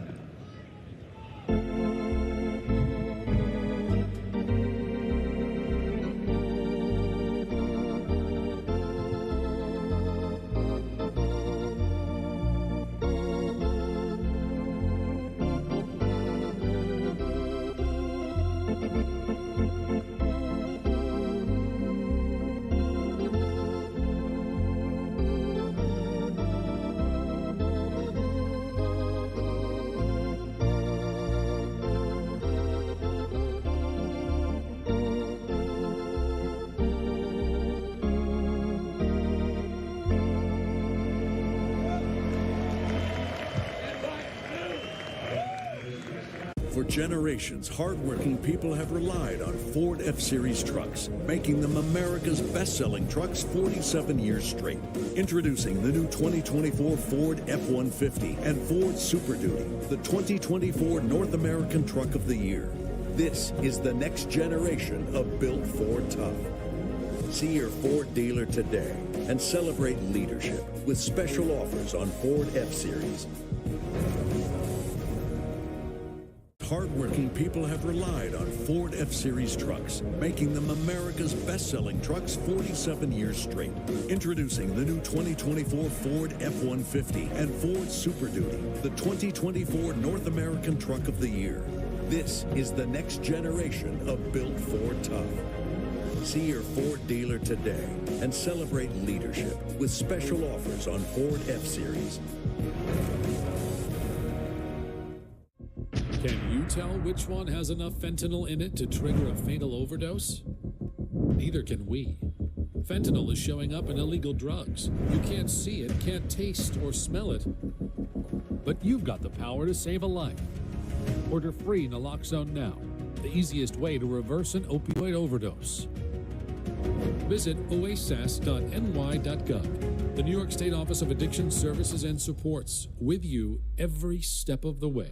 For generations, hardworking people have relied on Ford F-Series trucks, making them America's best-selling trucks 47 years straight. Introducing the new 2024 Ford F-150 and Ford Super Duty, the 2024 North American Truck of the Year. This is the next generation of built Ford tough. See your Ford dealer today and celebrate leadership with special offers on Ford F-Series. Hardworking people have relied on Ford F-Series trucks, making them America's best-selling trucks 47 years straight. Introducing the new 2024 Ford F-150 and Ford Super Duty, the 2024 North American Truck of the Year. This is the next generation of built Ford tough. See your Ford dealer today and celebrate leadership with special offers on Ford F-Series. Can you tell which one has enough fentanyl in it to trigger a fatal overdose? Neither can we. Fentanyl is showing up in illegal drugs. You can't see it, can't taste or smell it, but you've got the power to save a life. Order free naloxone now, the easiest way to reverse an opioid overdose. Visit oasas.ny.gov, the New York State Office of Addiction Services and Supports, with you every step of the way.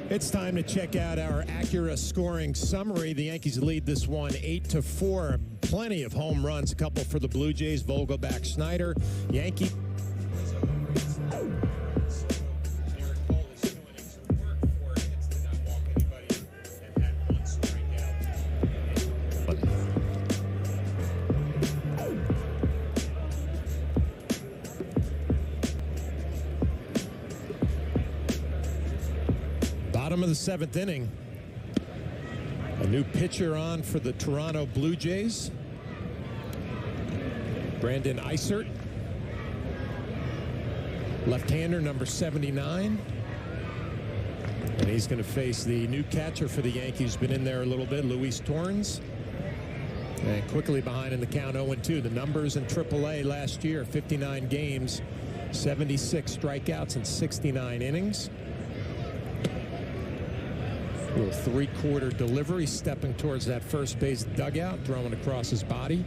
It's time to check out our Acura scoring summary. The Yankees lead this one 8-4. Plenty of home runs, a couple for the Blue Jays, Vogelbach, Schneider. Yankee. Bottom of the 7th inning. A new pitcher on for the Toronto Blue Jays. Brandon Eisert. Left-hander, number 79. And he's going to face the new catcher for the Yankees. Been in there a little bit, Luis Torrens. And quickly behind in the count, 0-2. The numbers in AAA last year, 59 games, 76 strikeouts in 69 innings. Little three-quarter delivery, stepping towards that first base dugout, throwing across his body.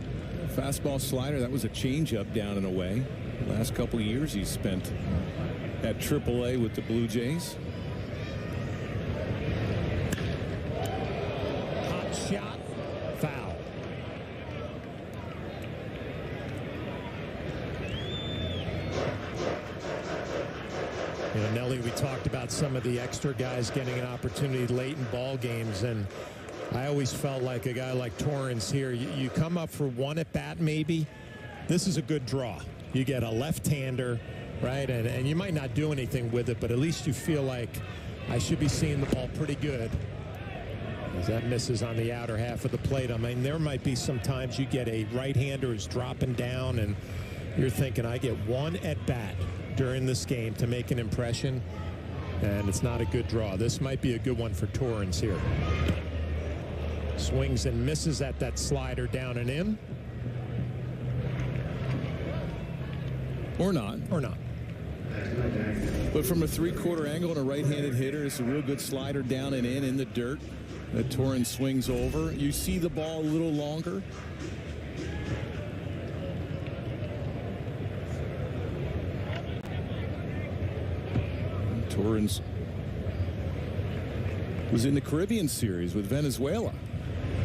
Fastball slider, that was a changeup down and away. Last couple of years he's spent at AAA with the Blue Jays. Hot shot, foul. You know, Nelly, we talked about some of the extra guys getting an opportunity late in ball games, and I always felt like a guy like Torrens here, you come up for one at bat maybe. This is a good draw. You get a left-hander, right, and you might not do anything with it, but at least you feel like I should be seeing the ball pretty good. As that misses on the outer half of the plate. I mean, there might be some times you get a right-hander who's dropping down and You're thinking, I get one at bat during this game to make an impression, and it's not a good draw. This might be a good one for Torrens here. Swings and misses at that slider down and in. Or not. Or not. But from a three-quarter angle and a right-handed hitter, it's a real good slider down and in the dirt that Torrens swings over. You see the ball a little longer. Torrens was in the Caribbean Series with Venezuela.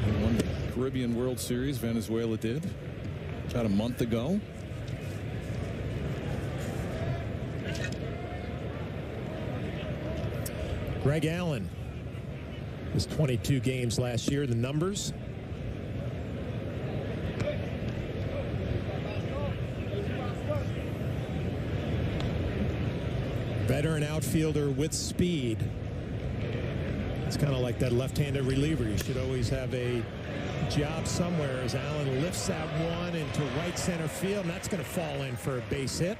He won the Caribbean World Series, Venezuela did, about a month ago. Greg Allen, his 22 games last year, the numbers. Veteran outfielder with speed. It's kind of like that left-handed reliever. You should always have a job somewhere as Allen lifts that one into right center field, and that's going to fall in for a base hit.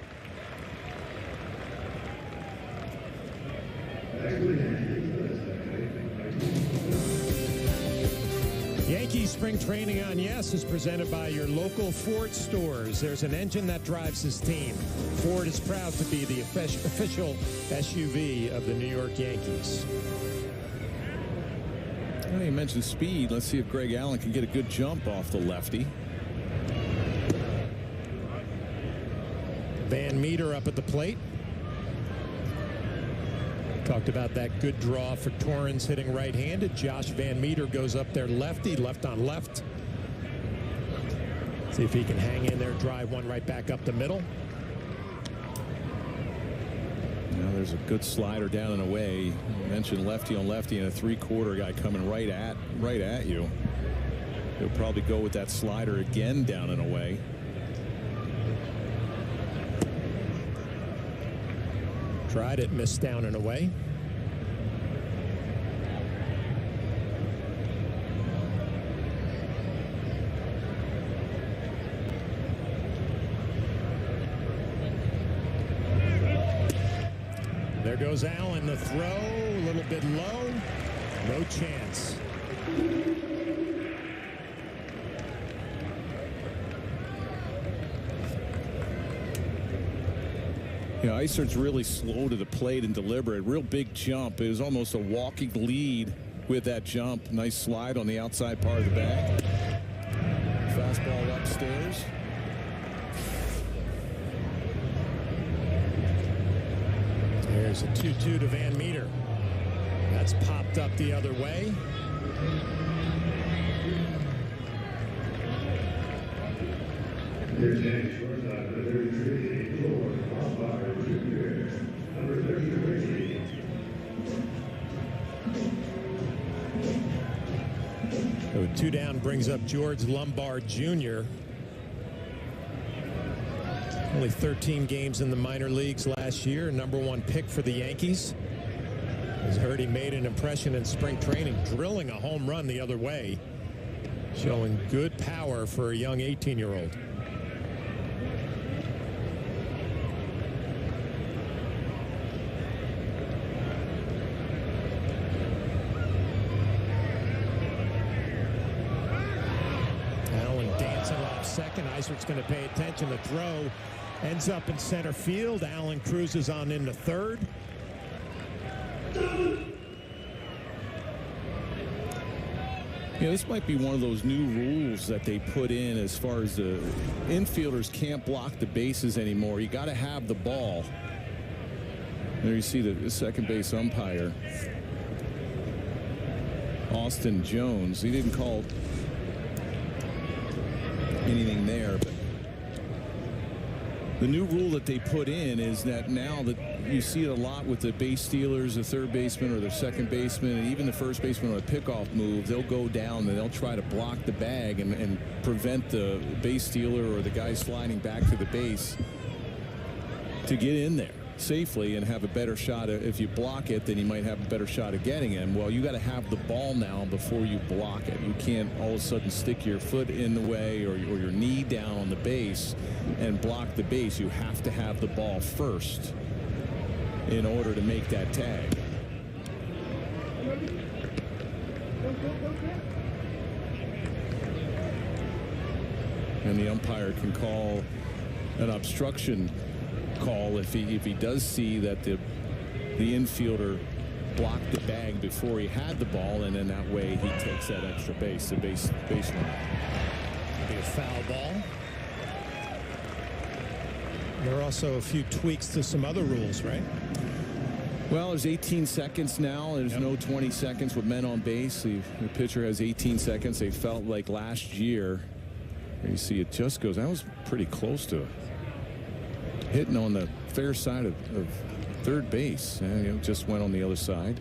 Yankees spring training on Yes is presented by your local Ford stores. There's an engine that drives his team. Ford is proud to be the official SUV of the New York Yankees. Well, you mentioned speed. Let's see if Greg Allen can get a good jump off the lefty. Van Meter up at the plate. Talked about that good draw for Torrens hitting right-handed. Josh Van Meter goes up there lefty, left on left. See if he can hang in there, drive one right back up the middle. Now there's a good slider down and away. You mentioned lefty on lefty and a three-quarter guy coming right at you. He'll probably go with that slider again down and away. Tried it, missed down and away. There goes Allen. The throw, a little bit low. No chance. Yeah, Eisert's really slow to the plate and deliberate. Real big jump. It was almost a walking lead with that jump. Nice slide on the outside part of the bag. Fastball upstairs. There's a 2-2 to Van Meter. That's popped up the other way. So 2 down brings up George Lombard Jr. Only 13 games in the minor leagues last year. #1 pick for the Yankees. As heard, he made an impression in spring training, drilling a home run the other way. Showing good power for a young 18-year-old. Allen dancing off second. Eisert's going to pay attention. The throw ends up in center field. Allen cruises on into third. Yeah, this might be one of those new rules that they put in as far as the infielders can't block the bases anymore. You got to have the ball. There you see the second base umpire, Austin Jones. He didn't call anything there, but the new rule that they put in is that now that you see it a lot with the base stealers, the third baseman or the second baseman, and even the first baseman on a pickoff move, they'll go down and they'll try to block the bag and prevent the base stealer or the guy sliding back to the base to get in there. safely and have a better shot. If you block it, then you might have a better shot at getting him. Well, you got to have the ball now before you block it. You can't all of a sudden stick your foot in the way or your knee down on the base and block the base. You have to have the ball first in order to make that tag. And the umpire can call an obstruction call if he does see that the infielder blocked the bag before he had the ball, and then that way he takes that extra base, the base runner. Be a foul ball. There are also a few tweaks to some other rules, right? Well, there's 18 seconds now. There's no 20 seconds with men on base. The pitcher has 18 seconds. They felt like last year. You see it just goes. That was pretty close to hitting on the fair side of third base. And it just went on the other side.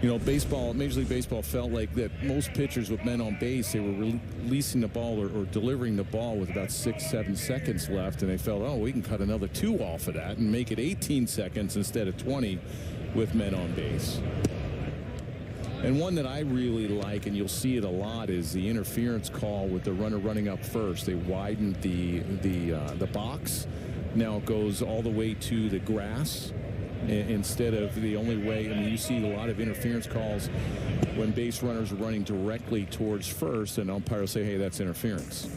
You know, baseball, Major League Baseball felt like that most pitchers with men on base, they were releasing the ball or delivering the ball with about 6-7 seconds left, and they felt, oh, we can cut another 2 off of that and make it 18 seconds instead of 20 with men on base. And one that I really like, and you'll see it a lot, is the interference call with the runner running up first. They widened the box. Now it goes all the way to the grass instead of the only way. I mean, you see a lot of interference calls when base runners are running directly towards first, and umpire will say, hey, that's interference.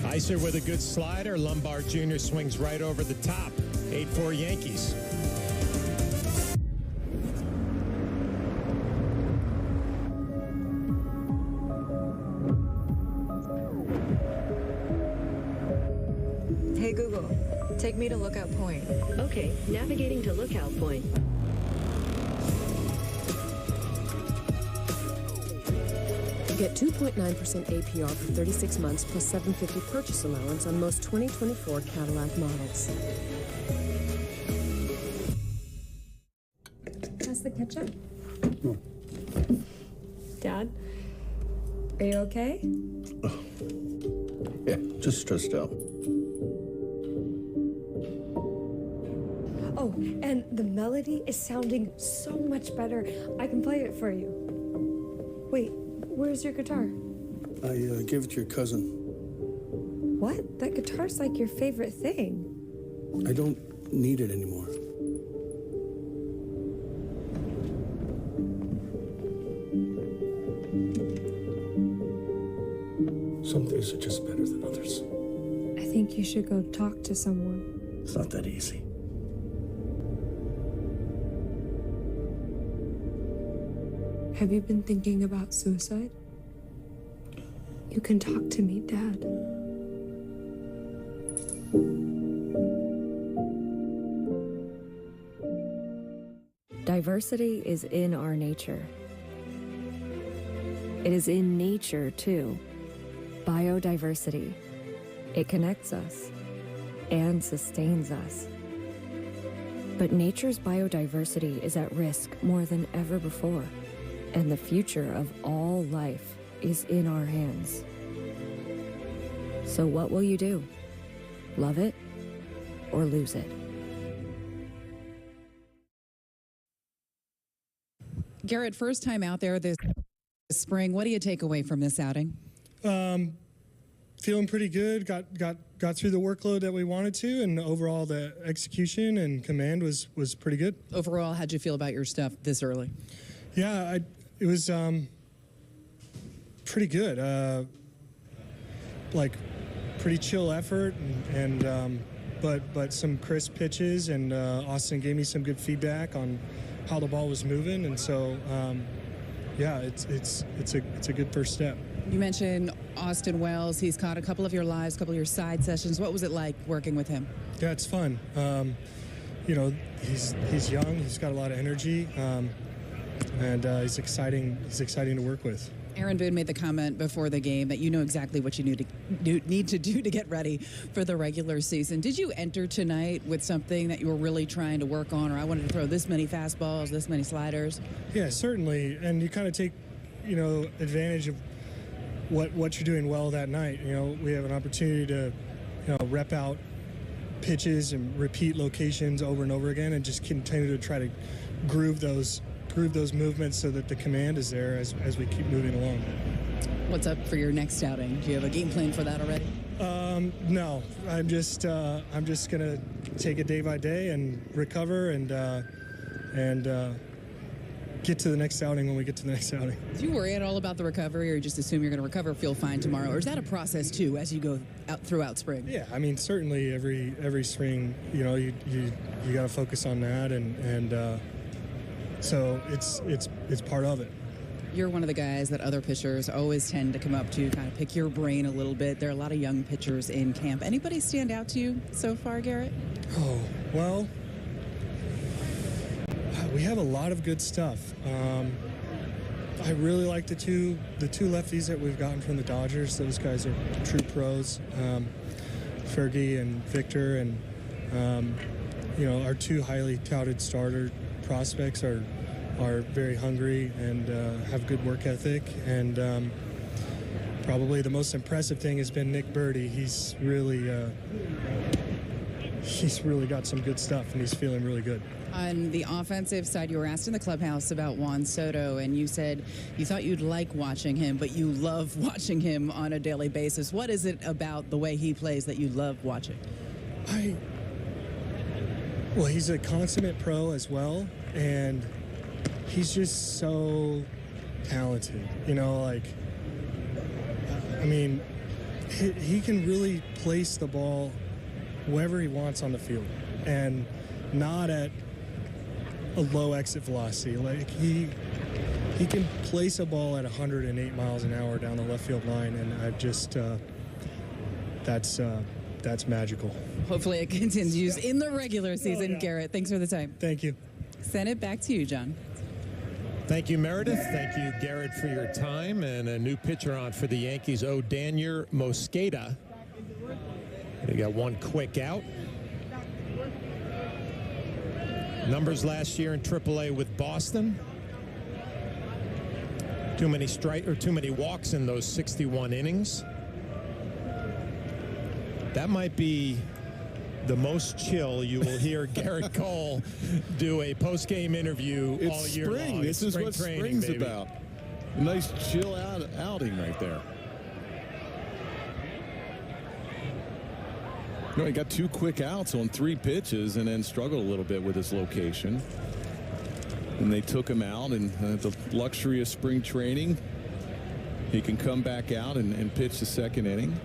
Iser with a good slider. Lombard Jr. swings right over the top. 8-4 Yankees. Hey Google, take me to Lookout Point. Okay, navigating to Lookout Point. Get 2.9% APR for 36 months plus $750 purchase allowance on most 2024 Cadillac models. Pass the ketchup. Dad, are you okay? Yeah, just stressed out. Oh, and the melody is sounding so much better. I can play it for you. Wait, where's your guitar? I gave it to your cousin. What? That guitar's like your favorite thing. I don't need it anymore. Some things are just better than others. I think you should go talk to someone. It's not that easy. Have you been thinking about suicide? You can talk to me, Dad. Diversity is in our nature. It is in nature, too. Biodiversity. It connects us and sustains us. But nature's biodiversity is at risk more than ever before. And the future of all life is in our hands. So what will you do? Love it or lose it? Garrett, first time out there this spring. What do you take away from this outing? Feeling pretty good. Got through the workload that we wanted to, and overall the execution and command was pretty good. Overall, how'd you feel about your stuff this early? Yeah, it was pretty good. Like pretty chill effort, and but some crisp pitches, and Austin gave me some good feedback on how the ball was moving, and so yeah, it's a good first step. You mentioned Austin Wells. He's caught a couple of your lives, a couple of your side sessions. What was it like working with him? Yeah, it's fun. You know, he's young. He's got a lot of energy, and he's exciting to work with. Aaron Boone made the comment before the game that you know exactly what you need to do to get ready for the regular season. Did you enter tonight with something that you were really trying to work on, or I wanted to throw this many fastballs, this many sliders? Yeah, certainly. And you kind of take, advantage of what you're doing well that night. We have an opportunity to, rep out pitches and repeat locations over and over again, and just continue to try to groove those movements so that the command is there as we keep moving along. What's up for your next outing? Do you have a game plan for that already? No, I'm just gonna take it day by day and recover and get to the next outing when we get to the next outing. Do you worry at all about the recovery, or you just assume you're going to recover, feel fine tomorrow, or is that a process too as you go out throughout spring? Yeah, I mean, certainly every spring, you know, you got to focus on that, and so it's part of it. You're one of the guys that other pitchers always tend to come up to, kind of pick your brain a little bit. There are a lot of young pitchers in camp. Anybody stand out to you so far, Garrett? Oh, well, we have a lot of good stuff. I really like the two lefties that we've gotten from the Dodgers. Those guys are true pros, Fergie and Victor, and you know, our two highly touted starter prospects are very hungry and have good work ethic. And probably the most impressive thing has been Nick Birdie. He's really got some good stuff, and he's feeling really good. On the offensive side, you were asked in the clubhouse about Juan Soto, and you said you thought you'd like watching him, but you love watching him on a daily basis. What is it about the way he plays that you love watching? Well, he's a consummate pro as well, and he's just so talented. You know, like, I mean, he can really place the ball wherever he wants on the field, and not at a low exit velocity. Like, he can place a ball at 108 miles an hour down the left field line, and I just that's magical. Hopefully it continues in the regular season. Yeah. Garrett, thanks for the time. Thank you. Send it back to you, John. Thank you, Meredith. Thank you, Garrett, for your time. And a new pitcher on for the Yankees, Odanier Mosqueda. They got one quick out. Numbers last year in AAA with Boston. Too many walks in those 61 innings. That might be the most chill you will hear Garrett Cole do a post-game interview all year long. This is what spring's about. A nice chill outing right there. No, he got 2 quick outs on 3 pitches and then struggled a little bit with his location. And they took him out, and the luxury of spring training, he can come back out and pitch the second inning.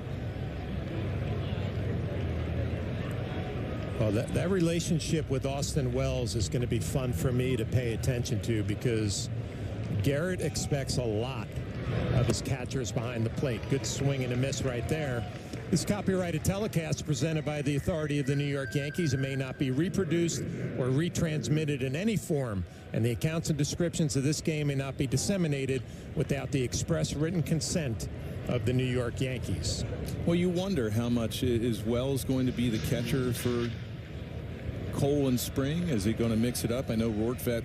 Well, that relationship with Austin Wells is going to be fun for me to pay attention to, because Garrett expects a lot of his catchers behind the plate. Good swing and a miss right there. This copyrighted telecast presented by the authority of the New York Yankees. It may not be reproduced or retransmitted in any form, and the accounts and descriptions of this game may not be disseminated without the express written consent of the New York Yankees. Well, you wonder how much is Wells going to be the catcher for Cole in spring? Is he going to mix it up? I know Rortvedt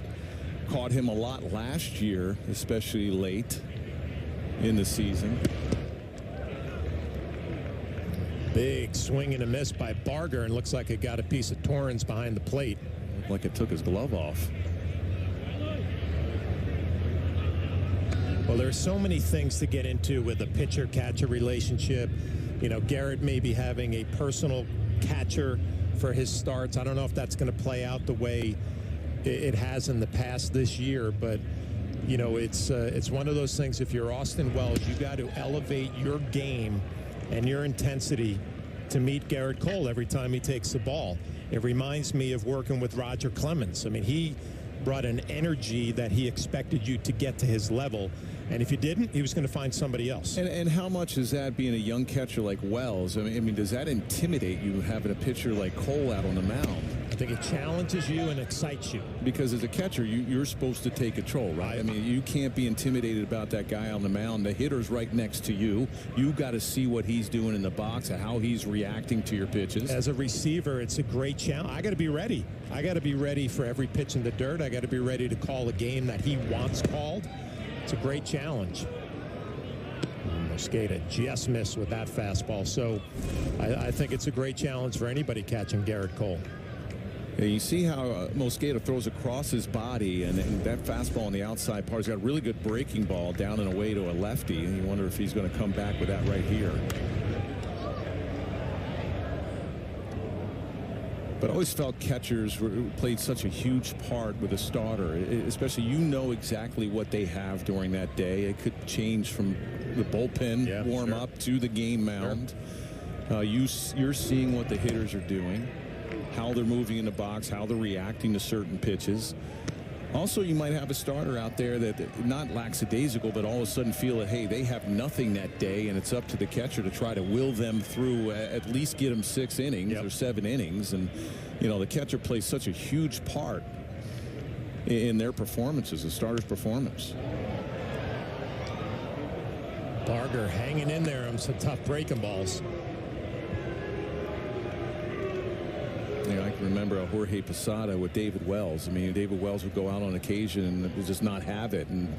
caught him a lot last year, especially late in the season. Big swing and a miss by Barger, and looks like it got a piece of Torrens behind the plate. Looked like it took his glove off. Well, there's so many things to get into with a pitcher-catcher relationship. You know, Garrett may be having a personal catcher for his starts. I don't know if that's going to play out the way it has in the past this year, but you know, it's one of those things. If you're Austin Wells, you got to elevate your game and your intensity to meet Garrett Cole every time he takes the ball. It reminds me of working with Roger Clemens. I mean, he brought an energy that he expected you to get to his level, and if you didn't, he was going to find somebody else. And how much is that, being a young catcher like Wells? I mean, does that intimidate you, having a pitcher like Cole out on the mound? I think it challenges you and excites you. Because as a catcher, you're supposed to take control, right? I mean, you can't be intimidated about that guy on the mound. The hitter's right next to you. You've got to see what he's doing in the box and how he's reacting to your pitches. As a receiver, it's a great challenge. I got to be ready. I got to be ready for every pitch in the dirt. I got to be ready to call a game that he wants called. It's a great challenge. Mosqueda just missed with that fastball. So I think it's a great challenge for anybody catching Garrett Cole. Yeah, you see how Mosqueda throws across his body, and that fastball on the outside part. He's got a really good breaking ball down and away to a lefty, and you wonder if he's going to come back with that right here. But I always felt catchers played such a huge part with a starter, especially exactly what they have during that day. It could change from the bullpen warm up to the game mound. You're seeing what the hitters are doing, how they're moving in the box, how they're reacting to certain pitches. Also, you might have a starter out there that not lackadaisical, but all of a sudden feel that, hey, they have nothing that day, and it's up to the catcher to try to will them through, at least get them 6 innings or 7 innings. And, the catcher plays such a huge part in their performances, the starter's performance. Barger hanging in there on some tough breaking balls. I can remember Jorge Posada with David Wells. I mean, David Wells would go out on occasion and would just not have it, and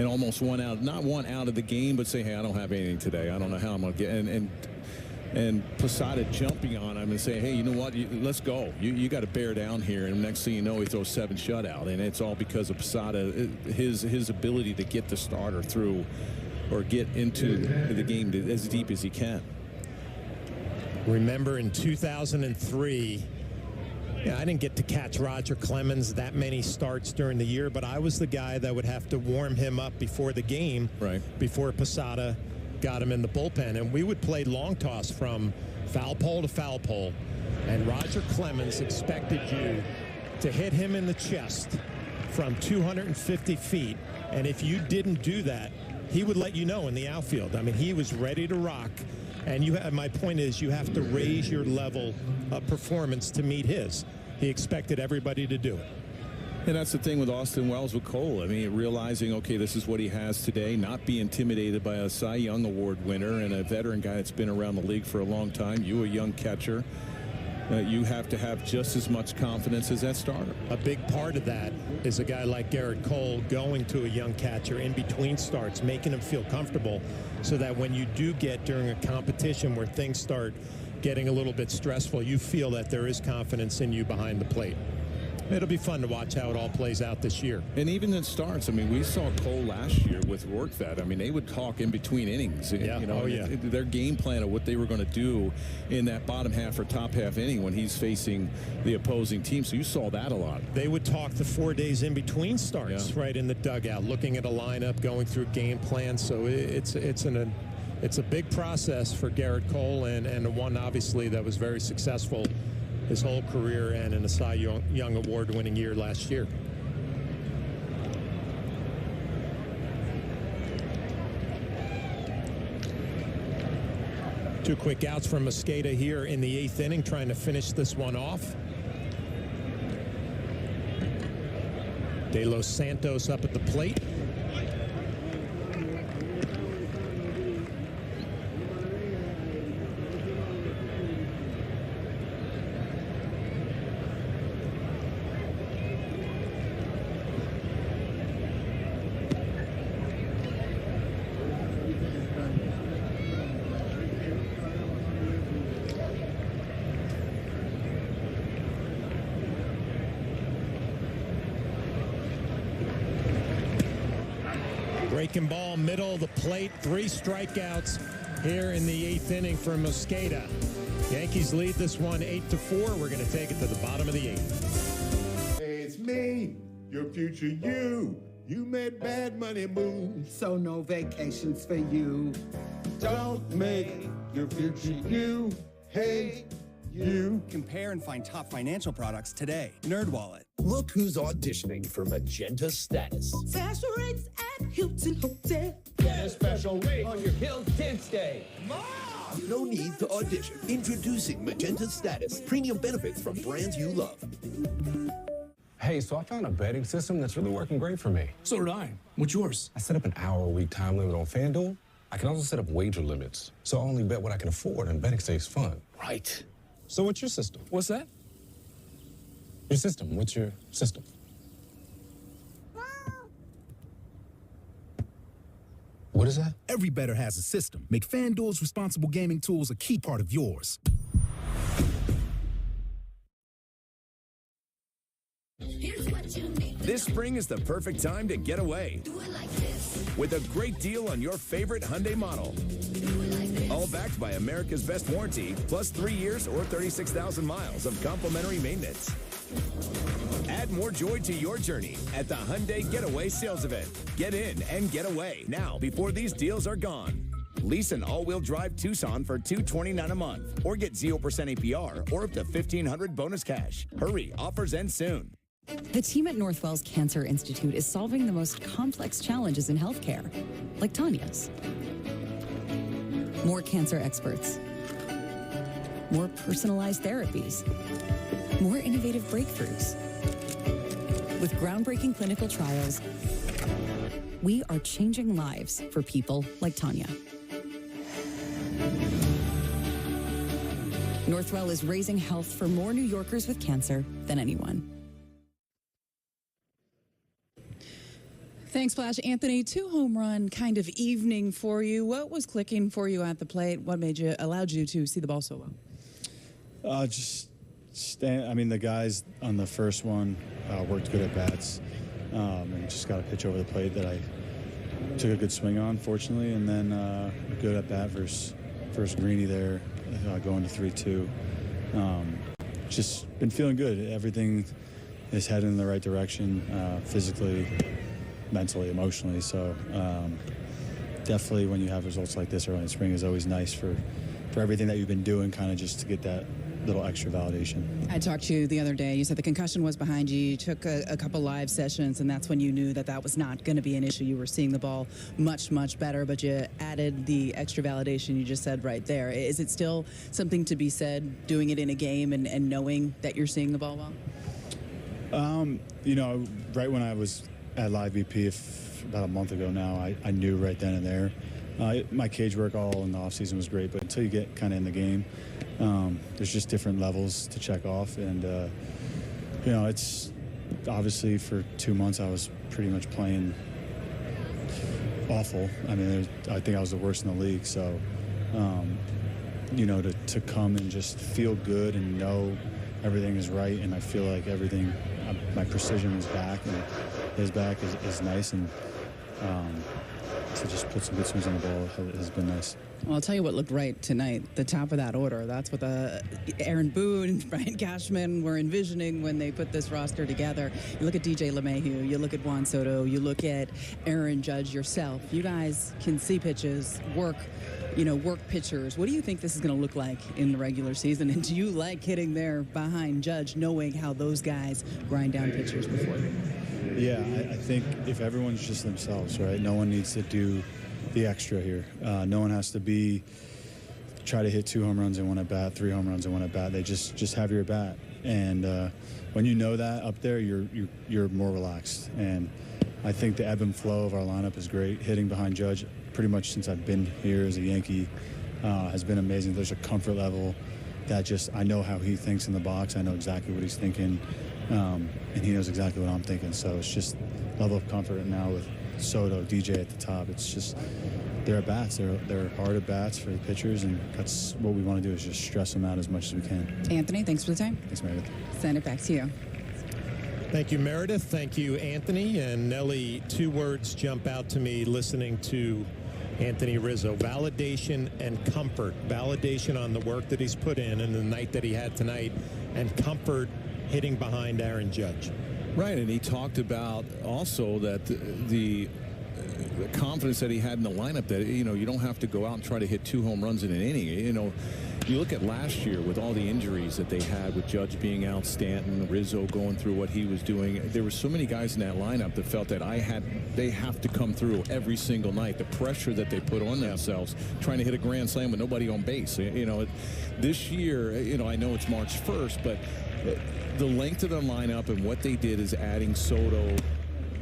almost not one out of the game, but say, hey, I don't have anything today. I don't know how I'm going to get. And Posada jumping on him and saying, hey, you know what? Let's go. You got to bear down here. And next thing you know, he throws 7 shutout, and it's all because of Posada, his ability to get the starter through or get into the game as deep as he can. Remember in 2003, I didn't get to catch Roger Clemens that many starts during the year, but I was the guy that would have to warm him up before the game, before Posada got him in the bullpen. And we would play long toss from foul pole to foul pole. And Roger Clemens expected you to hit him in the chest from 250 feet. And if you didn't do that, he would let you know in the outfield. I mean, he was ready to rock. And my point is, you have to raise your level of performance to meet his. He expected everybody to do it. And that's the thing with Austin Wells with Cole. I mean, realizing, okay, this is what he has today, not be intimidated by a Cy Young Award winner and a veteran guy that's been around the league for a long time. You, a young catcher, you have to have just as much confidence as that starter. A big part of that is a guy like Garrett Cole going to a young catcher in between starts, making him feel comfortable so that when you do get during a competition where things start getting a little bit stressful, you feel that there is confidence in you behind the plate. It'll be fun to watch how it all plays out this year. And even in starts, I mean, we saw Cole last year with Rortvedt. I mean, they would talk in between innings. Their game plan of what they were going to do in that bottom half or top half inning when he's facing the opposing team. So you saw that a lot. They would talk the 4 days in between starts, right in the dugout, looking at a lineup, going through game plans. So it's a big process for Garrett Cole, and one obviously that was very successful his whole career and in a Cy Young Award-winning year last year. Two quick outs from Mosqueda here in the 8th inning, trying to finish this one off. De Los Santos up at the plate. Breaking ball, middle of the plate, 3 strikeouts here in the 8th inning for Mosqueda. Yankees lead this one 8-4. We're going to take it to the bottom of the 8th. Hey, it's me, your future you. You made bad money moves, so no vacations for you. Don't make your future you. Hey, you. Compare and find top financial products today. NerdWallet. Look who's auditioning for Magenta Status. Special rates at Hilton Hotel. Get a special rate on your Hilton stay. Mom! No need to audition. Introducing Magenta Status. Premium benefits from brands you love. Hey, so I found a betting system that's really working great for me. So did I. What's yours? I set up an hour-a-week time limit on FanDuel. I can also set up wager limits, so I only bet what I can afford, and betting stays fun. Right. So what's your system? What's that? Your system. What's your system? What is that? Every bettor has a system. Make FanDuel's responsible gaming tools a key part of yours. This spring is the perfect time to get away with a great deal on your favorite Hyundai model. All backed by America's best warranty, plus 3 years or 36,000 miles of complimentary maintenance. Add more joy to your journey at the Hyundai Getaway Sales Event. Get in and get away now before these deals are gone. Lease an all-wheel drive Tucson for $229 a month or get 0% APR or up to $1,500 bonus cash. Hurry, offers end soon. The team at Northwell's Cancer Institute is solving the most complex challenges in healthcare, like Tanya's. More cancer experts, more personalized therapies, more innovative breakthroughs. With groundbreaking clinical trials, we are changing lives for people like Tanya. Northwell is raising health for more New Yorkers with cancer than anyone. Thanks, Flash. Anthony, 2-home run kind of evening for you. What was clicking for you at the plate? What allowed you to see the ball so well? The guys on the first one worked good at bats and just got a pitch over the plate that I took a good swing on, fortunately, and then a good at bat versus Greeny there, going to 3-2. Just been feeling good. Everything is heading in the right direction, physically, mentally, emotionally. So definitely when you have results like this early in spring is always nice for everything that you've been doing, kind of just to get that little extra validation. I talked to you the other day. You said the concussion was behind you. You took a couple live sessions, and that's when you knew that was not going to be an issue. You were seeing the ball much, much better, but you added the extra validation you just said right there. Is it still something to be said, doing it in a game and knowing that you're seeing the ball well? Right when I was at Live BP about a month ago now, I knew right then and there. My cage work all in the offseason was great, but until you get kind of in the game, there's just different levels to check off. And, it's obviously for 2 months I was pretty much playing awful. I think I was the worst in the league. So, to come and just feel good and know everything is right, and I feel like everything, my precision is back and his back is nice, and to just put some good swings on the ball has been nice. Well, I'll tell you what looked right tonight, the top of that order. That's what Aaron Boone and Brian Cashman were envisioning when they put this roster together. You look at DJ LeMahieu, you look at Juan Soto, you look at Aaron Judge yourself. You guys can see pitches, work pitchers. What do you think this is going to look like in the regular season? And do you like hitting there behind Judge, knowing how those guys grind down pitchers before you? Yeah, I think if everyone's just themselves, right? No one needs to do the extra here. No one has to try to hit 2 home runs in one at bat, 3 home runs in one at bat. They just have your bat, and when you know that up there, you're more relaxed. And I think the ebb and flow of our lineup is great. Hitting behind Judge, pretty much since I've been here as a Yankee, has been amazing. There's a comfort level that I know how he thinks in the box. I know exactly what he's thinking, and he knows exactly what I'm thinking. So it's just level of comfort now with Soto, DJ at the top. It's just they're at bats. They're hard at bats for the pitchers, and that's what we want to do, is just stress them out as much as we can. Anthony, thanks for the time. Thanks, Meredith. Send it back to you. Thank you, Meredith. Thank you, Anthony. And Nelly, 2 words jump out to me listening to Anthony Rizzo: validation and comfort. Validation on the work that he's put in and the night that he had tonight, and comfort hitting behind Aaron Judge. Right, and he talked about also that the confidence that he had in the lineup, that you don't have to go out and try to hit 2 home runs in an inning. You look at last year with all the injuries that they had, with Judge being out, Stanton, Rizzo going through what he was doing. There were so many guys in that lineup that felt that they have to come through every single night. The pressure that they put on themselves, trying to hit a grand slam with nobody on base. This year, I know it's March 1st, but the length of the lineup and what they did is adding Soto,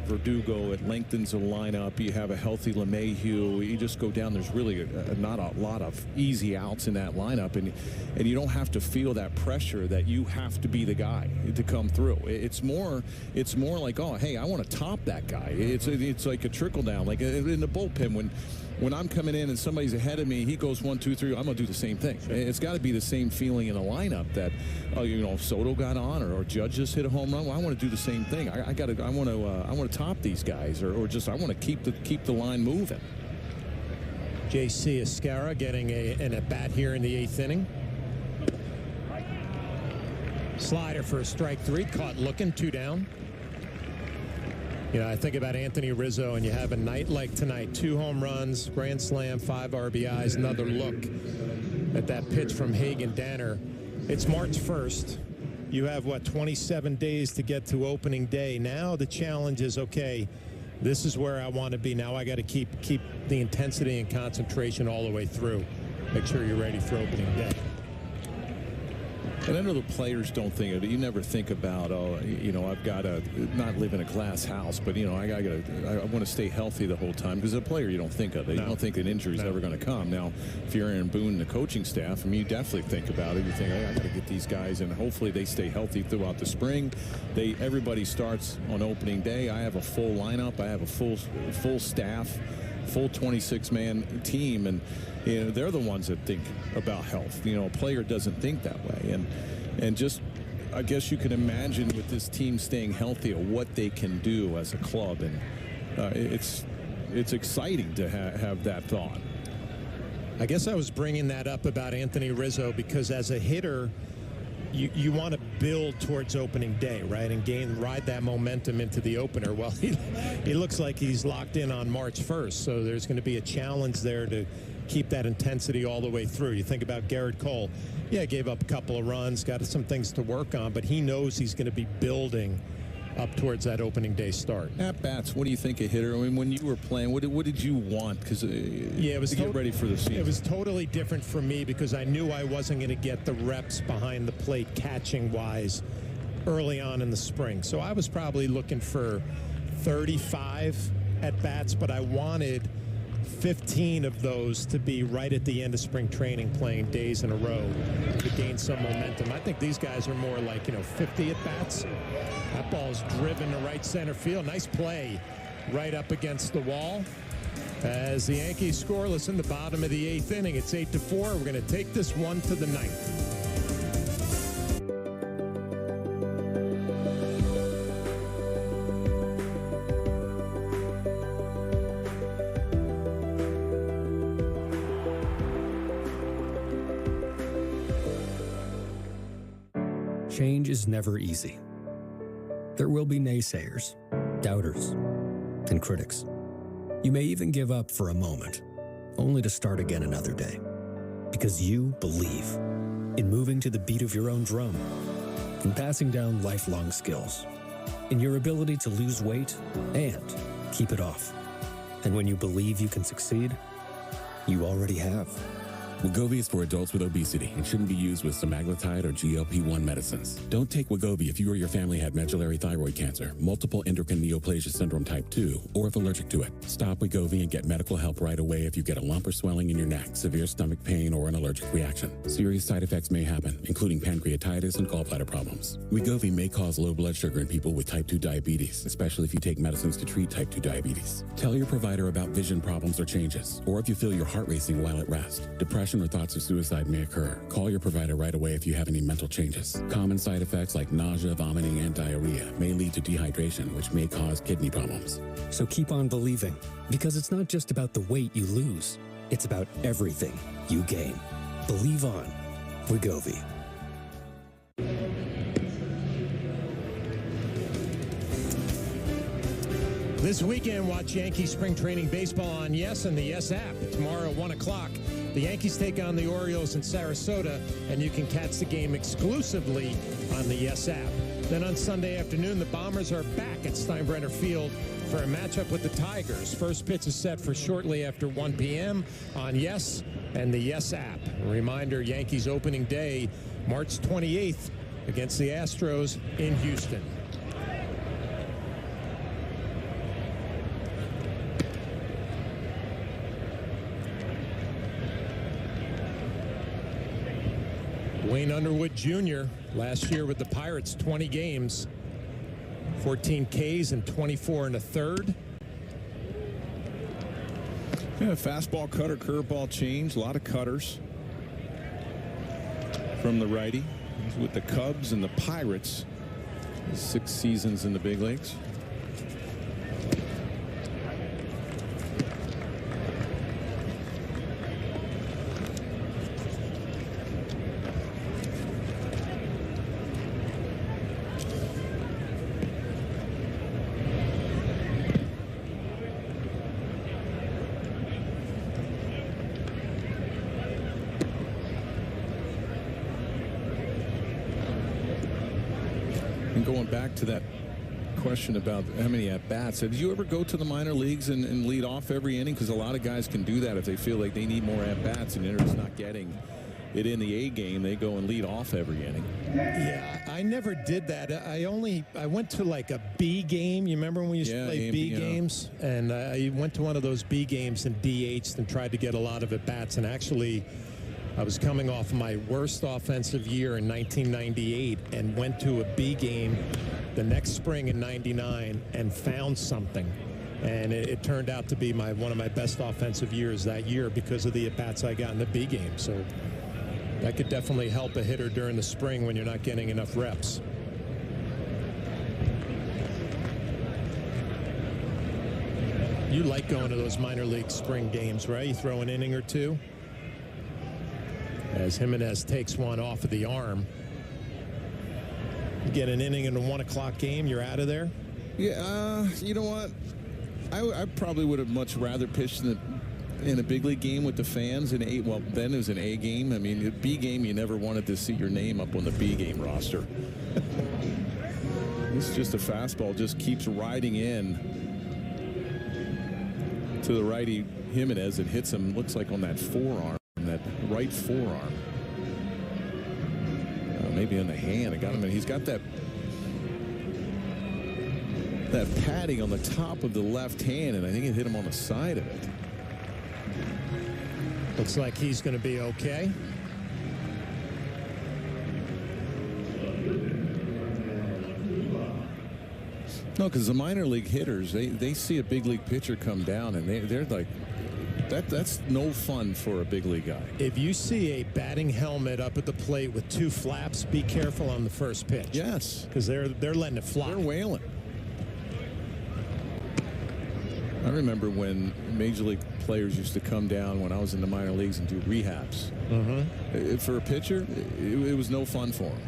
Verdugo. It lengthens the lineup. You have a healthy LeMahieu. You just go down. There's really not a lot of easy outs in that lineup, and you don't have to feel that pressure that you have to be the guy to come through. It's more like, oh, hey, I want to top that guy. It's like a trickle down, like in the bullpen when when I'm coming in and somebody's ahead of me, he goes 1, 2, 3. I'm going to do the same thing. It's got to be the same feeling in a lineup that, if Soto got on or Judge just hit a home run. Well, I want to do the same thing. I want to top these guys, or just I want to keep the line moving. J.C. Escara getting an at-bat here in the 8th inning. Slider for a strike 3, caught looking, 2 down. I think about Anthony Rizzo, and you have a night like tonight, 2 home runs, grand slam, 5 RBIs, another look at that pitch from Hagen Danner. It's March 1st. You have, 27 days to get to opening day. Now the challenge is, okay, this is where I want to be. Now I got to keep the intensity and concentration all the way through. Make sure you're ready for opening day. And I know the players don't think of it. You never think about, I've got to not live in a glass house, but, I want to stay healthy the whole time. Because as a player, you don't think of it. No. You don't think an injury is ever going to come. Now, if you're Aaron Boone, the coaching staff, you definitely think about it. You think, hey, I got to get these guys, and hopefully they stay healthy throughout the spring. Everybody starts on opening day. I have a full lineup. I have a full staff, full 26-man team, and they're the ones that think about health. A player doesn't think that way. And just, I guess you can imagine with this team staying healthy of what they can do as a club. And it's exciting to have that thought. I guess I was bringing that up about Anthony Rizzo because as a hitter, you want to build towards opening day, right, and ride that momentum into the opener. Well, he looks like he's locked in on March 1st, so there's going to be a challenge there to keep that intensity all the way through. You think about Garrett Cole. Yeah, gave up a couple of runs, got some things to work on, but he knows he's going to be building up towards that opening day start. At bats, what do you think a hitter? When you were playing, what did you want? Because it was to get ready for the season. It was totally different for me because I knew I wasn't going to get the reps behind the plate catching wise early on in the spring. So I was probably looking for 35 at bats, but I wanted 15 of those to be right at the end of spring training, playing days in a row to gain some momentum. I think these guys are more like 50 at bats. That ball's driven to right center field. Nice play right up against the wall. As the Yankees scoreless in the bottom of the 8th inning, it's 8-4. We're going to take this one to the 9th. Change is never easy. There will be naysayers, doubters, and critics. You may even give up for a moment, only to start again another day. Because you believe in moving to the beat of your own drum, in passing down lifelong skills, in your ability to lose weight and keep it off. And when you believe you can succeed, you already have. Wegovy is for adults with obesity and shouldn't be used with semaglutide or GLP-1 medicines. Don't take Wegovy if you or your family had medullary thyroid cancer, multiple endocrine neoplasia syndrome type 2, or if allergic to it. Stop Wegovy and get medical help right away if you get a lump or swelling in your neck, severe stomach pain, or an allergic reaction. Serious side effects may happen, including pancreatitis and gallbladder problems. Wegovy may cause low blood sugar in people with type 2 diabetes, especially if you take medicines to treat type 2 diabetes. Tell your provider about vision problems or changes, or if you feel your heart racing while at rest. Depression or thoughts of suicide may occur. Call your provider right away if you have any mental changes. Common side effects like nausea, vomiting, and diarrhea may lead to dehydration, which may cause kidney problems. So keep on believing, because it's not just about the weight you lose. It's about everything you gain. Believe on. Wegovy. This weekend, watch Yankees spring training baseball on Yes and the Yes app. Tomorrow at 1 o'clock, the Yankees take on the Orioles in Sarasota, and you can catch the game exclusively on the Yes app. Then on Sunday afternoon, the Bombers are back at Steinbrenner Field for a matchup with the Tigers. First pitch is set for shortly after 1 p.m. on Yes and the Yes app. A reminder, Yankees opening day, March 28th against the Astros in Houston. Wayne Underwood Jr. last year with the Pirates, 20 games, 14 Ks and 24 1/3. Yeah, fastball, cutter, curveball change. A lot of cutters from the righty. He's with the Cubs and the Pirates. 6 seasons in the big leagues. Going back to that question about how many at-bats, did you ever go to the minor leagues and lead off every inning? Because a lot of guys can do that if they feel like they need more at-bats and they're just not getting it in the A game. They go and lead off every inning. Yeah, I never did that. I went to like a B game. You remember when we used to play B games? And I went to one of those B games and DH'd and tried to get a lot of at-bats. And actually, I was coming off my worst offensive year in 1998 and went to a B game the next spring in 99 and found something. And it turned out to be one of my best offensive years that year because of the at-bats I got in the B game. So that could definitely help a hitter during the spring when you're not getting enough reps. You like going to those minor league spring games, right? You throw an inning or two. As Jimenez takes one off of the arm. You get an inning in a 1 o'clock game, you're out of there? Yeah, you know what? I probably would have much rather pitched in a big league game with the fans in well, then it was an A game. I mean, a B game, you never wanted to see your name up on the B game roster. This is just a fastball, just keeps riding in to the righty Jimenez. It hits him, looks like on that forearm. That right forearm, maybe on the hand. It got him. He's got that padding on the top of the left hand, and I think it hit him on the side of it. Looks like he's going to be okay. No, because the minor league hitters, they see a big league pitcher come down, and they're like. That's no fun for a big league guy. If you see a batting helmet up at the plate with 2 flaps, be careful on the first pitch. Yes. Because they're letting it fly. They're wailing. I remember when major league players used to come down when I was in the minor leagues and do rehabs. Mm-hmm. For a pitcher, it was no fun for him.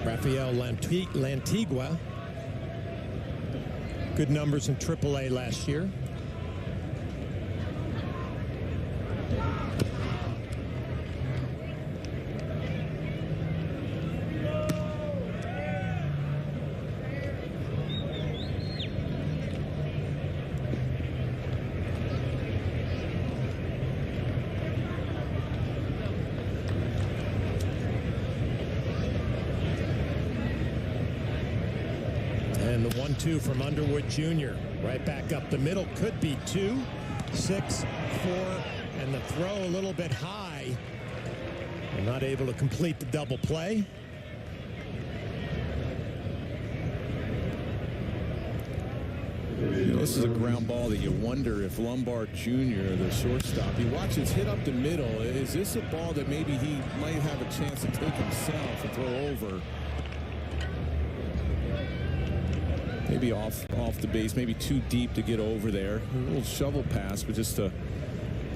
Rafael Lantigua. Good numbers in AAA last year. And the 1-2 from Underwood Jr. Right back up the middle. Could be 2, 6, 4. And the throw a little bit high. And not able to complete the double play. You know, this is a ground ball that you wonder if Lombard Jr., the shortstop, he watches hit up the middle. Is this a ball that maybe he might have a chance to take himself and throw over? Maybe off the base, maybe too deep to get over there. A little shovel pass, but just a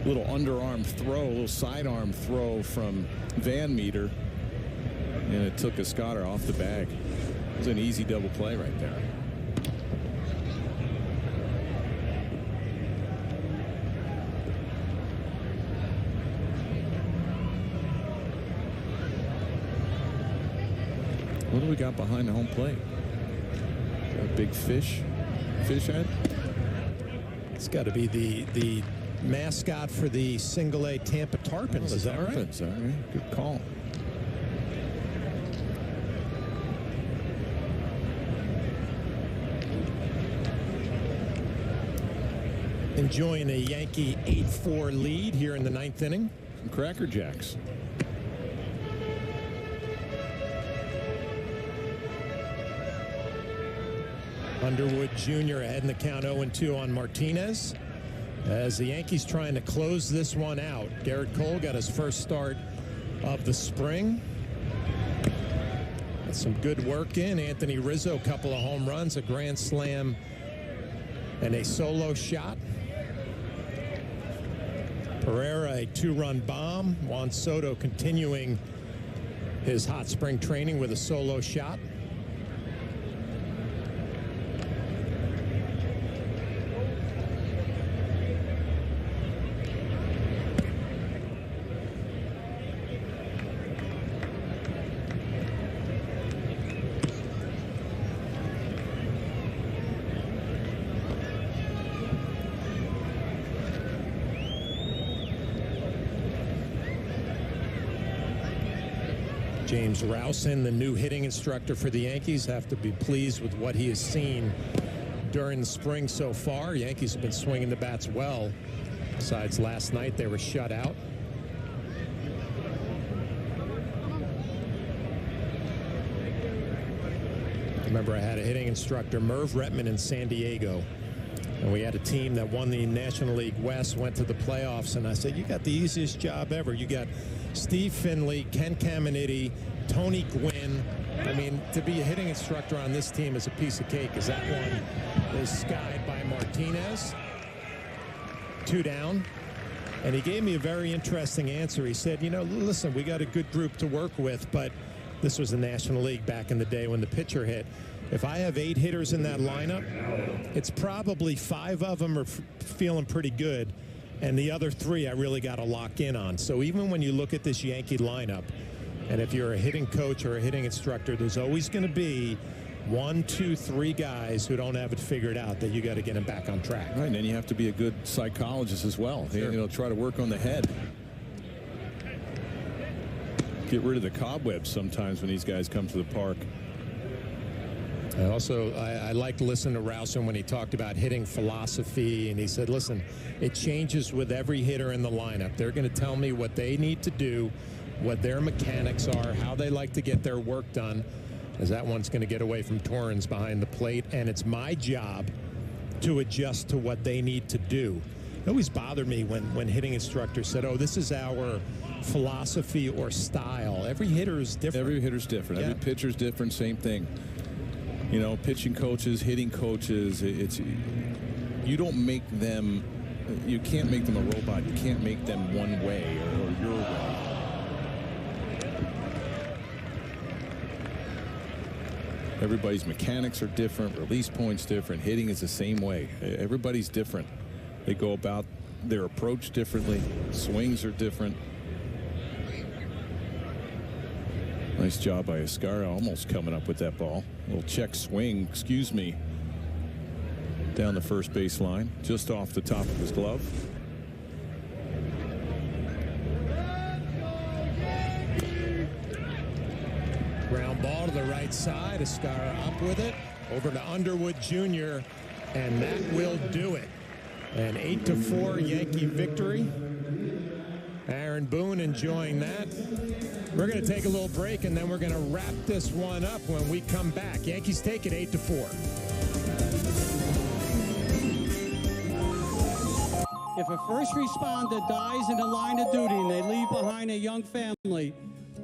little underarm throw, a little sidearm throw from Van Meter. And it took Escobar off the bag. It was an easy double play right there. What do we got behind the home plate? A big fish head? It's got to be the mascot for the single-A Tampa Tarpons. Oh, is that right? All right? Good call. enjoying a Yankee 8-4 lead here in the ninth inning. Some Cracker Jacks. Underwood Jr. ahead in the count 0-2 on Martinez. As the Yankees trying to close this one out. Garrett Cole got his first start of the spring. Got some good work in. Anthony Rizzo, a couple of home runs, a grand slam, and a solo shot. Pereira, a 2-run bomb. Juan Soto continuing his hot spring training with a solo shot. James Rowson, the new hitting instructor for the Yankees, have to be pleased with what he has seen during the spring so far. Yankees have been swinging the bats well. Besides last night, they were shut out. I remember I had a hitting instructor, Merv Retman, in San Diego. And we had a team that won the National League West, went to the playoffs, and I said, you got the easiest job ever. You got Steve Finley, Ken Caminiti, Tony Gwynn. I mean, to be a hitting instructor on this team is a piece of cake, as that one was skied by Martinez. 2 down. And he gave me a very interesting answer. He said, you know, listen, we got a good group to work with, but this was the National League back in the day when the pitcher hit. If I have 8 hitters in that lineup, it's probably 5 of them are feeling pretty good, and the other 3 I really got to lock in on. So even when you look at this Yankee lineup, and if you're a hitting coach or a hitting instructor, there's always going to be 1, 2, 3 guys who don't have it figured out that you got to get them back on track. Right, and then you have to be a good psychologist as well. Sure. You know, try to work on the head. Get rid of the cobwebs sometimes when these guys come to the park. I liked listening to Rowson when he talked about hitting philosophy, and he said, listen, it changes with every hitter in the lineup. They're going to tell me what they need to do, what their mechanics are, how they like to get their work done, as that one's going to get away from Torrens behind the plate, and it's my job to adjust to what they need to do. It always bothered me when hitting instructors said, oh, this is our philosophy or style. Every hitter is different. Every hitter's different. Yeah. Every pitcher's different, same thing. You know, pitching coaches, hitting coaches, you don't make them, you can't make them a robot. You can't make them one way or your way. Everybody's mechanics are different, release points different, hitting is the same way. Everybody's different. They go about their approach differently, swings are different. Nice job by Escara, almost coming up with that ball. A little check swing, excuse me, down the first base line, just off the top of his glove. Ground ball to the right side. Escara up with it. Over to Underwood Jr., and that will do it. An 8-4 Yankee victory. Aaron Boone enjoying that. We're going to take a little break, and then we're going to wrap this one up when we come back. Yankees take it 8-4. If a first responder dies in the line of duty and they leave behind a young family,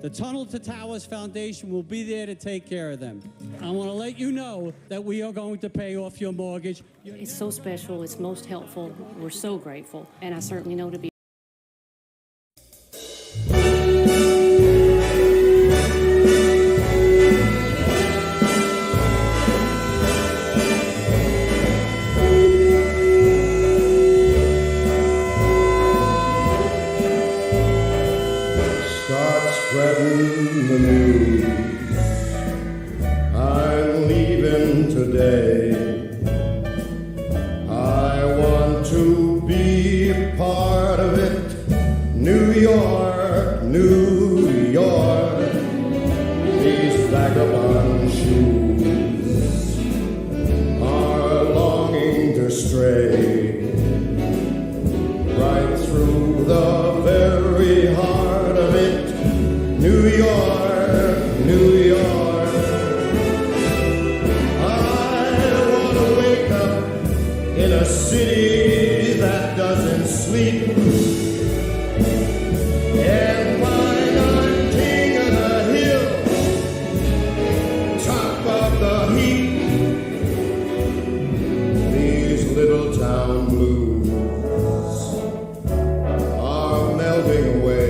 the Tunnel to Towers Foundation will be there to take care of them. I want to let you know that we are going to pay off your mortgage. It's so special. It's most helpful. We're so grateful. And I certainly know to be spreading the news. I'm leaving today. I want to be a part of it. New York, New York. These vagabond shoes are longing to stray through the very heart of it. New York, New York. I want to wake up in a city that doesn't sleep and find I'm king of the hill, top of the heap. These little town blues are melting away.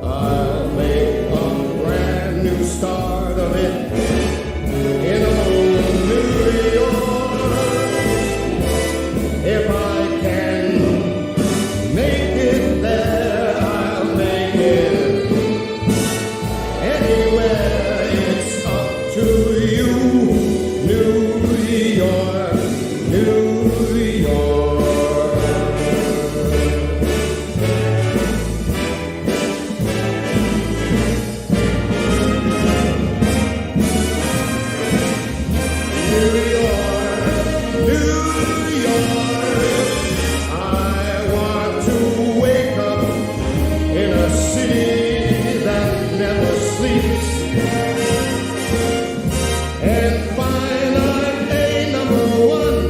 I'll make a brand new start of it in old New York. If I can make it there, I'll make it anywhere. It's up to you, New York, New York. New York, I want to wake up in a city that never sleeps and find I'm a number one,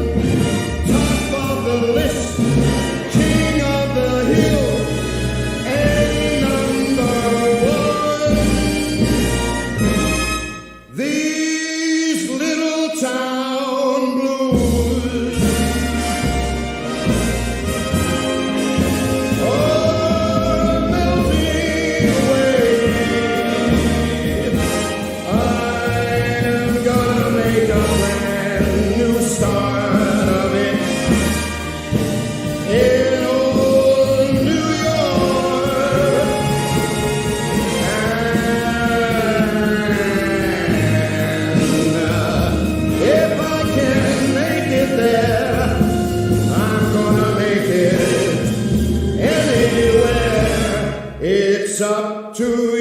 top of the list, king of the hill, a number one. These little town blues are melting away. I'm gonna make a brand new start of it in old New York. If I can make it there, I'm gonna make it anywhere. It's up to